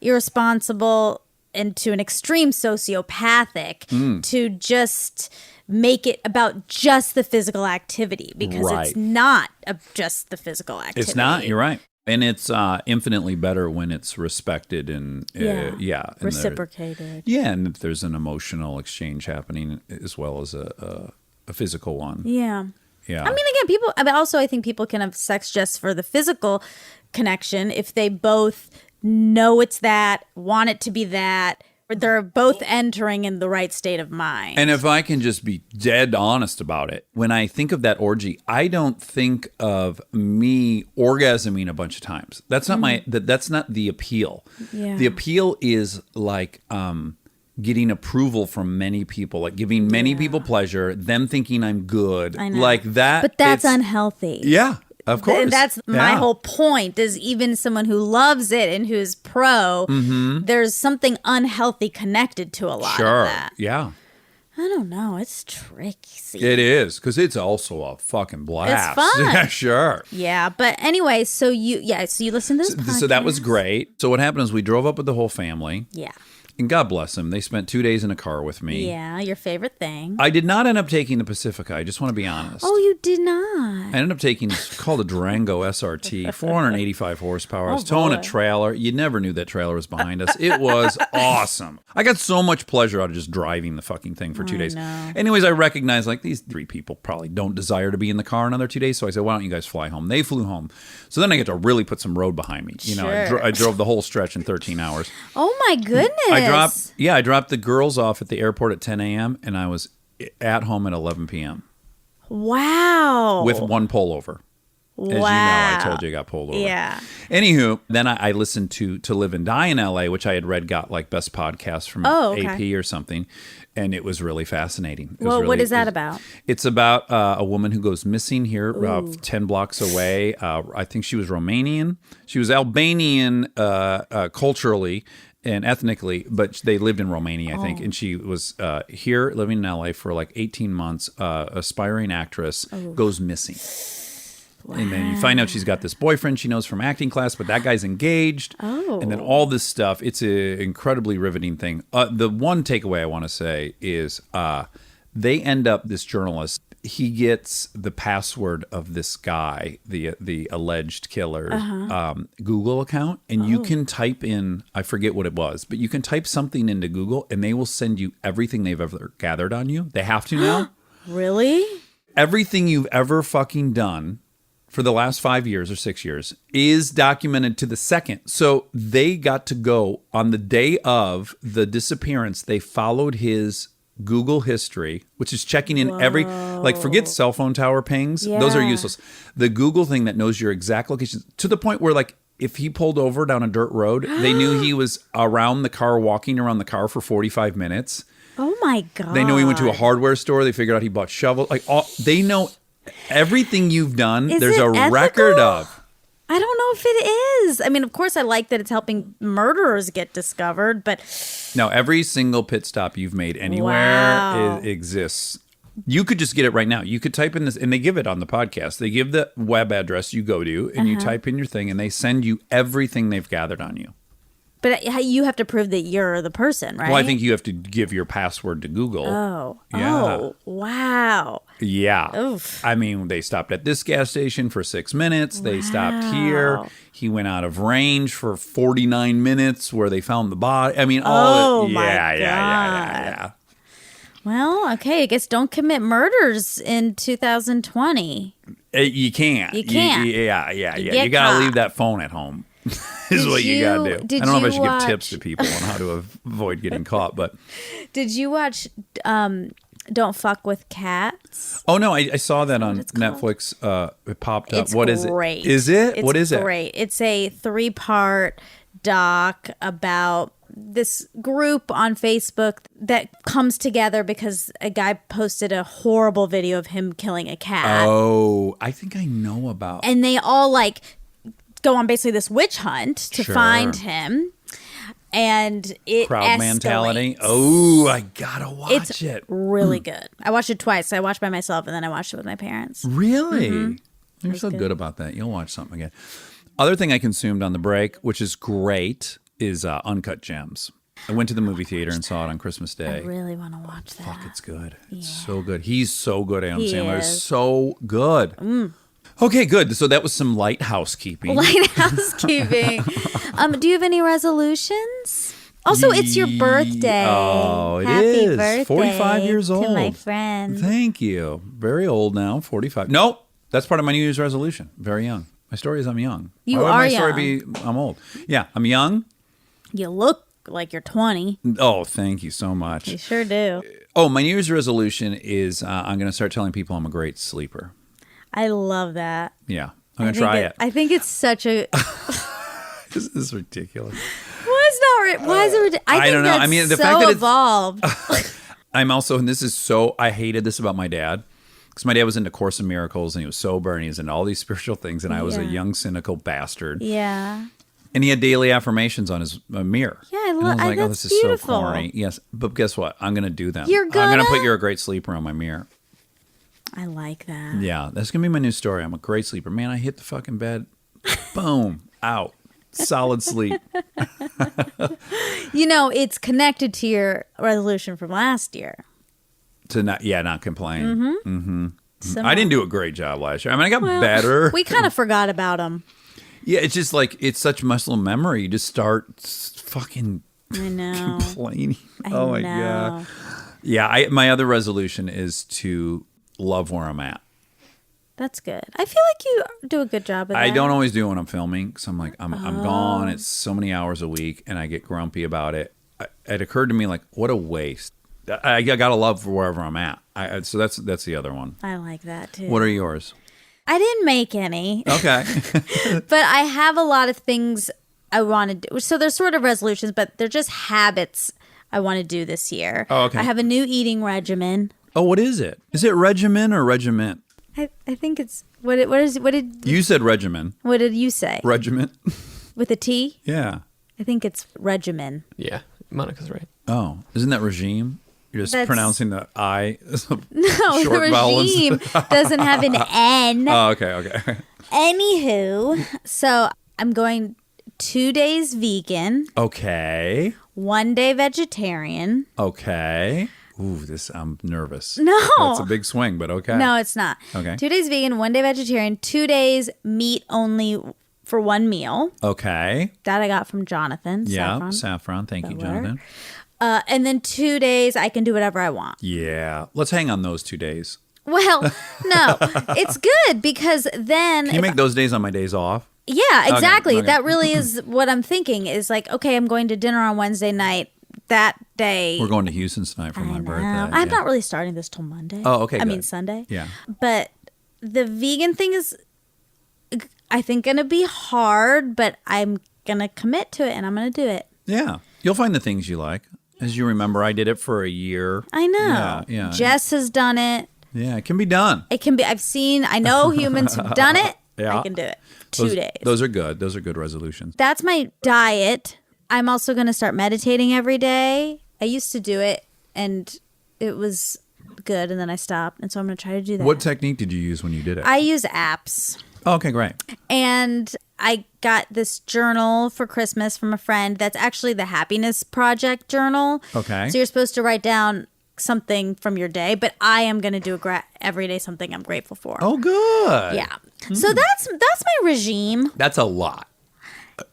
irresponsible and to an extreme sociopathic to just make it about just the physical activity, because it's not just the physical activity. It's not. You're right. And it's infinitely better when it's respected and and reciprocated. and if there's an emotional exchange happening as well as a physical one. Yeah. Yeah. I mean, again, I think people can have sex just for the physical connection if they both know it's that, want it to be that, or they're both entering in the right state of mind. And if I can just be dead honest about it, when I think of that orgy, I don't think of me orgasming a bunch of times. That's not that's not the appeal. Yeah. The appeal is like getting approval from many people, like giving many people pleasure, them thinking I'm good. I know. Like that. But that's it's- unhealthy. Yeah, of course. And that's my whole point, is even someone who loves it and who's pro, there's something unhealthy connected to a lot of that. Yeah. I don't know. It's tricky. It is, because it's also a fucking blast. It's fun. Yeah, sure. Yeah, but anyway, so you listened to this podcast. So that was great. So what happened is we drove up with the whole family. Yeah. And God bless them. They spent 2 days in a car with me. Yeah, your favorite thing. I did not end up taking the Pacifica. I just want to be honest. Oh, you did not. I ended up taking, it's called a Durango SRT, 485 horsepower. I was Oh, towing boy. a trailer. You never knew that trailer was behind us. It was awesome. I got so much pleasure out of just driving the fucking thing for 2 days. know. Anyways, I recognized like these 3 people probably don't desire to be in the car another 2 days. So I said, why don't you guys fly home? They flew home. So then I get to really put some road behind me. You know, Sure. I drove the whole stretch in 13 hours. Oh my goodness. I dropped the girls off at the airport at 10 a.m. and I was at home at 11 p.m. Wow. with one pullover. As you know, I told you I got pulled over. Yeah. Anywho, then I listened to Live and Die in LA, which I had read got like best podcast from AP or something. And it was really fascinating. It was Well, really- what is that about? It's about a woman who goes missing here 10 blocks away. I think she was Romanian. She was Albanian culturally and ethnically, but they lived in Romania, I think. And she was here living in LA for like 18 months, aspiring actress, goes missing. And then you find out she's got this boyfriend she knows from acting class, but that guy's engaged. Oh. And then all this stuff. It's an incredibly riveting thing. The one takeaway I want to say is they end up, this journalist he gets the password of this guy, the alleged killer, Google account, and you can type in, I forget what it was, but you can type something into Google and they will send you everything they've ever gathered on you. They have to now. Really? Everything you've ever fucking done for the last 5 years or 6 years is documented to the second. So they got to go on the day of the disappearance. They followed his Google history, which is checking in every, like, forget cell phone tower pings. Those are Yeah. useless. The Google thing that knows your exact location to the point where, like, if he pulled over down a dirt road, they knew he was around the car, walking around the car for 45 minutes. Oh my God. They know he went to a hardware store. They figured out he bought shovels. Like, they know everything you've done. Is There's it a record ethical? of. I don't know if it is. I mean, of course, I like that it's helping murderers get discovered, but Now, every single pit stop you've made anywhere Wow. exists. You could just get it right now. You could type in this, and they give it on the podcast. They give the web address you go to, and you type in your thing, and they send you everything they've gathered on you. you have to prove that you're the person, right? Well, I think you have to give your password to Google. Oh, wow. Yeah. Oof. I mean, they stopped at this gas station for 6 minutes. They stopped here. He went out of range for 49 minutes where they found the body. I mean, all Oh, my yeah. Well, okay. I guess don't commit murders in 2020. You can't. You can't. Yeah. get You got to caught. leave that phone at home. Is Did what you got to do. did I don't know if I you should watch- give tips to people on how to avoid getting caught, but Did you watch Don't Fuck with Cats? oh no, I saw that on it's called. Netflix. It popped up. It's What is great. it? Is it? It's What is it? great. It's a 3-part doc about this group on Facebook that comes together because a guy posted a horrible video of him killing a cat. Oh, I think I know about. And they all like go on basically this witch hunt to Sure. find him. And it Crowd mentality. escalates. Oh, I gotta watch It's it. really good. I watched it twice. I watched by myself and then I watched it with my parents. Really? You're so good about that. You'll watch something again. Other thing I consumed on the break, which is great, is Uncut Gems. I went to the movie theater and saw it on Christmas Day. I really want to watch that. Fuck, it's good. It's so good. He's so good, Adam He Sandler. is. So good. Okay, good. So that was some light housekeeping. Light housekeeping. Do you have any resolutions? Also, it's your birthday. Oh, it Happy is. birthday 45 years old. to my friend. Thank you. Very old now, 45. Nope. That's part of my New Year's resolution. Very young. My story is I'm young. You Why would are my story young. be I'm old? Yeah, I'm young. You look like you're 20. Oh, thank you so much. You sure do. Oh, my New Year's resolution is I'm going to start telling people I'm a great sleeper. I love that. Yeah, I'm going to try it. I think it's such a. This is ridiculous. Why is it ridiculous? I think don't know. that's I mean, the so fact that it's- evolved. I'm also, and this is so, I hated this about my dad. Because my dad was into Course in Miracles and he was sober and he was into all these spiritual things. And I was a Yeah. young, cynical bastard. Yeah. And he had daily affirmations on his mirror. Yeah, I And love- was like, oh, that's this is beautiful. so corny. Yes. But guess what? I'm going to do them. You're I'm going to gonna? put You're a Great Sleeper on my mirror. I like that. Yeah. That's going to be my new story. I'm a great sleeper. Man, I hit the fucking bed. Boom. Out. Solid sleep. You know, it's connected to your resolution from last year. To not complain. So I didn't do a great job last year. I mean, I got better. We kind of forgot about them. Yeah, it's just like, it's such muscle memory. You just start fucking I know. complaining. Oh my know. God. Yeah, my other resolution is to love where I'm at. That's good. I feel like you do a good job of that. I don't always do it when I'm filming because I'm like, I'm gone. It's so many hours a week and I get grumpy about it. It occurred to me like, what a waste. I got to love wherever I'm at. So that's the other one. I like that too. What are yours? I didn't make any, Okay. but I have a lot of things I want to do. So they're sort of resolutions, but they're just habits I want to do this year. Oh, okay. I have a new eating regimen. Oh, what is it? Is it regimen or regiment? I think it's what did You said regimen. you say? Regiment? With a T? Yeah. I think it's regimen. Yeah, Monica's right. Oh, isn't that regime? You're just That's- pronouncing the I. No, Short the vowels. regime doesn't have an N. Oh, okay. Anywho, so I'm going 2 days vegan, Okay. 1 day vegetarian, Okay. Ooh, I'm nervous. No. That's a big swing, but okay. No, it's not. Okay. 2 days vegan, 1 day vegetarian, 2 days meat only for one meal. Okay. That I got from Jonathan. Yeah, Saffron. saffron. Thank you, Jonathan. And then 2 days I can do whatever I want. Yeah. Let's hang on those 2 days. Well, no, it's good because then Can you make those days on my days off? yeah, exactly. okay. That really is what I'm thinking is like, okay, I'm going to dinner on Wednesday night. That day. We're going to Houston tonight for my birthday. I'm not really starting this till Monday. Oh, okay. I mean good. Sunday. Yeah. But the vegan thing is, I think, going to be hard, but I'm going to commit to it and I'm going to do it. Yeah. You'll find the things you like. As you remember, I did it for a year. I know. Yeah. Yeah. Jess has done it. Yeah. It can be done. It can be. I know humans have done it. Yeah. I can do it. 2 days. Those are good. Those are good resolutions. That's my diet. I'm also going to start meditating every day. I used to do it and it was good and then I stopped. And so I'm going to try to do that. What technique did you use when you did it? I use apps. Oh, okay, great. And I got this journal for Christmas from a friend that's actually the Happiness Project journal. Okay. So you're supposed to write down something from your day, but I am going to do every day something I'm grateful for. Oh, good. Yeah. So that's my regime. That's a lot.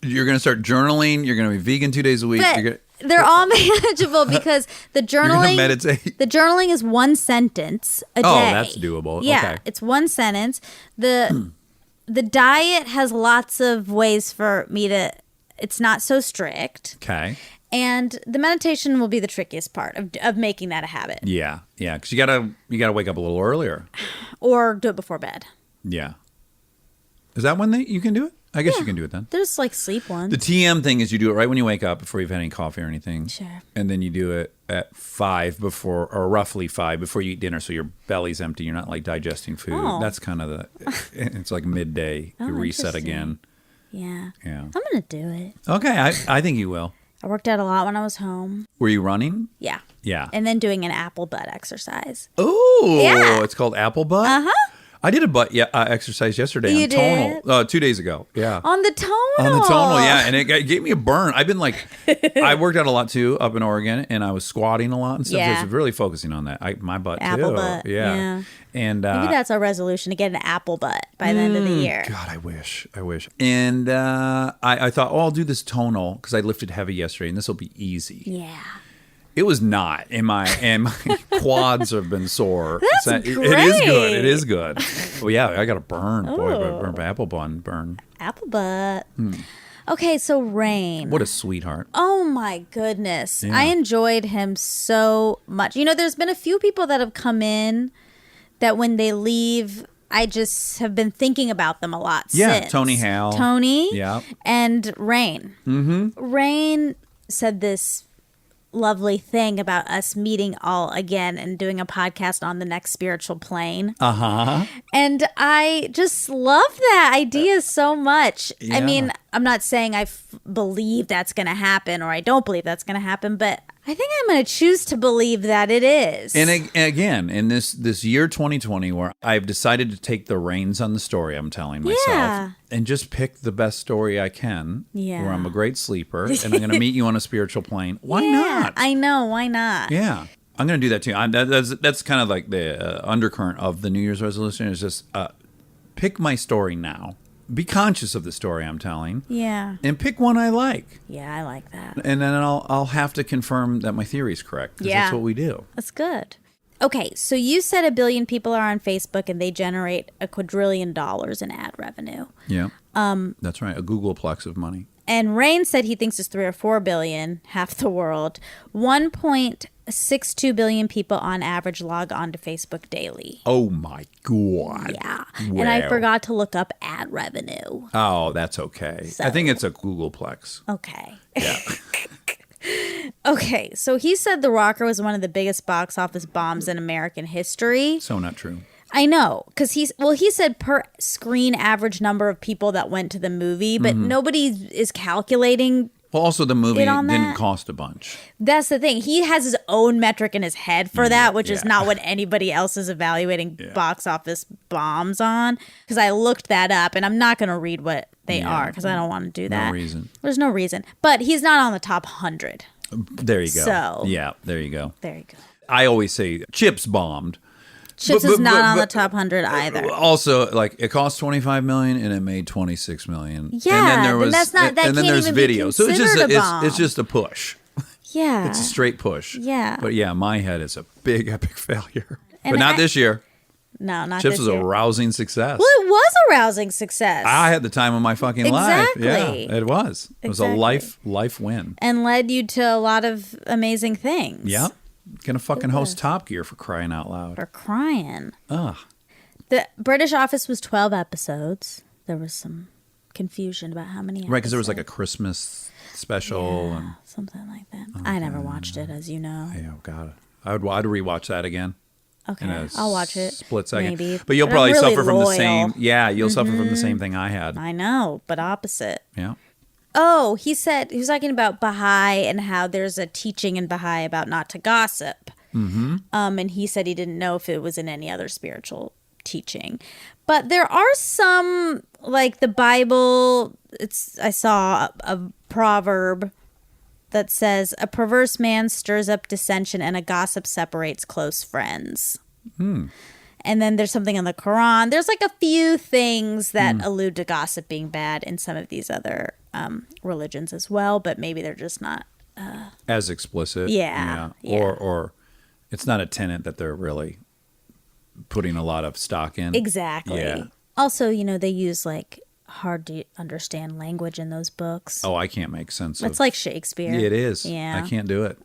You're going to start journaling. You're going to be vegan 2 days a week. But You're gonna, they're all manageable because the you're going to journaling meditate. the journaling is one sentence a day. Oh, that's doable. Yeah, Okay. it's one sentence. The diet has lots of ways for me to. It's not so strict, Okay. and the meditation will be the trickiest part of making that a habit, Yeah. Yeah. Because you gotta wake up a little earlier. or do it before bed. Yeah. Is that when you can do it? I guess you can do it then. There's like sleep ones. The TM thing is you do it right when you wake up before you've had any coffee or anything. Sure. And then you do it at 5 before, or roughly 5 before you eat dinner, so your belly's empty. You're not like digesting food. Oh. That's kind of it's like midday. You reset interesting. again. Yeah. Yeah. I'm gonna do it. Okay, I think you will. I worked out a lot when I was home. Were you running? Yeah. Yeah. And then doing an apple butt exercise. Oh, Yeah. It's called apple butt? Uh-huh. I did a butt exercise yesterday You on tonal. did? 2 days ago. Yeah. On the tonal. On the tonal, yeah. And it gave me a burn. I've been like, I worked out a lot too up in Oregon, and I was squatting a lot and stuff. Yeah. So really focusing on that. My butt Apple too. butt, yeah. And Maybe that's our resolution to get an apple butt by the end of the year. God, I wish. And I thought, I'll do this tonal because I lifted heavy yesterday, and this will be easy. Yeah. It was not, and my quads have been sore. That's It is great. good. It is good. Well, yeah, I got a burn. Boy, burn apple bun burn. Apple butt. Okay, so Rainn. What a sweetheart. Oh my goodness. Yeah. I enjoyed him so much. You know, there's been a few people that have come in that when they leave, I just have been thinking about them a lot Yeah, since. Tony Hale. Tony. Yeah. And Rainn. Mm-hmm. Rainn said this lovely thing about us meeting all again and doing a podcast on the next spiritual plane. Uh-huh. And I just love that idea so much. I mean, I'm not saying I believe that's going to happen or I don't believe that's going to happen, but I think I'm going to choose to believe that it is. And again, in this year 2020, where I've decided to take the reins on the story I'm telling myself Yeah. and just pick the best story I can, Yeah. where I'm a great sleeper and I'm going to meet you on a spiritual plane. Why Yeah, not? I know. Why not? Yeah. I'm going to do that too. That's kind of like the undercurrent of the New Year's resolution is just pick my story now. Be conscious of the story I'm telling. Yeah. And pick one I like. Yeah, I like that. And then I'll have to confirm that my theory is correct. 'Cause Yeah. that's what we do. That's good. Okay, so you said 1 billion people are on Facebook and they generate $1 quadrillion in ad revenue. Yeah. That's right. A Googleplex of money. And Rainn said he thinks it's 3 or 4 billion, half the world. 1.62 billion people on average log on to Facebook daily. Oh my God. Yeah. And I Wow. forgot to look up ad revenue. Oh, that's okay. I think it's a Googleplex. Okay. Yeah. Okay, so he said The Rocker was one of the biggest box office bombs in American history. So not true. I know, because he said per screen average number of people that went to the movie, but nobody is calculating. Well, also the movie It on didn't that? cost a bunch. That's the thing. He has his own metric in his head for that, which is yeah. not what anybody else is evaluating box office bombs on. Because I looked that up, and I'm not going to read what they are because I don't want to do that. No reason. There's no reason. But he's not on the top 100. There you go. So- Yeah, there you go. There you go. I always say Chips bombed. Chips But- is not but- on the but- top 100 either. Also, like it cost $25 million and it made $26 million. Yeah, and then there then was, that's not- that and then can't there's even be video. So it's just considered a bomb. it's just a push. Yeah. It's a straight push. Yeah. But yeah, my head is a big epic failure. And but not I- this year. No, not Chips this was year. a rousing success. Well, it was a rousing success. I had the time of my fucking life. Exactly. Yeah, it was. It was a life win. and led you to a lot of amazing things. Yeah. Gonna fucking host Top Gear for crying out loud. For crying. Ugh. The British Office was 12 episodes. There was some confusion about how many Right, because there was like a episodes. Christmas special and Something like that. I never watched it, as you know. yeah, God, I'd rewatch that again. Okay, In a I'll watch it. Split second. Maybe. But you'll I'm probably really suffer from the loyal. same. Yeah, you'll suffer from the same thing I had. I know, but opposite. Yeah. Oh, he was talking about Baha'i and how there's a teaching in Baha'i about not to gossip. Mm-hmm. And he said he didn't know if it was in any other spiritual teaching. But there are some, like the Bible, I saw a proverb that says, a perverse man stirs up dissension and a gossip separates close friends. And then there's something in the Quran. There's like a few things that allude to gossip being bad in some of these other religions as well, but maybe they're just not. As explicit. Yeah, yeah. Or it's not a tenet that they're really putting a lot of stock in. Exactly. Yeah. Also, they use like hard to understand language in those books. Oh, I can't make sense of It's like Shakespeare. It is. Yeah. I can't do it.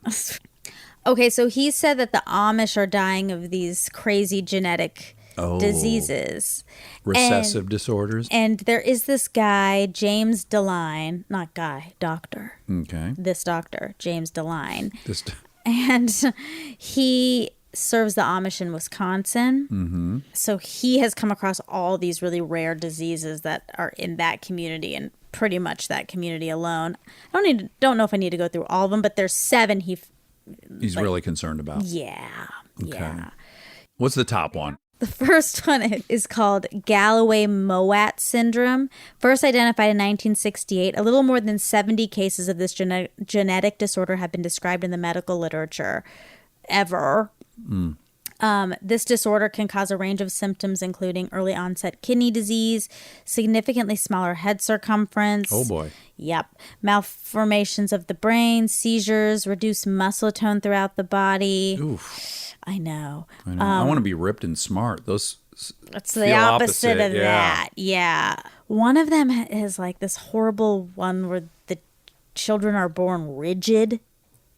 Okay, so he said that the Amish are dying of these crazy genetic diseases. Recessive disorders. And there is this guy, James Deline, not guy, doctor. Okay. This doctor, James Deline. This. And he serves the Amish in Wisconsin. Mm-hmm. So he has come across all these really rare diseases that are in that community and pretty much that community alone. I don't know if I need to go through all of them, but there's 7 He's really concerned about. Yeah. Okay. Yeah. What's the top one? The first one is called Galloway-Mowat syndrome. First identified in 1968. A little more than 70 cases of this genetic disorder have been described in the medical literature ever. This disorder can cause a range of symptoms, including early onset kidney disease, significantly smaller head circumference. Oh, boy. Yep. Malformations of the brain, seizures, reduced muscle tone throughout the body. Oof. I know. I know. I want to be ripped and smart. Those. It's feel the opposite of yeah. that. Yeah. One of them is like this horrible one where the children are born rigid,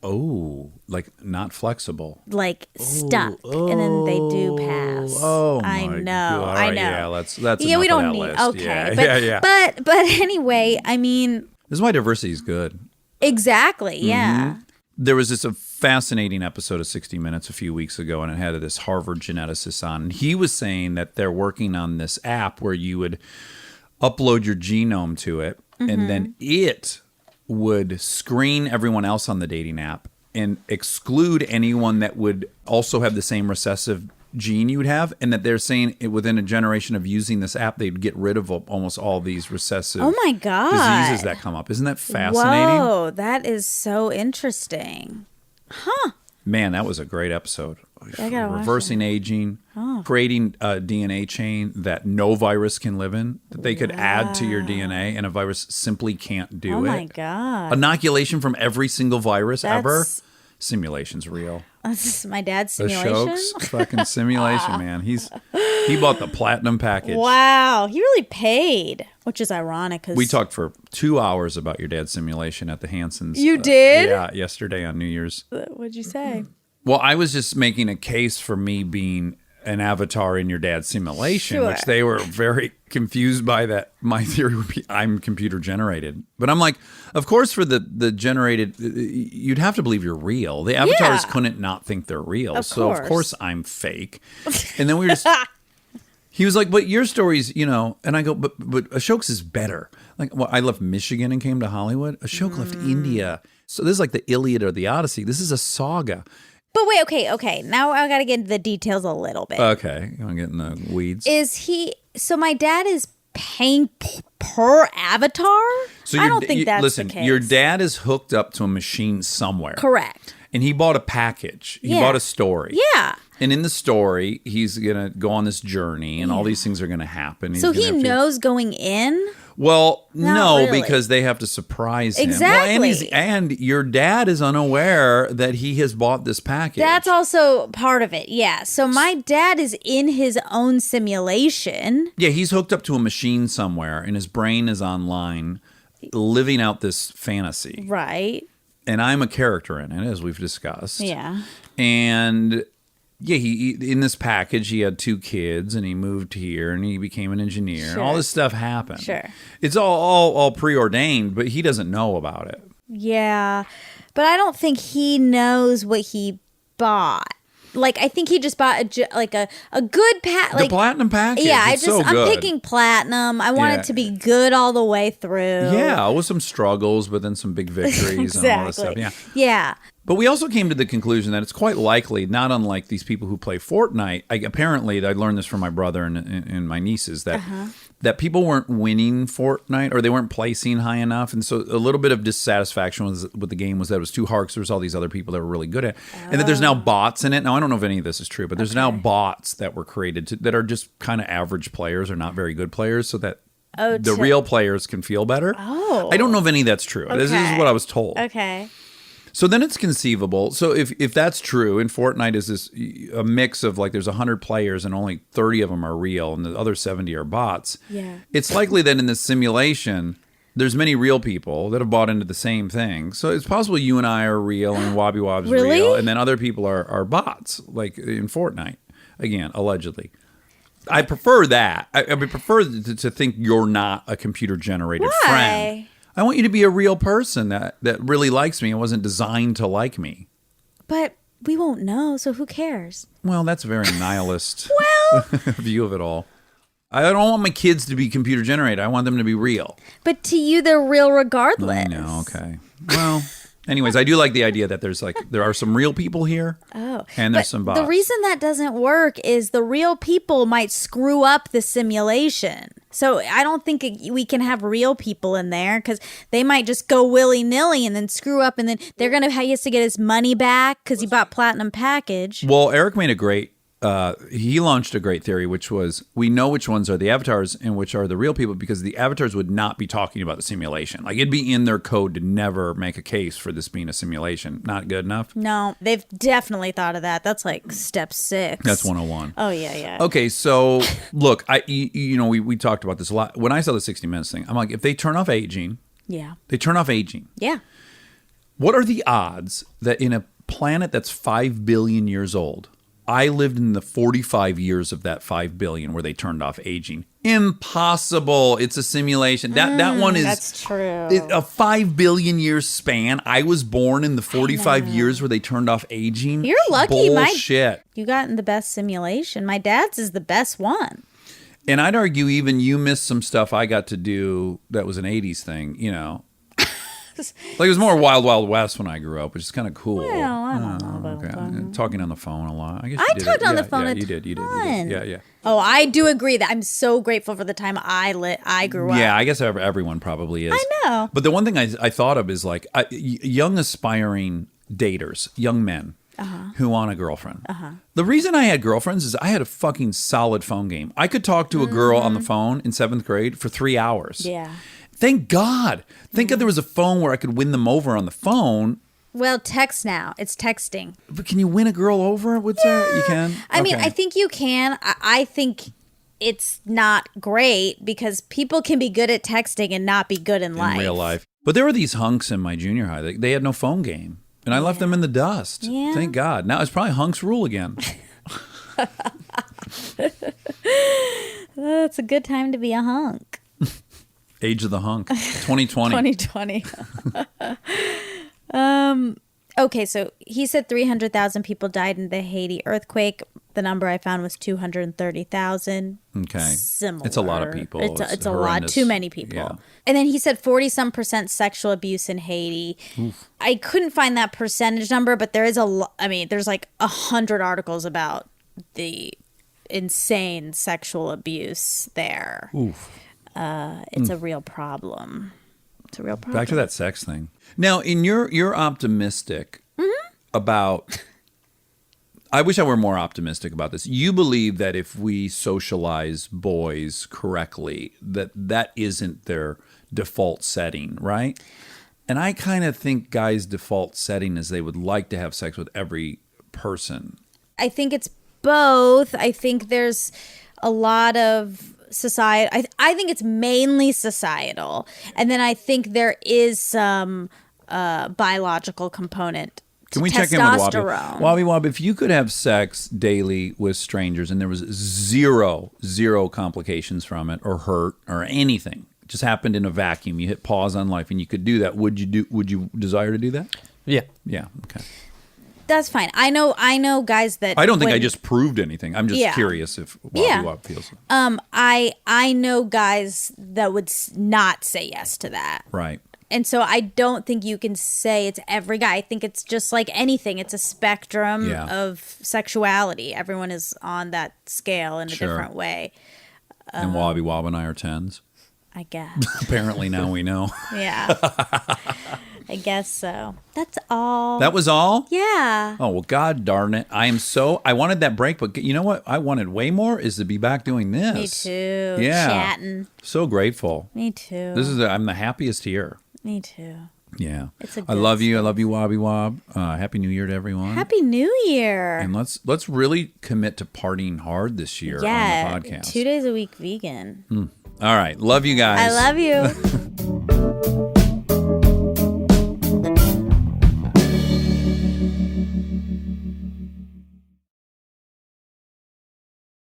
Oh, like not flexible. like stuck, and then they do pass. Oh, I my know. God. All I right, know. Yeah, that's Yeah, we enough don't of that need. list. Okay, Yeah, but, yeah. but anyway, I mean, This is why diversity is good. exactly. Yeah. There was this a fascinating episode of 60 Minutes a few weeks ago, and it had this Harvard geneticist on. And he was saying that they're working on this app where you would upload your genome to it, and then it would screen everyone else on the dating app and exclude anyone that would also have the same recessive gene you would have. And that they're saying within a generation of using this app, they'd get rid of almost all these recessive Oh my God. diseases that come up. Isn't that fascinating? Whoa, that is so interesting. Man, that was a great episode. I gotta watch Reversing aging, creating a DNA chain that no virus can live in, that they could add to your DNA and a virus simply can't do Oh it. my God. Inoculation from every single virus ever. That's- Simulation's real. This is my dad's The simulation. Shokes fucking simulation, man. He bought the platinum package. Wow, he really paid, which is ironic because We talked for 2 hours about your dad's simulation at the Hansons. You did? Yeah, yesterday on New Year's. What'd you say? Well, I was just making a case for me being an avatar in your dad's simulation, Sure. which they were very confused by. That my theory would be I'm computer generated. But I'm like, of course, for the generated, you'd have to believe you're real. The avatars Yeah. couldn't not think they're real. Of So, of course. course, I'm fake. And then we were just, he was like, but your story's, and I go, but Ashok's is better. Like, well, I left Michigan and came to Hollywood. Ashok left India. So this is like the Iliad or the Odyssey. This is a saga. But wait, okay. Now I got to get into the details a little bit. Okay, you want to get in the weeds? So my dad is paying per avatar? So I don't think that's listen, the case. your dad is hooked up to a machine somewhere. Correct. And he bought a package. He Yeah. bought a story. Yeah. And in the story, he's going to go on this journey and all these things are going to happen. So He's he gonna have to- knows going in? Well, Not no, really. because they have to surprise him. Exactly. Well, and your dad is unaware that he has bought this package. That's also part of it. Yeah. So my dad is in his own simulation. Yeah, he's hooked up to a machine somewhere and his brain is online living out this fantasy. Right. And I'm a character in it, as we've discussed. Yeah. And yeah, he in this package, he had 2 kids and he moved here and he became an engineer. Sure. All this stuff happened. Sure. It's all preordained, but he doesn't know about it. Yeah. But I don't think he knows what he bought. Like, I think he just bought a good The platinum package. Yeah, it's so I'm good. picking platinum. I want Yeah. it to be good all the way through. Yeah, with some struggles, but then some big victories and all this stuff. Exactly. Yeah. Yeah. But we also came to the conclusion that it's quite likely, not unlike these people who play Fortnite. Apparently, I learned this from my brother and my nieces, that that people weren't winning Fortnite or they weren't placing high enough. And so a little bit of dissatisfaction with the game was that it was too hard because there was all these other people that were really good at it. And that there's now bots in it. Now, I don't know if any of this is true, but there's now bots that were created that are just kind of average players or not very good players so that the real players can feel better. Oh. I don't know if any of that's true. This is Okay. what I was told. Okay. So then it's conceivable. So if that's true, and Fortnite is a mix of like there's 100 players and only 30 of them are real and the other 70 are bots. Yeah. It's likely that in this simulation, there's many real people that have bought into the same thing. So it's possible you and I are real and Wobby Wob's Really? real, and then other people are bots, like in Fortnite. Again, allegedly. I prefer that. I would prefer to think you're not a computer-generated friend. Why? I want you to be a real person that really likes me and wasn't designed to like me. But we won't know, so who cares? Well, that's a very nihilist Well, view of it all. I don't want my kids to be computer generated. I want them to be real. but to you, they're real regardless. I know. Okay. Well, anyways, I do like the idea that there are some real people here. Oh. And there's But some bots. The reason that doesn't work is the real people might screw up the simulation. So I don't think we can have real people in there because they might just go willy-nilly and then screw up, and then he has to get his money back because he bought platinum package. Well, Eric made he launched a great theory, which was we know which ones are the avatars and which are the real people because the avatars would not be talking about the simulation. Like it'd be in their code to never make a case for this being a simulation. Not good enough. No, they've definitely thought of that. That's like step 6. That's 101. Oh, yeah. Okay, so look, we talked about this a lot. When I saw the 60 Minutes thing, I'm like, if they turn off aging, Yeah. what are the odds that in a planet that's 5 billion years old, I lived in the 45 years of that 5 billion where they turned off aging? Impossible. It's a simulation. That one is That's true. a 5 billion year span. I was born in the 45 years where they turned off aging. You're lucky, Bullshit. You got in the best simulation. My dad's is the best one. And I'd argue even you missed some stuff I got to do that was an 80s thing, Like it was more Wild Wild West when I grew up, which is kind of cool. Well, I don't know about that. I'm talking on the phone a lot. I guess I you did talked it. on the Yeah, phone yeah, a you did. ton. Yeah. Oh, I do agree that I'm so grateful for the time I grew up. Yeah, I guess everyone probably is. I know. But the one thing I thought of is like young aspiring daters, young men who want a girlfriend. The reason I had girlfriends is I had a fucking solid phone game. I could talk to a girl on the phone in 7th grade for 3 hours. Yeah. Thank God. Thank God there was a phone where I could win them over on the phone. Well, text now. It's texting. But can you win a girl over with that? You can? I mean, Okay. I think you can. I think it's not great because people can be good at texting and not be good in life. In real life. But there were these hunks in my junior high. They had no phone game. And I left them in the dust. Yeah. Thank God. Now it's probably hunks rule again. It's a good time to be a hunk. Age of the hunk. 2020. 2020. Okay, so he said 300,000 people died in the Haiti earthquake. The number I found was 230,000. Okay. Similar. It's a lot of people. It's a lot. horrendous. Too many people. Yeah. And then he said 40-some% sexual abuse in Haiti. I couldn't find that percentage number, but there is there's like 100 articles about the insane sexual abuse there. It's a real problem. It's a real problem. Back to that sex thing. Now, you're optimistic. about, I wish I were more optimistic about this. You believe that if we socialize boys correctly, that isn't their default setting, right? And I kind of think guys' default setting is they would like to have sex with every person. I think it's both. I think there's a lot of society. I think it's mainly societal. And then I think there is some biological component. Can we check in with Wabi? Testosterone. Wabi, if you could have sex daily with strangers and there was zero complications from it or hurt or anything, it just happened in a vacuum, you hit pause on life and you could do that, would you desire to do that? Yeah. Yeah, okay. That's fine. I know guys that I don't think I when- just proved anything. I'm just Yeah. curious if Wabi feels it. I know guys that would not say yes to that. Right. And so I don't think you can say it's every guy. I think it's just like anything. It's a spectrum Yeah. of sexuality. Everyone is on that scale in a Sure. different way, And Wabi and I are 10s. I guess. Apparently now we know. Yeah. I guess so. That's all. That was all? Yeah. Oh, well, God darn it. I wanted that break, but you know what I wanted way more is to be back doing this. Me too. Yeah. Chatting. So grateful. Me too. I'm the happiest here. Me too. Yeah. It's a I good love you. I love you, Wabi Wab. Happy New Year to everyone. Happy New Year. And let's really commit to partying hard this year Yeah. on the podcast. 2 days a week vegan. All right. Love you guys. I love you.